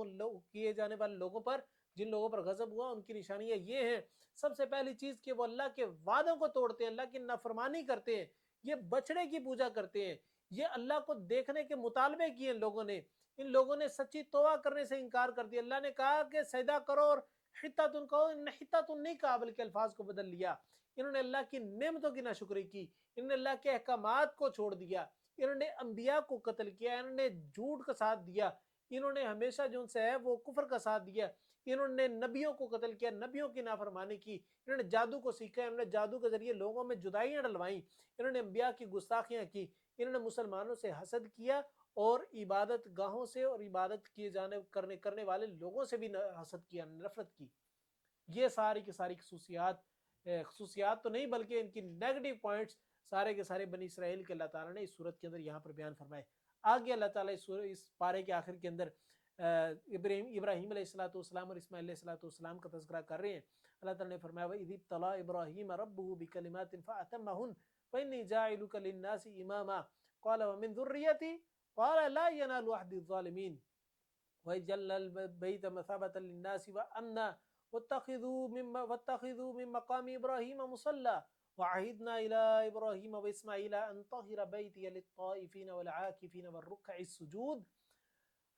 کیے جانے والے لوگوں پر، جن لوگوں پر غضب ہوا ان کی نشانیاں یہ ہیں۔ سب سے پہلی چیز کہ وہ اللہ کے وعدوں کو توڑتے ہیں، اللہ کی نافرمانی کرتے ہیں، یہ بچڑے کی پوجا کرتے ہیں، یہ اللہ کو دیکھنے کے مطالبے کیے ان لوگوں نے سچی توبہ کرنے سے انکار کر دیا۔ اللہ نے کہا کہ سجدہ کرو اور حطۃ کہو، انہوں نے حطۃ نہیں کہا بلکہ الفاظ کو بدل لیا۔ انہوں نے اللہ کی نعمتوں کی ناشکری کی، انہوں نے اللہ کے احکامات کو چھوڑ دیا، انہوں نے انبیاء کو قتل کیا، انہوں نے جھوٹ کا ساتھ دیا، انہوں نے ہمیشہ جو ان سے ہے وہ کفر کا ساتھ دیا، انہوں نے نبیوں کو قتل کیا، نبیوں کی نافرمانی کی، انہوں نے جادو کو سیکھا، انہوں نے جادو کے ذریعے لوگوں میں جدائیاں ڈلوائیں، انہوں نے انبیاء کی گستاخیاں کی، انہوں نے مسلمانوں سے حسد کیا، اور عبادت گاہوں سے اور عبادت کیے جانے کرنے والے لوگوں سے بھی حسد کیا، نفرت کی۔ یہ ساری کی ساری خصوصیات تو نہیں بلکہ ان کی نیگیٹو پوائنٹس سارے کے سارے بنی اسرائیل کے اللہ تعالیٰ نے اس صورت کے اندر یہاں پر بیان فرمائے۔ آگے اللہ تعالیٰ اس پارے کے آخر کے اندر ابراہیم علیہ الصلوۃ والسلام اور اسماعیل علیہ الصلوۃ والسلام کا تذکرہ کر رہے ہیں۔ اللہ تعالیٰ نے فرمایا وَإِذِ ابْتَلَىٰ إِبْرَاهِيمَ رَبُّهُ بِكَلِمَاتٍ فَأَتَمَّهُنَّ وَإِنِّي جَاعِلُكَ لِلنَّاسِ إِمَامًا قَالَ وَمِن ذُرِّيَّتِي قَالَ لَا يَنَالُ عَهْدِي الظَّالِمِينَ وَإِذْ جَعَلْنَا الْبَيْتَ مَثَابَةً لِلنَّاسِ وَأَمْنًا وَاتَّخِذُوا مِن مَّقَامِ إِبْرَاهِيمَ مُصَلًّى وَعَهِدْنَا إِلَىٰ إِبْرَاهِيمَ وَإِسْمَاعِيلَ أَن طَهِّرَ بَيْتِيَ لِلطَّائِفِينَ وَالْعَاكِفِينَ وَالرُّكَّعِ السُّجُودِ۔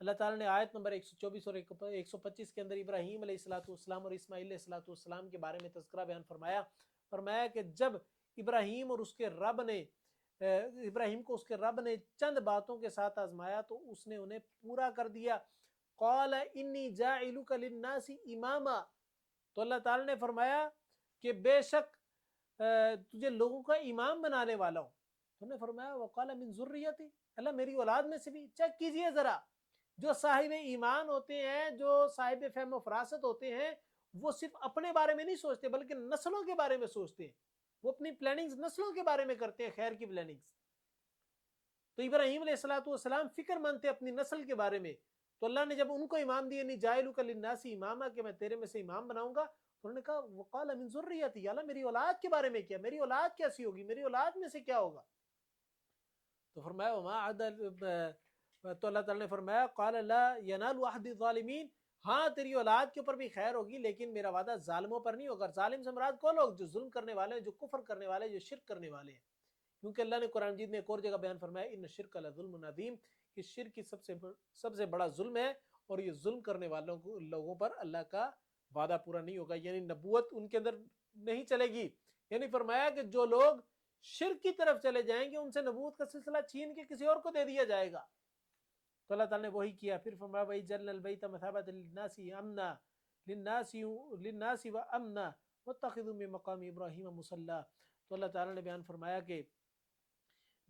اللہ تعالیٰ نے آیت نمبر 124 اور 125 کے اندر ابراہیم علیہ الصلوۃ والسلام اور اسماعیل علیہ الصلوۃ والسلام کے بارے میں تذکرہ بیان فرمایا کہ جب ابراہیم اور اس کے رب نے ابراہیم کو اس کے رب نے چند باتوں کے ساتھ آزمایا تو اس نے انہیں پورا کر دیا۔ قال انی جاعلک للناس اماما، تو اللہ تعالیٰ نے فرمایا کہ بے شک تجھے لوگوں کا امام بنانے والا ہوں۔ تو نے فرمایا وقال من ذریتی، اللہ میری اولاد میں سے بھی چیک کیجئے ذرا، جو صاحب ایمان ہوتے ہیں، جو صاحب فہم و فراست ہوتے ہیں، وہ صرف اپنے بارے میں نہیں سوچتے بلکہ نسلوں کے بارے میں سوچتے ہیں، وہ اپنی پلاننگز نسلوں کے بارے میں کرتے ہیں، خیر کی پلاننگز۔ تو ابراہیم علیہ الصلوۃ والسلام فکر مند تھے اپنی نسل کے بارے میں، تو اللہ نے جب ان کو امام دیا نہیں جاعلک للناس اماما کہ میں تیرے میں سے امام بناؤں گا، تو انہوں نے کہا وقال من ذریتی، یا اللہ میری اولاد کے بارے میں کیا، میری اولاد کیسی ہوگی، میری اولاد میں سے کیا ہوگا؟ تو فرمایا وما عدل، تو اللہ تعالیٰ نے فرمایا قال لا ینال عہد الظالمین، ہاں تیری اولاد کے اوپر بھی خیر ہوگی لیکن میرا وعدہ ظالموں پر نہیں ہوگا۔ ظالم سے مراد کو لوگ جو ظلم کرنے والے ہیں، جو کفر کرنے والے ہیں، جو شرک کرنے والے ہیں، کیونکہ اللہ نے قرآن مجید میں ایک اور جگہ بیان فرمایا ان الشرک لظلم عظیم، کہ شرک کی سب سے بڑا ظلم ہے، اور یہ ظلم کرنے والوں کو لوگوں پر اللہ کا وعدہ پورا نہیں ہوگا، یعنی نبوت ان کے اندر نہیں چلے گی۔ یعنی فرمایا کہ جو لوگ شرک کی طرف چلے جائیں گے ان سے نبوت کا سلسلہ چھین کے کسی اور کو دے دیا جائے گا۔ تو اللہ تعالیٰ نے وہی کیا۔ پھر فرمایا وَإِجَّلْنَا الْبَيْتَ مَثَابَةً لِلنَّاسِ أَمْنًا لِلنَّاسِ وَأَمْنًا وَاتَّخِذُوا مِن مَّقَامِ إِبْرَاهِيمَ مُصَلًّى، تو اللہ تعالیٰ نے بیان فرمایا کہ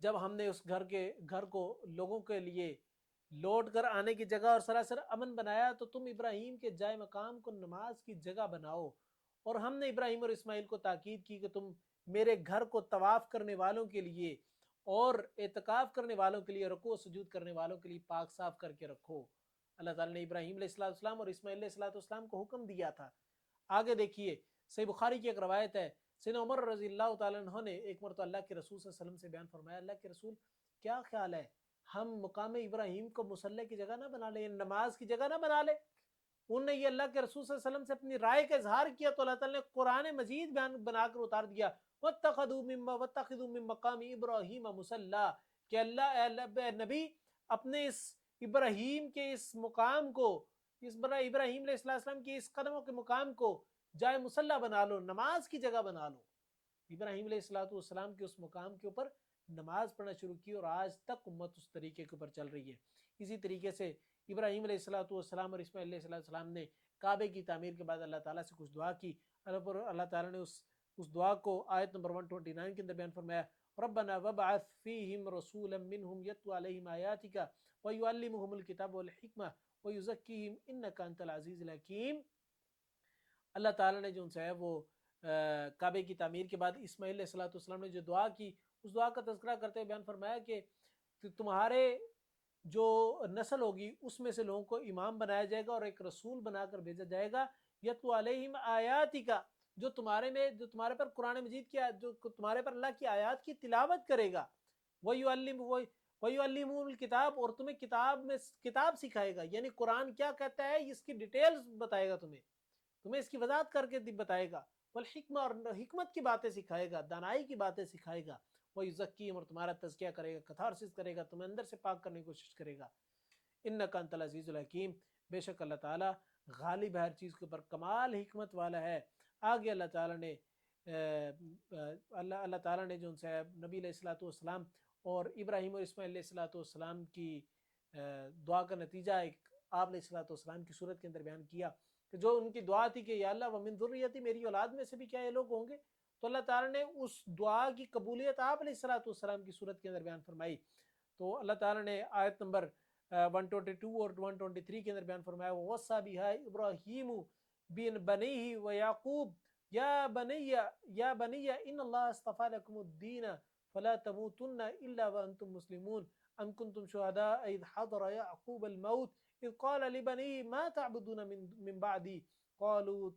جب ہم نے اس گھر کو لوگوں کے لیے لوٹ کر آنے کی جگہ اور سراسر امن بنایا، تو تم ابراہیم کے جائے مقام کو نماز کی جگہ بناؤ، اور ہم نے ابراہیم اور اسماعیل کو تاکید کی کہ تم میرے گھر کو طواف کرنے والوں کے لیے اور اعتکاف کرنے والوں کے لیے، رکوع و سجود کرنے والوں کے لیے پاک صاف کر کے رکھو۔ اللہ تعالیٰ نے ابراہیم علیہ السلام اور اسماعیل علیہ السلام کو حکم دیا تھا۔ آگے دیکھیے صحیح بخاری کی ایک روایت ہے، سیدنا عمر رضی اللہ تعالیٰ عنہ نے ایک مرتبہ اللہ کے رسول صلی اللہ علیہ وسلم سے بیان فرمایا اللہ کے رسول کیا خیال ہے ہم مقام ابراہیم کو مصلی کی جگہ نہ بنا لیں، نماز کی جگہ نہ بنا لیں؟ انہوں نے یہ اللہ کے رسول صلی اللہ علیہ وسلم سے اپنی رائے کا اظہار کیا تو اللہ تعالیٰ نے قرآن مجید بنا کر اتار دیا وَاتَّخِذُوا مِن مَّقَامِ إِبْرَاهِيمَ مُصَلًّى، کہ اللہ اے نبی اپنے اس ابراہیم کے اس مقام کو، ابراہیم علیہ السلام کے اس قدموں کے مقام کو جائے مصلی بنا لو، نماز کی جگہ بنا لو۔ ابراہیم علیہ السلام کے اس مقام کے اوپر نماز پڑھنا شروع کی، اور آج تک امت اس طریقے کے اوپر چل رہی ہے۔ اسی طریقے سے ابراہیم علیہ الصلوۃ والسلام اور اسماعیل علیہ السلام نے کعبے کی تعمیر کے بعد اللہ تعالیٰ سے کچھ دعا کی، اللہ تعالیٰ نے اس دعا کو آیت نمبر 129 کے اندر بیان فرمایا، ربنا وابعث فیہم رسولا منہم یتلو علیہم آیاتک ویعلمہم الکتاب والحکمہ ویزکیہم انک انت العزیز الحکیم۔ اللہ تعالیٰ نے جو ان سے ہے وہ کعبے کی تعمیر کے بعد اسماعیل علیہ الصلوۃ والسلام نے جو دعا کی، اس دعا کا تذکرہ کرتے ہوئے بیان فرمایا کہ تمہارے جو نسل ہوگی اس میں سے لوگوں کو امام بنایا جائے گا اور ایک رسول بنا کر بھیجا جائے گا، یتلو علیہم آیاتک، جو تمہارے پر قرآن مجید کی جو تمہارے پر اللہ کی آیات کی تلاوت کرے گا، وَيُعَلِّمُهُمُ الْكِتَابَ، اور تمہیں کتاب سکھائے گا، یعنی قرآن کیا کہتا ہے اس کی ڈیٹیلز بتائے گا، تمہیں اس کی وضاحت کر کے بتائے گا، والحکمہ، اور حکمت کی باتیں سکھائے گا، دانائی کی باتیں سکھائے گا، وَيُزَكِّيهِمْ، اور تمہارا تزکیہ کرے گا، کتھارسس کرے گا، تمہیں اندر سے پاک کرنے کی کوشش کرے گا، انک انت العزیز الحکیم، بے شک اللہ تعالیٰ غالب ہے ہر چیز کے اوپر، کمال حکمت والا ہے۔ آگے اللہ تعالیٰ نے اللہ تعالیٰ نے جو ان سے نبی علیہ الصلوۃ والسلام اور ابراہیم اور اسماعیل علیہ الصلوۃ والسلام کی دعا کا نتیجہ ایک آپ علیہ الصلوۃ والسلام کی صورت کے اندر بیان کیا کہ جو ان کی دعا تھی کہ یا اللہ ومن ذریتی، میری اولاد میں سے بھی کیا یہ لوگ ہوں گے، تو اللہ تعالیٰ نے اس دعا کی قبولیت آپ علیہ الصلوۃ والسلام کی صورت کے اندر بیان فرمائی۔ تو اللہ تعالیٰ نے آیت نمبر 122 اور 123 کے اندر بیان فرمایا، وَوَصَّى بِهَا إِبْرَاهِيمُ بَنِيهِ وَيَعْقُوبُ یا بنی ان اللہ اصطفى لكم الدین فلا تموتن الا وانتم مسلمون ام کنتم شهداء اذ حضر يعقوب الموت اذ قال لبنيه ما تعبدون من بعدي قالوا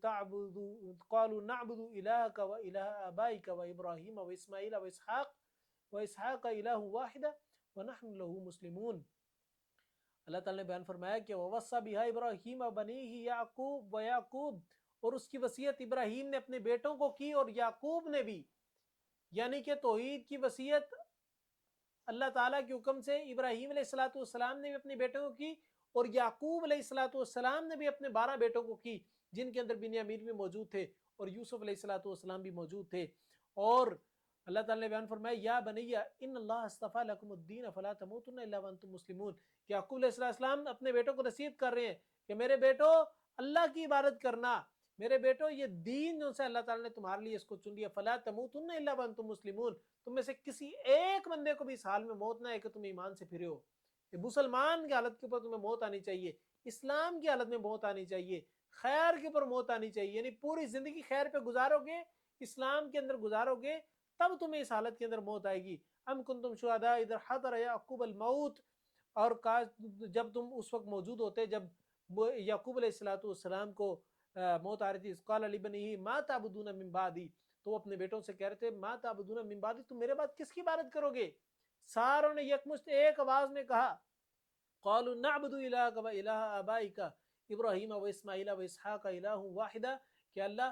نعبد الهك واله آبائك وابراهيم واسماعيل واسحاق اله واحد ونحن له مسلمون۔ اللہ تعالیٰ نے بیان فرمایا کہ وَوَصَّى بِهَا إِبْرَاهِيمَ وَبَنِيهِ وَيَعْقُوبُ، اور اس کی وصیت ابراہیم نے اپنے بیٹوں کو کی اور یعقوب نے بھی، یعنی کہ توحید کی وصیت اللہ تعالیٰ کے حکم سے ابراہیم علیہ الصلوۃ والسلام نے بھی اپنے بیٹوں کو کی اور یعقوب علیہ الصلوۃ والسلام نے بھی اپنے 12 بیٹوں کو کی، جن کے اندر بنیامین بھی موجود تھے اور یوسف علیہ الصلوۃ والسلام بھی موجود تھے۔ اور اللہ تعالیٰ نے بیان فرمایا یا بنی ان اللہ اصطفى لكم الدین فلا تموتن الا وانتم مسلمون، کہ یعقوب علیہ السلام اپنے بیٹوں کو نصیحت کر رہے ہیں کہ میرے بیٹو اللہ کی عبادت کرنا، میرے بیٹو یہ دین جو سے اللہ تعالیٰ نے تمہارے لیے اس کو چن لیا، فلا تموتن الا وانتم مسلمون، تم میں سے کسی ایک بندے کو بھی اس حال میں موت نہ ہے کہ تم ایمان سے پھرے ہو، کہ مسلمان کی حالت کے اوپر تمہیں موت آنی چاہیے، اسلام کی حالت میں موت آنی چاہیے، خیر کے اوپر موت آنی چاہیے، یعنی پوری زندگی خیر پہ گزارو گے، اسلام کے اندر گزارو گے، تب تمہیں اس حالت کے اندر موت آئے گی۔ ام کنتم شہداء اذ حضر یعقوب الموت، اور جب تم اس وقت موجود ہوتے جب یعقوب علیہ الصلوۃ والسلام کو موت آ رہی تھی، قال لبنیہ ما تعبدون من بعدی، تو وہ اپنے بیٹوں سے کہہ رہے تھے ما تعبدون من بعدی، تم میرے بعد کس کی عبادت کرو گے؟ ساروں نے یکمشت ایک آواز میں کہا قالوا نعبد الہک و الہ آبائک ابراہیم و اسماعیل و اسحاق الہ واحد، کہ اللہ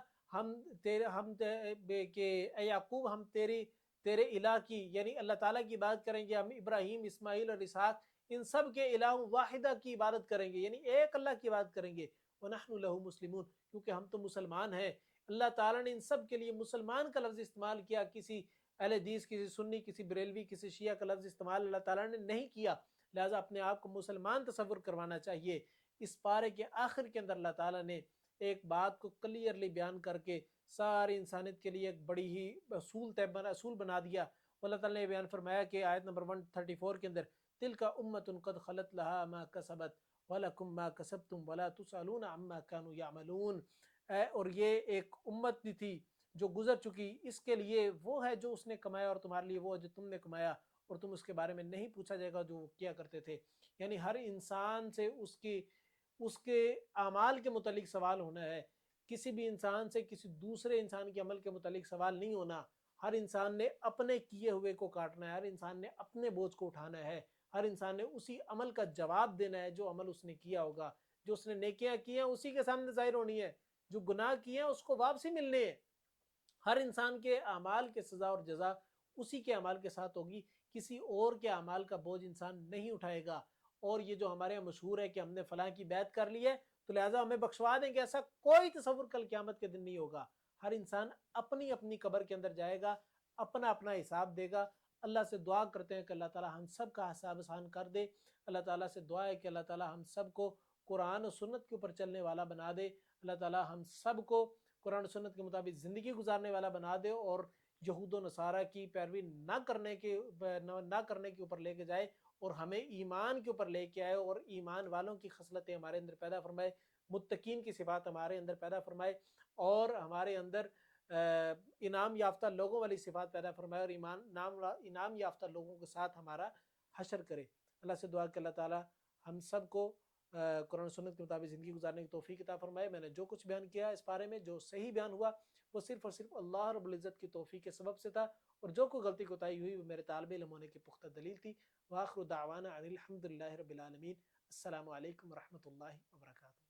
کہ اے یعقوب ہم تیرے الہ کی یعنی اللہ تعالیٰ کی عبادت کریں گے، ہم ابراہیم اسماعیل اور اسحاق ان سب کے الہ واحدہ کی عبادت کریں گے، یعنی ایک اللہ کی عبادت کریں گے، وَنَحْنُ لَهُ مُسْلِمُونَ، کیونکہ ہم تو مسلمان ہیں۔ اللہ تعالیٰ نے ان سب کے لیے مسلمان کا لفظ استعمال کیا، کسی اہل حدیث، کسی سنی، کسی بریلوی، کسی شیعہ کا لفظ استعمال اللہ تعالیٰ نے نہیں کیا، لہٰذا اپنے آپ کو مسلمان تصور کروانا چاہیے۔ اس پارے کے آخر کے اندر اللہ تعالیٰ نے ایک بات کو کلیئرلی بیان کر کے ساری انسانیت کے لیے ایک بڑی ہی اصول بنا دیا۔ اللہ تعالیٰ نے بیان فرمایا کہ آیت نمبر 134 کے اندر تِلْكَ أُمَّةٌ قَدْ خَلَتْ لَهَا مَا كَسَبَتْ وَلَكُمْ مَا كَسَبْتُمْ وَلَا تُسْأَلُونَ عَمَّا كَانُوا يَعْمَلُونَ، اور یہ ایک امت بھی تھی جو گزر چکی، اس کے لیے وہ ہے جو اس نے کمایا اور تمہارے لیے وہ ہے جو تم نے کمایا، اور تم اس کے بارے میں نہیں پوچھا جائے گا جو وہ کیا کرتے تھے۔ یعنی ہر انسان سے اس کے اعمال کے متعلق سوال ہونا ہے، کسی بھی انسان سے کسی دوسرے انسان کے عمل کے متعلق سوال نہیں ہونا۔ ہر انسان نے اپنے کیے ہوئے کو کاٹنا ہے، ہر انسان نے اپنے بوجھ کو اٹھانا ہے، ہر انسان نے اسی عمل کا جواب دینا ہے جو عمل اس نے کیا ہوگا، جو اس نے نیکیاں کی ہیں اسی کے سامنے ظاہر ہونی ہے، جو گناہ کیے ہیں اس کو واپسی ملنے ہے۔ ہر انسان کے اعمال کے سزا اور جزا اسی کے اعمال کے ساتھ ہوگی، کسی اور کے اعمال کا بوجھ انسان نہیں اٹھائے گا۔ اور یہ جو ہمارے مشہور ہے کہ ہم نے فلاں کی بیعت کر لی ہے تو لہٰذا ہمیں بخشوا دیں گے، ایسا کوئی تصور کل قیامت کے دن نہیں ہوگا۔ ہر انسان اپنی اپنی قبر کے اندر جائے گا، اپنا اپنا حساب دے گا، اللہ سے دعا کرتے ہیں کہ اللہ تعالی ہم سب کا حساب آسان کر دے۔ اللہ تعالیٰ سے دعا ہے کہ اللہ تعالیٰ ہم سب کو قرآن و سنت کے اوپر چلنے والا بنا دے۔ اللہ تعالیٰ ہم سب کو قرآن و سنت کے مطابق زندگی گزارنے والا بنا دے، اور یہود و نصارہ کی پیروی نہ کرنے کے اوپر لے کے جائے، اور ہمیں ایمان کے اوپر لے کے آئے، اور ایمان والوں کی خصلتیں ہمارے اندر پیدا فرمائے، متقین کی صفات ہمارے اندر پیدا فرمائے، اور ہمارے اندر انعام یافتہ لوگوں والی صفات پیدا فرمائے، اور انعام یافتہ لوگوں کے ساتھ ہمارا حشر کرے۔ اللہ سے دعا کہ اللہ تعالیٰ ہم سب کو قرآن و سنت کے مطابق زندگی گزارنے کی توفیق عطا فرمائے۔ میں نے جو کچھ بیان کیا اس بارے میں، جو صحیح بیان ہوا وہ صرف اور صرف اللہ رب العزت کی توفیق کے سبب سے تھا، اور جو کوئی غلطی کوتاہی ہوئی وہ میرے طالب علم ہونے کی پختہ دلیل تھی۔ وآخر دعوانا ان الحمد للہ رب العالمین۔ السلام علیکم ورحمۃ اللہ وبرکاتہ۔